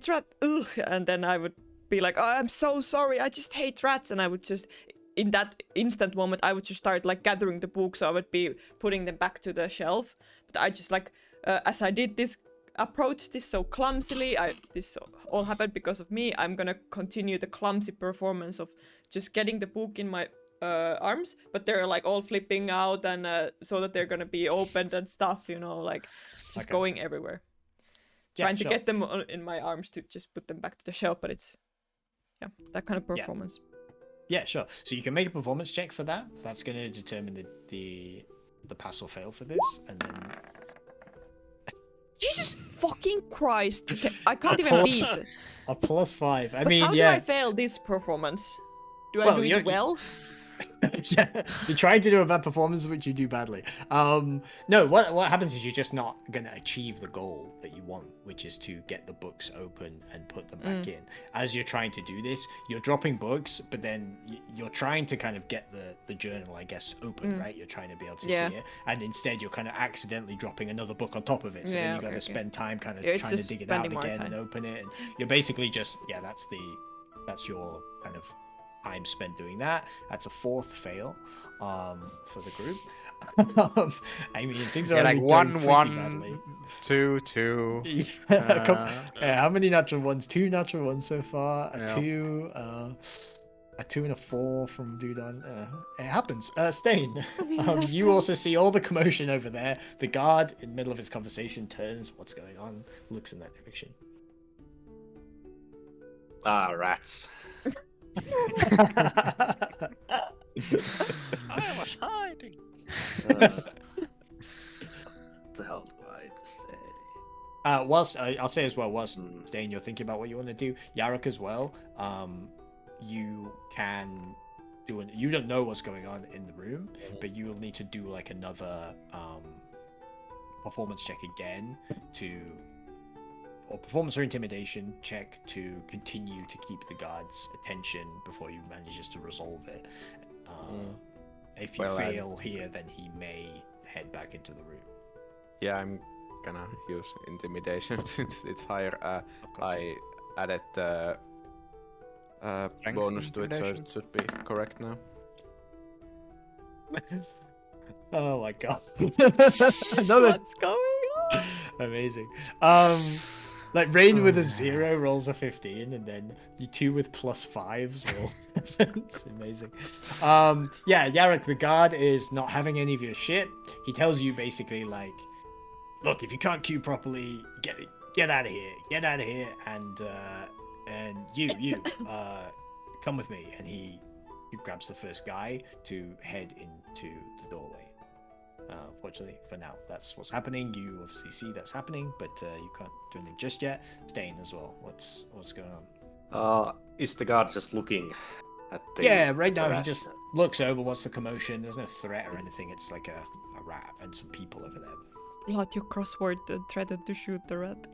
ugh, and then I would be like, oh, I'm so sorry, I just hate rats, and I would just, in that instant moment, I would just start like gathering the books, so I would be putting them back to the shelf, but I just like, as I did this, approached this so clumsily, this all happened because of me, I'm gonna continue the clumsy performance of just getting the book in my arms, but they're like all flipping out, and so that they're gonna be opened and stuff, like just going everywhere, trying to get them in my arms to just put them back to the shelf, but it's that kind of performance. Yeah, sure. So you can make a performance check for that. That's going to determine the pass or fail for this, and then Jesus fucking Christ, I can't even beat it. A +5. But how do I fail this performance? Do I do it well? Yeah, you're trying to do a bad performance, which you do badly. No, what happens is you're just not going to achieve the goal that you want, which is to get the books open and put them back in. As you're trying to do this, you're dropping books, but then you're trying to kind of get the journal, I guess, open, right? You're trying to be able to see it, and instead you're kind of accidentally dropping another book on top of it. So then you got to spend time kind of trying to dig it out again and open it, and you're basically just that's your kind of time spent doing that. That's a 4th fail for the group. I mean, things are like 1, 1, 2, 2. How many natural ones? 2 natural ones so far. A 2, a 2 and a 4 from Dudon. It happens. Stain, you also see all the commotion over there. The guard, in the middle of his conversation, turns. What's going on? Looks in that direction. Ah, rats. I was hiding. What the hell do I say? Whilst I'll say as well, whilst Stain, you're thinking about what you want to do, Yarok as well. You can do you don't know what's going on in the room, but you will need to do like another performance check again or performance or intimidation check to continue to keep the guard's attention before he manages to resolve it. If you fail here, then he may head back into the room. Yeah, I'm gonna use intimidation since it's higher. I added bonus to it, so it should be correct now. Oh my god. What's going on? Amazing. Like Rain with a 0 rolls a 15, and then you 2 with +5s rolls 7. It's amazing. Yeah, Yarok, the guard is not having any of your shit. He tells you basically like, look, if you can't queue properly, get out of here, and you come with me. And he grabs the first guy to head into the doorway. Fortunately, for now, that's what's happening. You obviously see that's happening, but you can't do anything just yet. Stain as well. What's going on? Is the guard just looking at the... Yeah, right now he just looks over. What's the commotion? There's no threat or anything. It's like a rat and some people over there. Not your crossword threatened to shoot the rat.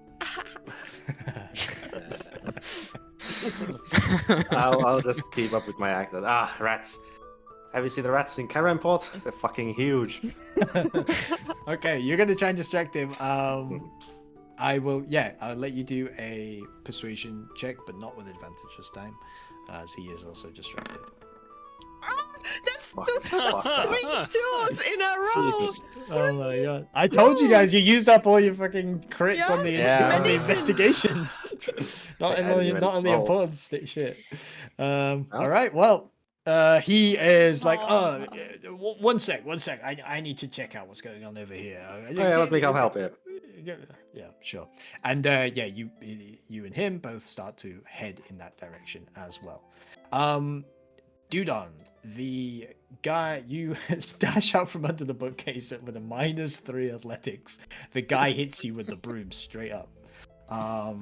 I'll just keep up with my act. Rats. Have you seen the rats in Karamport? They're fucking huge. Okay, you're gonna try and distract him. I'll let you do a persuasion check, but not with advantage this time, as he is also distracted. That's 3 2s in a row. Jesus. Oh my god! I told you guys, you used up all your fucking crits on the investigations. not on the important shit. All right, well, He is like, Oh. one sec. I need to check out what's going on over here. Oh, yeah, let me come help you. Yeah, sure. And you and him both start to head in that direction as well. Dudon, the guy, you dash out from under the bookcase with a -3 athletics. The guy hits you with the broom straight up. I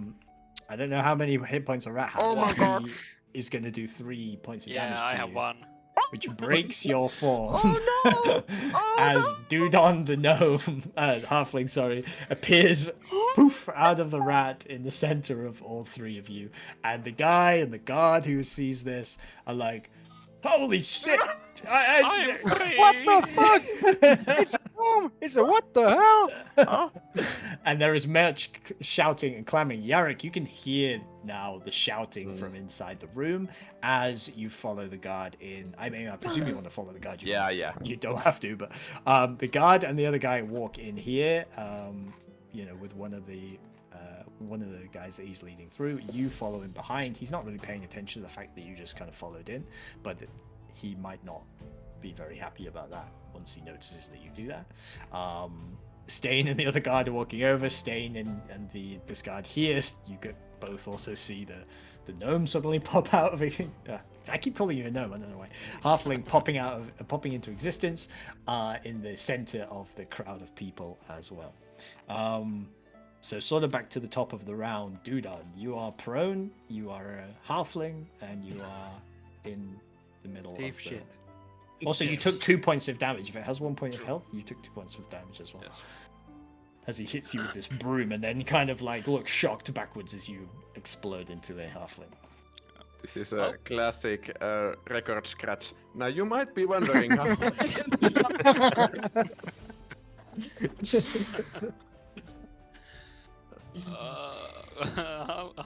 don't know how many hit points a rat has. Oh my but God. He is going to do 3 points of damage Yeah, I to have you, one. which breaks your form. Oh no! Oh As no! Dudon the gnome, halfling, sorry, appears poof out of the rat in the center of all 3 of you, and the guy and the guard who sees this are like, "Holy shit! I'm free. What the fuck? It's boom! It's a what the hell? And there is much shouting and clamoring. Yarrick, you can hear now the shouting from inside the room as you follow the guard in. I mean, I presume you want to follow the guard. Yeah. You don't have to, but the guard and the other guy walk in here. With one of the guys that he's leading through. You follow him behind. He's not really paying attention to the fact that you just kind of followed in, but he might not be very happy about that once he notices that you do that. Stain and the other guard are walking over. Stain and this guard here, you could both also see the gnome suddenly pop out of it. I keep calling you a gnome, I don't know why. Halfling popping into existence in the center of the crowd of people as well. So sort of back to the top of the round, Dudon, you are prone, you are a halfling, and you are in the middle of the... Shit. Also, you took 2 points of damage. If it has 1 point of health, you took 2 points of damage as well. Yes. As he hits you with this broom and then kind of like looks shocked backwards as you explode into a halfling. This is a classic record scratch. Now you might be wondering how...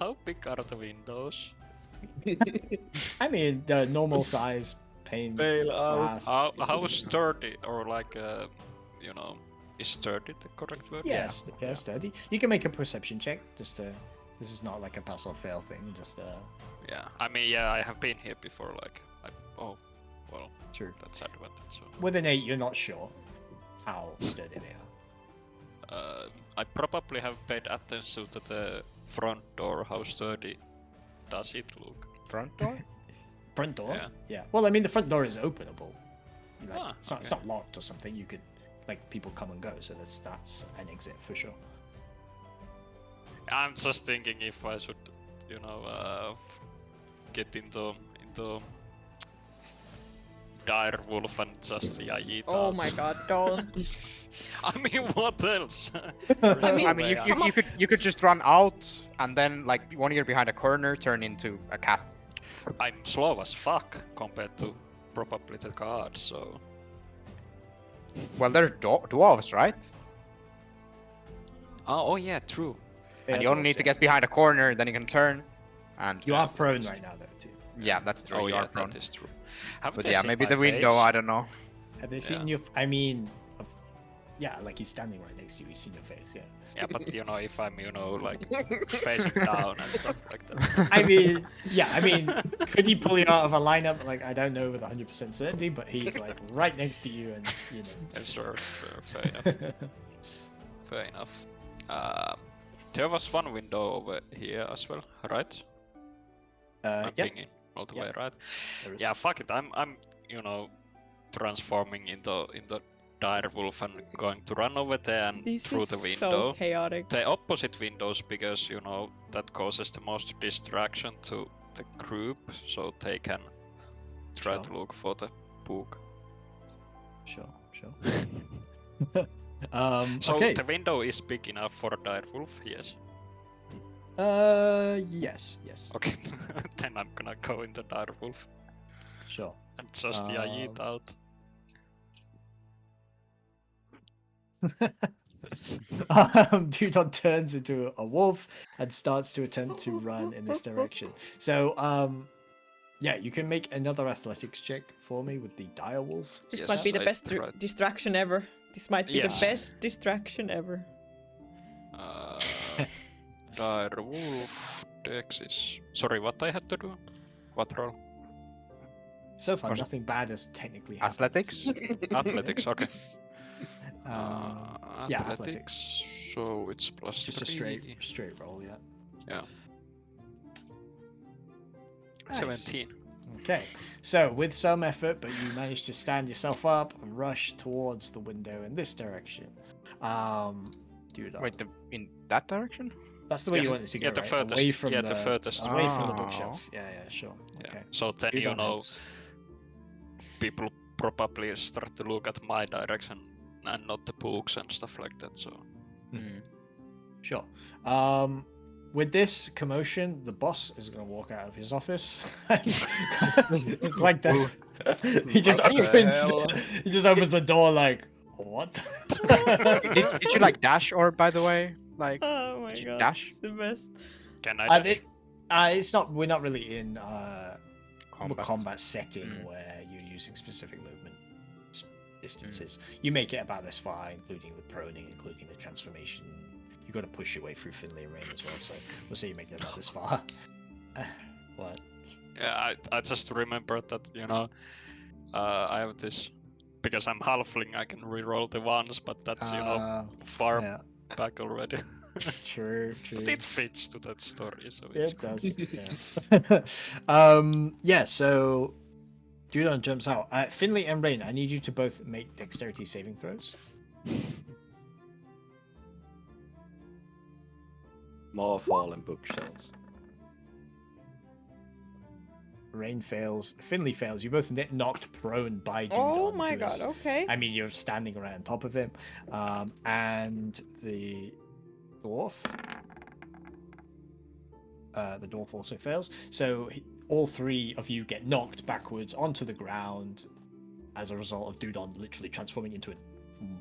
How big are the windows? I mean, the normal size pane Bail out. glass. How sturdy or like is sturdy the correct word? Yes, sturdy. You can make a perception check. This is not like a pass or fail thing. Yeah. I mean, yeah, I have been here before. Like, well, True. that's advantage. So. With an 8, you're not sure how sturdy they are. I probably have paid attention to the front door. How sturdy does it look? Front door? Front door? Yeah. Well, I mean, the front door is openable. Ah, it's not locked or something. You could, people come and go, so that's an exit for sure. I'm just thinking if I should, get into dire wolf and just eat Oh out. my god, don't. I mean, what else? I mean, you could just run out and then, like, when you're behind a corner, turn into a cat. I'm slow as fuck compared to probably the guards, so... Well, they're dwarves, right? Oh yeah, true. And you only need to get behind a corner, then you can turn. And You are prone right now, though, too. yeah, that's true. Oh you yeah, are prone. that is true. Have But they yeah, seen maybe my the window. face? I don't know. Have they seen you? I mean, yeah, like he's standing right next to you. He's seen your face. Yeah. Yeah, but if I'm, like facing down and stuff like that. I mean, could he pull you out of a lineup? Like, I don't know with 100% certainty, but he's like right next to you, and Yeah, sure, fair enough. Fair enough. There was one window over here as well, right? I'm yeah. thinking all the way, right? There is. Yeah, fuck it. I'm transforming into dire wolf and going to run over there and This through is the window. so chaotic. The opposite windows, because that causes the most distraction to the group, so they can try Sure. to look for the book. Sure. So okay. the window is big enough for a dire wolf, yes. Yes. Okay, then I'm gonna go in the dire wolf Sure. and just eat out. Dudon turns into a wolf and starts to attempt to run in this direction. So, yeah, you can make another athletics check for me with the dire wolf. This Yes, might be the I best tried. distraction ever. This might be the Yes. best distraction ever. Dire wolf dex is... Sorry, what I had to do? What roll? So far, Was- nothing bad has technically happened. Athletics? Athletics, okay. Yeah, athletics. So it's plus Just a 3. straight roll, yeah. Yeah. Nice. 17. Okay, so with some effort, but you manage to stand yourself up and rush towards the window in this direction. Do that. Wait, in that direction? That's the way you Yeah. wanted to go, Yeah, the right? furthest. Away from the furthest. Ah. away from the bookshelf. Yeah, sure. Yeah. Okay. So then Do you that know heads. people probably start to look at my direction and not the books and stuff like that. So Sure. With this commotion, the boss is going to walk out of his office. It's like that. He just What the opens. hell? He just opens the door like, what? Did you like dash or by the way? Like Oh my Did you god, dash? it's the best. can I? Uh, dash? it's not. We're not really in the combat setting Mm. where you're using specific movement distances. You make it about this far, including the proning, including the transformation. You got to push your way through Finlay Rain as well. So we'll say you make it about this far. What? Yeah, I just remembered that I have this because I'm halfling. I can reroll the ones, but that's far Yeah, back already. true. But it fits to that story, so Yeah, it's it does. Yeah. Yeah. So, Judon jumps out. Finley and Rain, I need you to both make dexterity saving throws. More fallen bookshelves. Rain fails. Finley fails. You both get knocked prone by Dudon. Oh my who god, is- okay. I mean, you're standing right on top of him. And the dwarf. The dwarf also fails. So all three of you get knocked backwards onto the ground as a result of Dudon literally transforming into a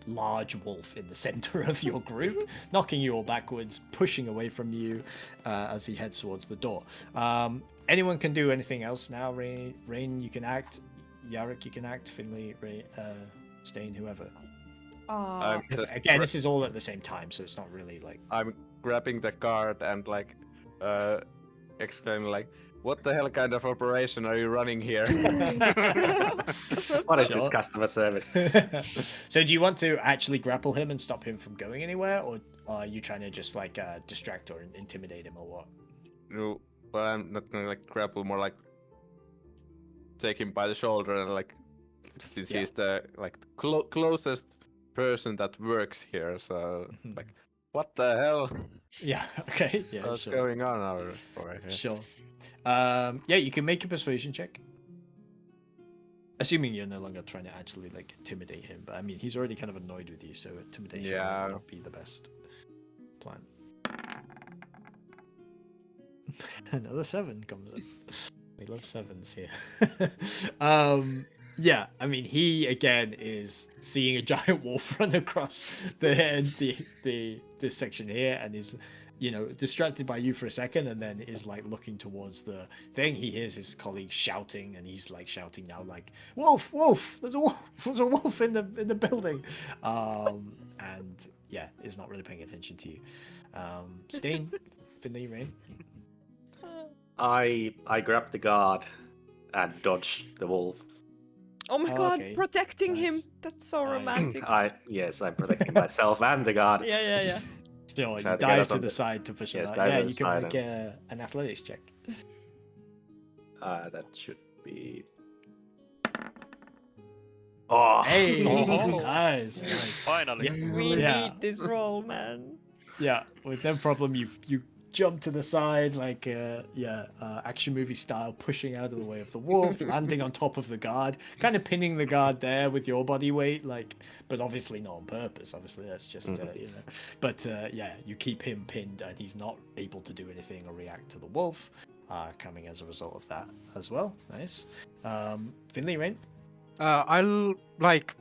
large wolf in the center of your group, knocking you all backwards, pushing away from you as he heads towards the door. Anyone can do anything else now. Rain, you can act. Yarrick, you can act. Finley, Stain, whoever. I'm just Again, this is all at the same time, so it's not really like. I'm grabbing the card and like exclaiming like, "What the hell kind of operation are you running here?" What is this Sure. customer service? So, do you want to actually grapple him and stop him from going anywhere, or are you trying to just like distract or intimidate him, or what? No, but I'm not gonna like grapple, more like take him by the shoulder and like, since Yeah. he's the like closest person that works here, so Mhm. like, what the hell? Yeah. Okay. Yeah. What's sure. going on over here? Sure. Yeah, you can make a persuasion check. Assuming you're no longer trying to actually like intimidate him, but I mean he's already kind of annoyed with you, so intimidation Yeah. might not be the best plan. Another 7 comes in. We love 7s here. Yeah, I mean he again is seeing a giant wolf run across this section here and is distracted by you for a second and then is like looking towards the thing. He hears his colleague shouting and he's like shouting now like, "Wolf, wolf, there's a wolf in the building." And yeah, is not really paying attention to you. Stain, Finley, Rain. I grab the guard and dodge the wolf. Oh my god, Okay. protecting him. Nice. That's so Nice. romantic. I'm protecting myself and the guard. Yeah. Sure, Try you to get dive us to on the the- side to push him Yes, out. dive Yeah, to you the can side make an athletics check. That should be. Oh, Hey, Oh. nice. Finally. Yeah. We Yeah. need this role, man. Yeah, with no problem, you jump to the side like action movie style, pushing out of the way of the wolf, landing on top of the guard, kind of pinning the guard there with your body weight, but obviously not on purpose. Obviously, that's just But yeah, you keep him pinned, and he's not able to do anything or react to the wolf, coming as a result of that as well. Nice. Finley, Rain. I'll like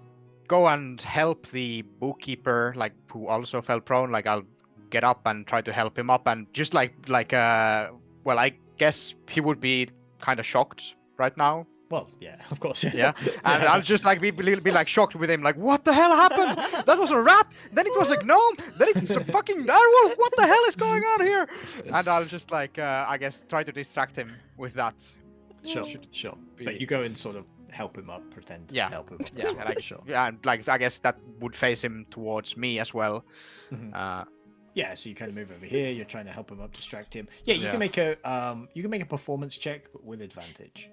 go and help the bookkeeper, like who also fell prone. Like I'll get up and try to help him up, and just well, I guess he would be kind of shocked right now. Well, yeah, of course. Yeah, and I'll just like be like shocked with him, like what the hell happened? That was a rat. Then it was a gnome. Then it's a fucking direwolf. What the hell is going on here? And I'll just like I guess try to distract him with that. Sure, sure. But you go and sort of help him up, pretend to help him up. Yeah, like, sure. Yeah, and like I guess that would face him towards me as well. Yeah, so you kind of move over here. You're trying to help him up, distract him. Yeah, you Yeah. can make a performance check but with advantage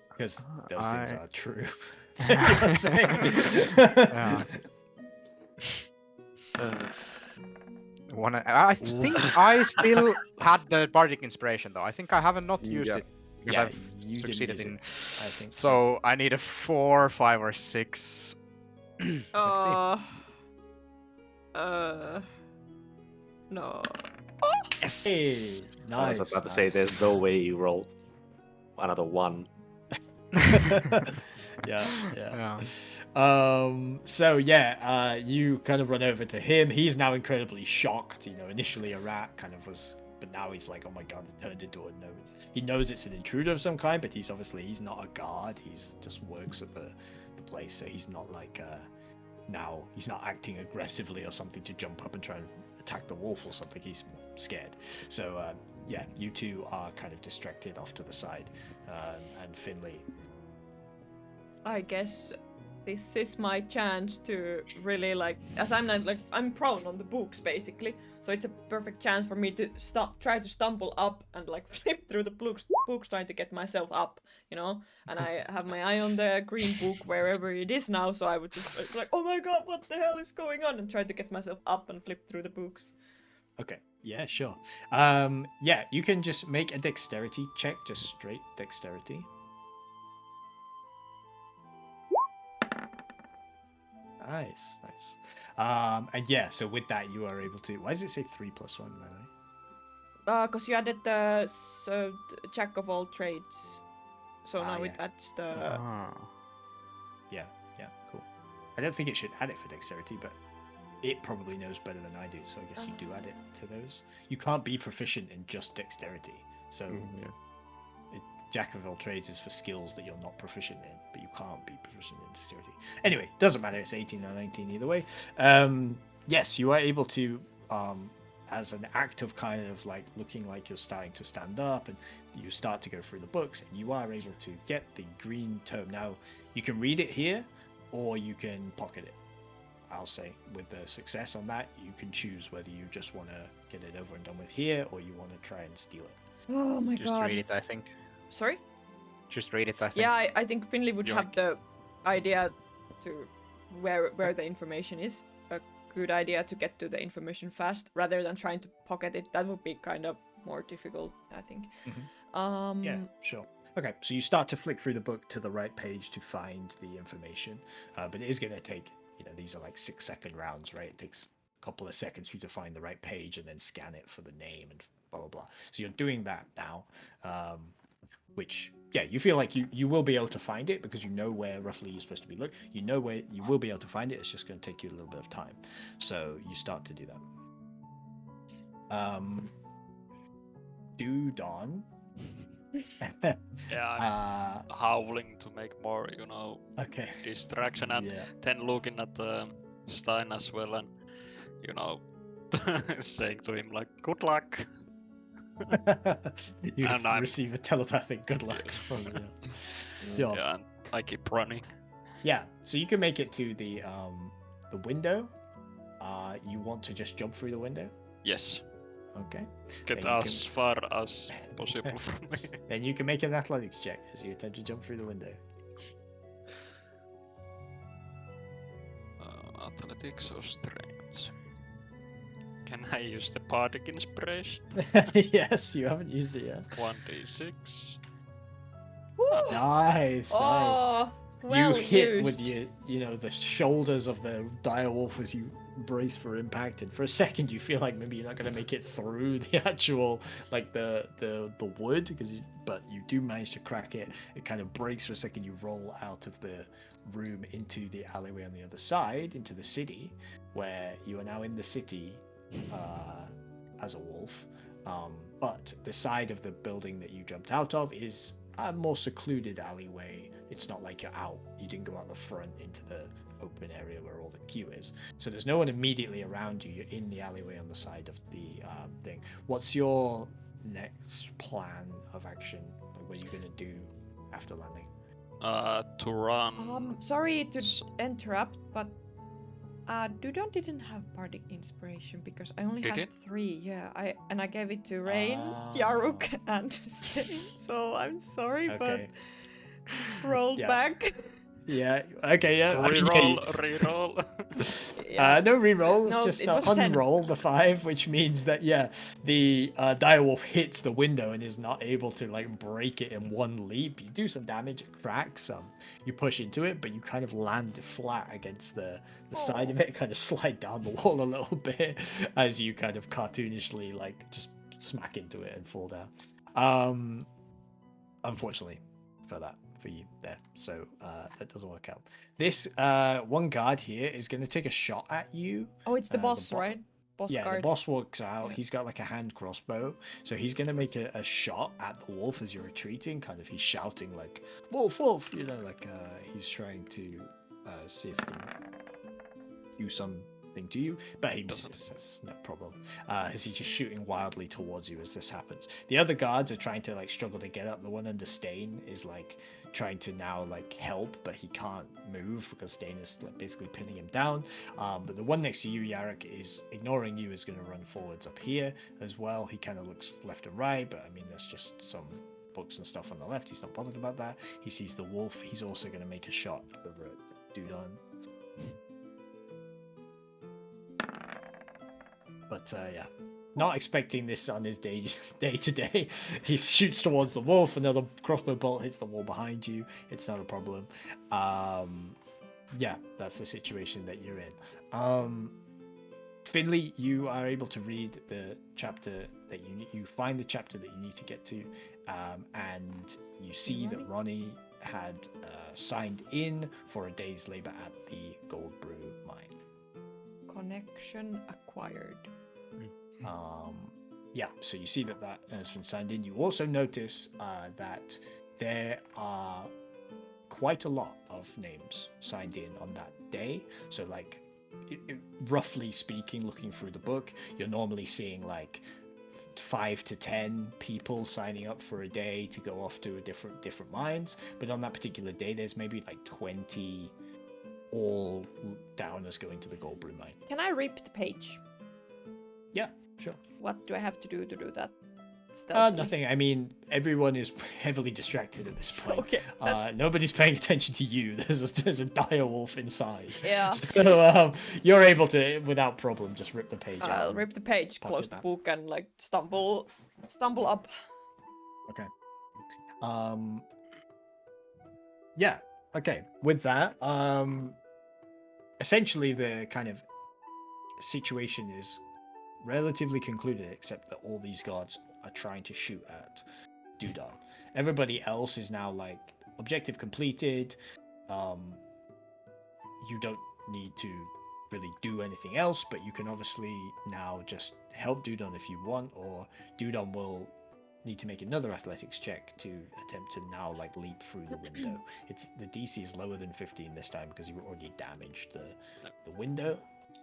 because those things are true. You know what I'm saying? Yeah. I think I still had the bardic inspiration though. I think I haven't not used it because Yeah, I've you didn't succeeded use in. it, I think. So I need a 4, 5, or 6. Let's see. No. Yes. Hey, nice. I was about to say, there's no way you roll another 1. Yeah. So yeah, you kind of run over to him. He's now incredibly shocked. You know, initially a rat kind of was, but now he's like, oh my god, it turned into a no. He knows it's an intruder of some kind, but he's not a guard. He's just works at the place, so he's not like now he's not acting aggressively or something to jump up and try and attack the wolf or something. He's scared. So yeah, you two are kind of distracted off to the side, and Finley. I guess this is my chance to really as I'm prone on the books basically, so it's a perfect chance for me to try to stumble up and flip through the books trying to get myself up, and I have my eye on the green book wherever it is now, so I would just oh my god, what the hell is going on, and try to get myself up and flip through the books. Okay, yeah, sure. Yeah, you can just make a dexterity check, just straight dexterity. Nice. And yeah, so with that you are able to. Why does it say 3 + 1, by the way? Because you added the jack of all trades, so now yeah. it adds the. Yeah, cool. I don't think it should add it for dexterity, but it probably knows better than I do, so I guess you do add it to those. You can't be proficient in just dexterity, so jack of all trades is for skills that you're not proficient in, but you can't be proficient in dexterity. Anyway, doesn't matter, it's 18 or 19 either way. Yes, you are able to, as an act of kind of looking like you're starting to stand up, and you start to go through the books, and you are able to get the green tome. Now, you can read it here, or you can pocket it. I'll say with the success on that, you can choose whether you just want to get it over and done with here, or you want to try and steal it. Oh my god. Just read it, I think. Sorry? Just read it, I think. Yeah, I think Finley would have the idea to where the information is. A good idea to get to the information fast, rather than trying to pocket it. That would be kind of more difficult, I think. Yeah, sure. Okay, so you start to flick through the book to the right page to find the information, but it is going to take, these are 6-second rounds, right? It takes a couple of seconds for you to find the right page and then scan it for the name and blah, blah, blah. So you're doing that now, which, yeah, you feel like you will be able to find it because you know where roughly you're supposed to be looking. You know where you will be able to find it. It's just going to take you a little bit of time. So you start to do that. Dudon. Yeah, I'm howling to make more, okay, distraction, and then looking at Stein as well, and saying to him good luck. You receive a telepathic good luck from him. Yeah, and I keep running. Yeah, so you can make it to the window. You want to just jump through the window? Yes. Okay. Get as far as possible from me. Then you can make an athletics check as you attempt to jump through the window. Athletics or strength? Can I use the bardic inspiration? Yes, you haven't used it yet. 1d6. Nice. Oh, well you hit used. with the shoulders of the direwolf as you brace for impact, and for a second you feel like maybe you're not going to make it through the actual the wood, but you do manage to crack it. It kind of breaks for a second. You roll out of the room into the alleyway on the other side, into the city, where you are now in the city as a wolf, but the side of the building that you jumped out of is a more secluded alleyway. It's not like you're out. You didn't go out the front into the open area where all the queue is. So there's no one immediately around you. You're in the alleyway on the side of the thing. What's your next plan of action? Like, what are you gonna do after landing? To run. Sorry to interrupt, but Dudon didn't have bardic inspiration because I only had 3. Yeah, I gave it to Rain, Yaruk, and Stain. So I'm sorry, but roll back. Yeah. Okay. Yeah. Reroll. Reroll. No rerolls. No, just it was 10. unroll the 5, which means that the direwolf hits the window and is not able to like break it in one leap. You do some damage, it cracks. You push into it, but you kind of land flat against the side of it, kind of slide down the wall a little bit as you kind of cartoonishly like just smack into it and fall down. Unfortunately for you there, so that doesn't work out. This one guard here is going to take a shot at you. Oh, it's the boss, right? Boss guard. The boss walks out. He's got like a hand crossbow, so he's going to make a shot at the wolf as you're retreating. Kind of, he's shouting like "Wolf, wolf!" You know, like he's trying to see if he can do something to you, but he misses. That's no problem. As he's just shooting wildly towards you as this happens. The other guards are trying to like struggle to get up. The one under Stain is like trying to now like help, but he can't move because Stain is like basically pinning him down. But the one next to you, Yarrick, is ignoring you, is going to run forwards up here as well. He kind of looks left and right, but I mean there's just some books and stuff on the left. He's not bothered about that. He sees the wolf. He's also going to make a shot over at Dudon. But not expecting this on his day to day. He shoots towards the wolf. Another crossbow bolt hits the wall behind you. It's not a problem. That's the situation that you're in. Finley, you are able to read the chapter that you find the chapter that you need to get to, and you see that Ronnie had signed in for a day's labor at the Gold Brew mine. Connection acquired. So you see that has been signed in. You also notice that there are quite a lot of names signed in on that day. So like roughly speaking, looking through the book, you're normally seeing like 5 to 10 people signing up for a day to go off to a different mines, but on that particular day there's maybe like 20 all down as going to the Gold Brew mine. Can I rip the page? Yeah, sure. What do I have to do that? Nothing. I mean, everyone is heavily distracted at this point. Okay, nobody's paying attention to you. There's a dire wolf inside. Yeah. So you're able to, without problem, just rip the page out. I'll rip the page, close the book, and like stumble up. Okay. Yeah. Okay. With that, essentially the kind of situation is relatively concluded, except that all these guards are trying to shoot at Dudon. Everybody else is now like objective completed. You don't need to really do anything else, but you can obviously now just help Dudon if you want, or Dudon will need to make another athletics check to attempt to now like leap through the window. The DC is lower than 15 this time because you already damaged the window.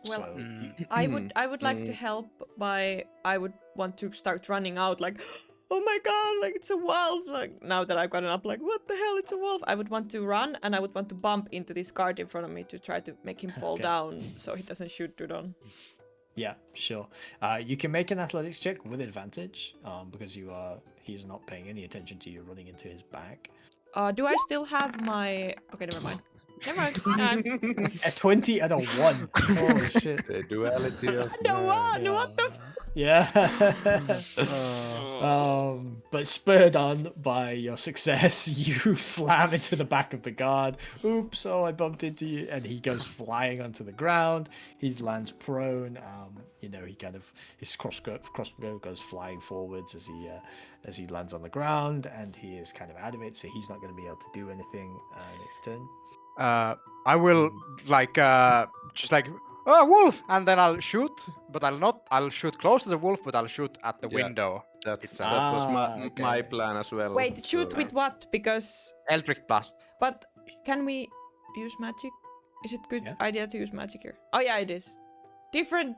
Well, so I would like to help by I would want to start running out like, oh my god, like it's a wolf. Like now that I've gotten up, like what the hell, it's a wolf. I would want to run and I would want to bump into this guard in front of me to try to make him fall down so he doesn't shoot Dudon. Yeah, sure. You can make an athletics check with advantage because he's not paying any attention to you running into his back. Do I still have my... Okay, never mind. A 20 and a 1. Holy shit. The duality of the 1, what the Yeah. But spurred on by your success, you slam into the back of the guard. Oops, I bumped into you. And he goes flying onto the ground. He lands prone. He kind of, his crossbow goes flying forwards as he lands on the ground, and he is kind of out of it, so he's not going to be able to do anything next turn. I will just like, oh, wolf, and then I'll shoot, but I'll shoot close to the wolf, but I'll shoot at the window. That was my plan as well. Wait, shoot with what? Because Eldritch Blast. But can we use magic? Is it good idea to use magic here? Oh yeah, it is. Different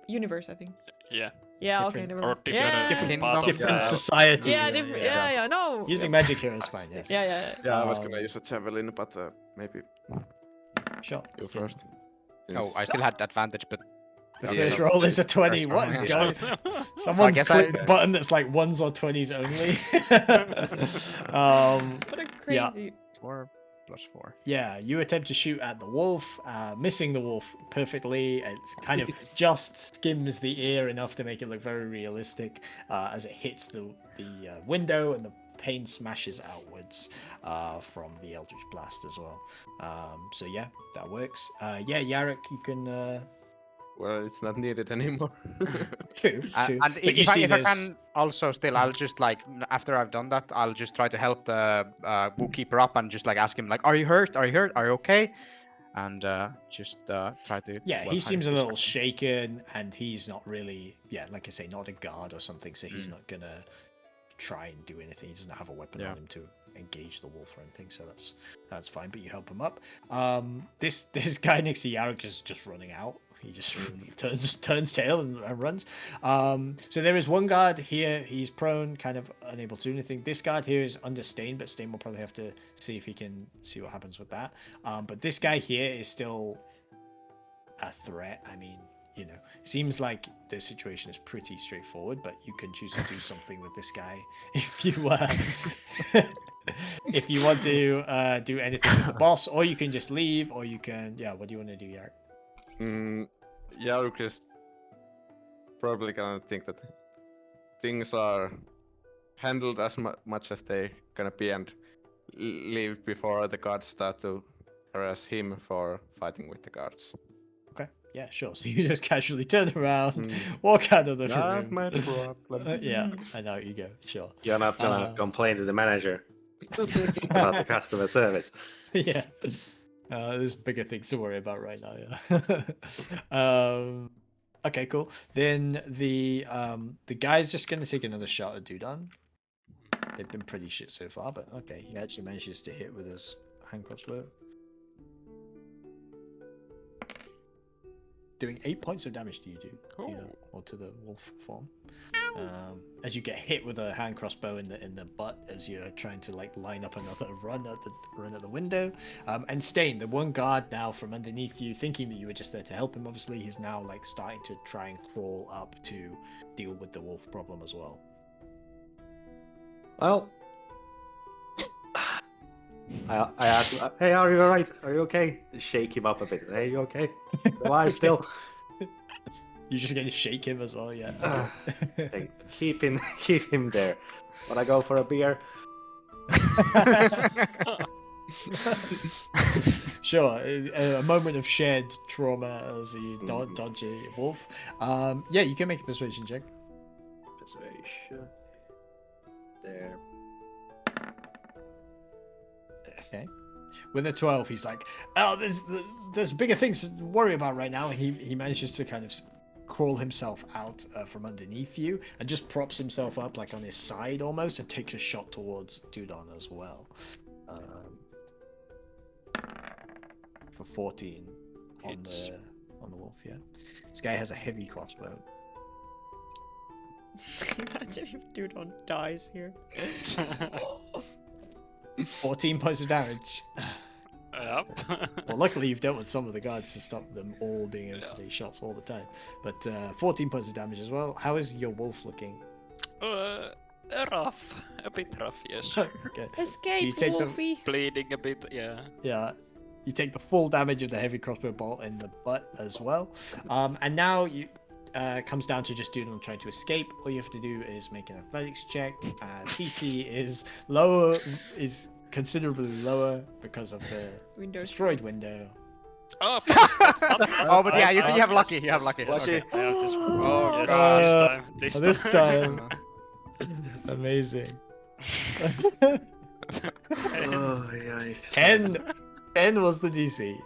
universe, I think. Yeah. Yeah, okay, different- never Or mind. different, Yeah, different Kingdom. part of different the... society. yeah, yeah, no. Using magic here is fine. Yes. Yeah. Yeah, I was gonna Um, use a javelin, but maybe Sure. you you can- first. Oh, Since- I still had advantage, but The Okay, first so- roll is a 20. First What roll, is yeah. going? Someone's guess clicked I- button that's like ones or 20s only. What a Yeah. crazy. 4 plus 4. Yeah, you attempt to shoot at the wolf, missing the wolf perfectly. It's kind of just skims the ear enough to make it look very realistic as it hits the window, and the pane smashes outwards from the Eldritch Blast as well. So yeah, that works. Yeah, Yarek, you can... Well, it's not needed anymore. True. And But you if I see if I there's- can also still, I'll just like after I've done that, I'll just try to help the bookkeeper up and just like ask him like, are you hurt? Are you hurt? Are you okay? And just try to. Yeah, well, he kind seems a of little distract him. shaken, and he's not really, like I say, not a guard or something, so he's not gonna try and do anything. He doesn't have a weapon Yeah. on him to engage the wolf or anything, so that's fine. But you help him up. This guy next to Yarek is just running out. He just turns tail and runs. So there is one guard here. He's prone, kind of unable to do anything. This guard here is under Stain, but Stain will probably have to see if he can see what happens with that. But this guy here is still a threat. I mean, seems like the situation is pretty straightforward, but you can choose to do something with this guy if you if you want to do anything with the boss, or you can just leave, or you can what do you want to do, Yarek? Yaruk is probably gonna think that things are handled as much as they gonna be, and leave before the guards start to harass him for fighting with the guards. Okay, yeah, sure. So you just casually turn around, walk out of the Not room. my problem. Yeah, I know, you go, sure. You're not gonna complain to the manager about the customer service. Yeah. There's bigger things to worry about right now, yeah. Okay, cool. Then the guy's just gonna take another shot at Dudon. They've been pretty shit so far, but okay, he actually manages to hit with his hand crossbow. Doing 8 points of damage to you, dude. Or to the wolf form. As you get hit with a hand crossbow in the butt as you're trying to like line up another run at the window. And Stain, the one guard now from underneath you, thinking that you were just there to help him, obviously he's now like starting to try and crawl up to deal with the wolf problem as well. Well, I asked, hey, are you alright? Are you okay? Shake him up a bit. Hey, you okay? Alive still? You're just gonna shake him as well, yeah. Hey, keep him there. Wanna go for a beer? Sure, a moment of shared trauma as you dodge a wolf. Yeah, you can make a persuasion check. Persuasion. There. Okay. With a 12, he's like, oh, there's bigger things to worry about right now. And he manages to kind of crawl himself out from underneath you and just props himself up like on his side almost and takes a shot towards Dudon as well. For 14 on the wolf, yeah. This guy has a heavy crossbow. Imagine if Dudon dies here. 14 points of damage. Yep. Well, luckily you've dealt with some of the guards to stop them all being able to take shots all the time. But 14 points of damage as well. How is your wolf looking? Rough. A bit rough, yes. Okay. Escape, take the- Wolfie. Bleeding a bit, yeah. Yeah. You take the full damage of the heavy crossbow bolt in the butt as well. And now you comes down to just Dudon trying to escape. All you have to do is make an athletics check. DC is lower, is considerably lower because of the destroyed window. Oh, Oh, but yeah, you have lucky. You have lucky. Lucky. Okay. I have this one. Oh, Yes, God. this time. Amazing. Oh, yikes. 10 was the DC.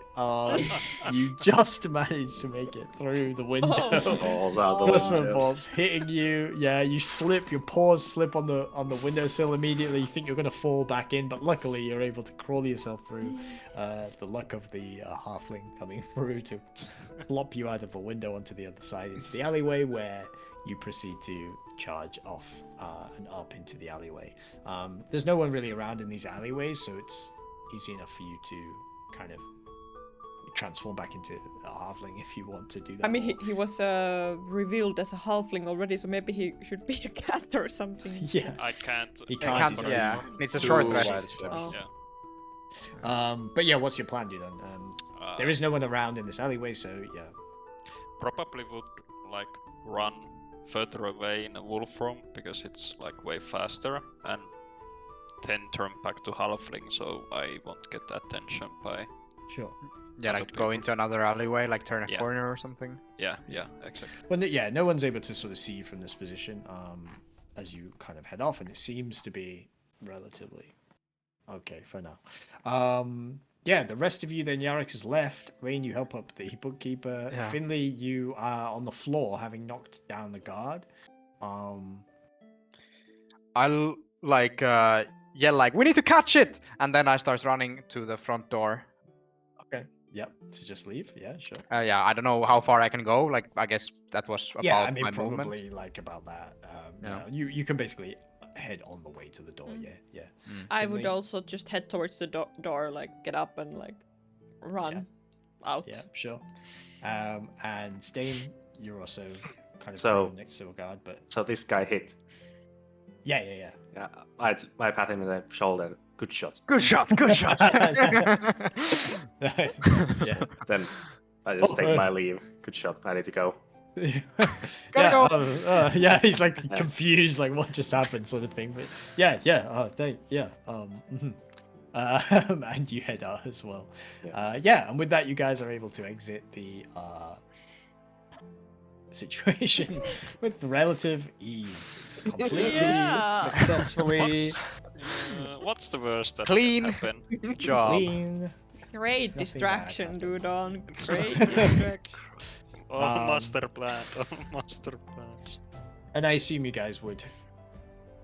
You just managed to make it through the window. Falls out the Crossbow window. bolts hitting you. Yeah, you slip. Your paws slip on the windowsill immediately. You think you're gonna fall back in, but luckily you're able to crawl yourself through. The luck of the halfling coming through to plop you out of the window onto the other side into the alleyway, where you proceed to charge off and up into the alleyway. There's no one really around in these alleyways, so it's easy enough for you to kind of transform back into a halfling if you want to do that. I mean, he was revealed as a halfling already, so maybe he should be a cat or something. Yeah. I can't. He I can't. can't, yeah, it's a short rest. Oh. Yeah. But yeah, what's your plan, dude? There is no one around in this alleyway, so yeah. Probably would like run further away in a wolf form because it's like way faster, and then turn back to halfling so I won't get attention by. Sure. Yeah, Other like go people. into another alleyway, like turn a Yeah. corner or something. Yeah, exactly. Well, yeah, no one's able to sort of see you from this position as you kind of head off, and it seems to be relatively okay for now. Yeah, the rest of you then, Yarrick has left. Rain, you help up the bookkeeper. Yeah. Finley, you are on the floor, having knocked down the guard. I'll like yell like, we need to catch it, and then I start running to the front door. Okay. Yep. To just leave. Yeah, sure. Yeah, I don't know how far I can go. Like, I guess that was about Yeah, I mean my probably movement. like about that. Yeah. You can basically head on the way to the door. Yeah. I would Finley? also just head towards the door, like get up and like run out. Yeah, sure. And Stain, you're also kind of So- going next to a guard, but So this guy hit. yeah. Yeah, I pat him in the shoulder. Good shot. Good shot, good shot. Yeah. Then I just take my leave. Good shot. I need to go. yeah, go. yeah, he's like Yeah. confused, like what just happened, sort of thing. But and you head out as well. Yeah. And with that, you guys are able to exit the situation with relative ease, completely Yeah. successfully, What's the worst that Clean. can happen? Job. clean. Great Nothing distraction, bad dude. On It's great right. distraction. Oh, master plan. Oh, master plans. And I assume you guys would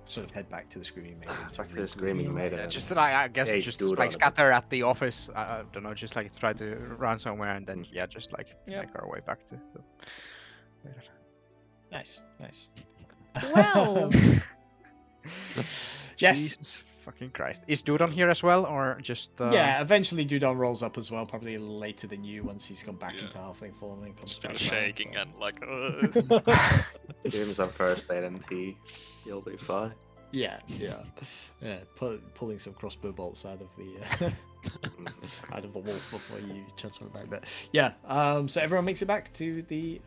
sort of head back to the Screaming Maiden. Back to the Screaming Maiden. Yeah, just I guess Hey, just dude, like on a- scatter at the office. I don't know, just like try to run somewhere and then just like Yep. make our way back to. Nice. Well, Yes. Jesus fucking Christ. Is Dude on here as well, or just? Yeah, eventually Dudon rolls up as well, probably a little later than you once he's gone back Yeah. into halfling form and comes Still back around, shaking but- and like. Give him some first aid and he'll be fine. Yeah. Pulling some crossbow bolts out of the out of the wolf before you transfer back there. Yeah. So everyone makes it back to the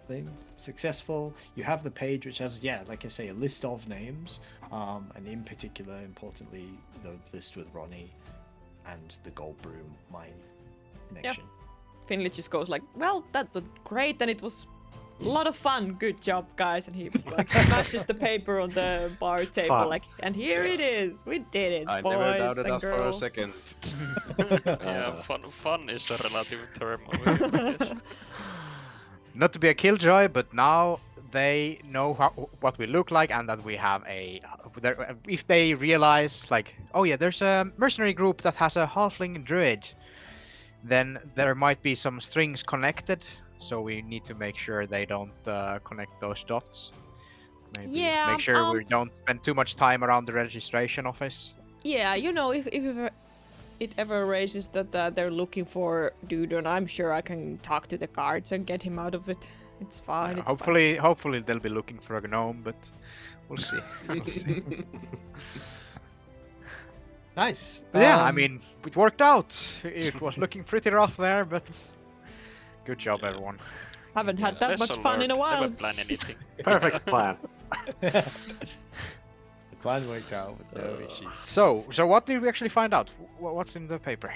thing. Successful. You have the page which has, like I say, a list of names. And in particular, importantly, the list with Ronnie and the Gold Broom mine connection. Finley just goes like, well, that was great, and it was a lot of fun. Good job, guys. And he like smashes the paper on the bar table, Fun. like, and here it is. We did it, I boys never doubted and us for a girls. second. Yeah, fun is a relative term. I guess. Not to be a killjoy, but now they know what we look like and that we have a. If they realize, like, oh yeah, there's a mercenary group that has a halfling druid, then there might be some strings connected. So we need to make sure they don't connect those dots. Maybe Yeah, make sure we don't spend too much time around the registration office. Yeah, you know, if it ever raises that they're looking for Dudon, I'm sure I can talk to the guards and get him out of it. It's fine. It's Hopefully they'll be looking for a gnome, but we'll see. We'll see. Nice. But yeah, I mean, it worked out. It was looking pretty rough there, but good job, Yeah. everyone. Haven't had that much Lesson fun in a learned, while. Never plan anything. Perfect plan. the plan worked out with no issues. So what did we actually find out? What's in the paper?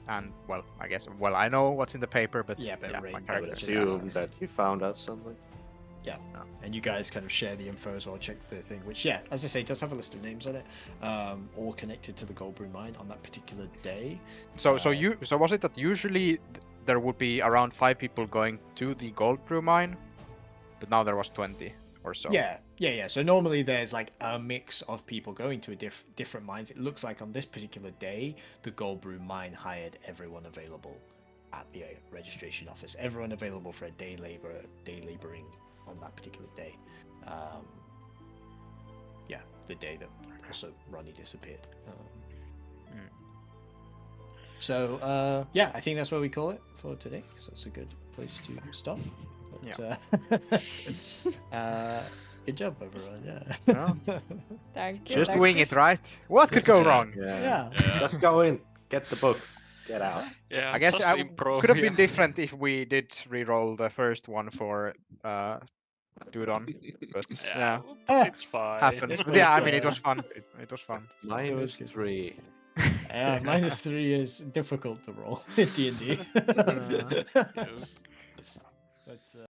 And I know what's in the paper, but Yeah, but Ray my knows character it. didn't. Assume that you found out something. And you guys kind of share the info as well, check the thing, which, as I say, does have a list of names on it, all connected to the Goldbrew mine on that particular day. So was it that usually there would be around 5 people going to the gold brew mine, but now there was 20 or so? Yeah. So normally there's like a mix of people going to different mines. It looks like on this particular day, the Goldbrew mine hired everyone available at the registration office. Everyone available for a day laboring on that particular day. Yeah, the day that also Ronnie disappeared. So yeah, I think that's what we call it for today. So it's a good place to stop. But, good job, everyone. Yeah. Thank you. Just thank wing you. it, right? What could go wrong? Yeah. Just go in, get the book, get out. Yeah, I guess just improv. could have been different if we did re-roll the first one for Dudon, but yeah, but it's fine. happens. It But yeah, I was, mean, it was fun. It was fun. Minus good. 3. Yeah, -3 is difficult to roll in D&D. Yeah. But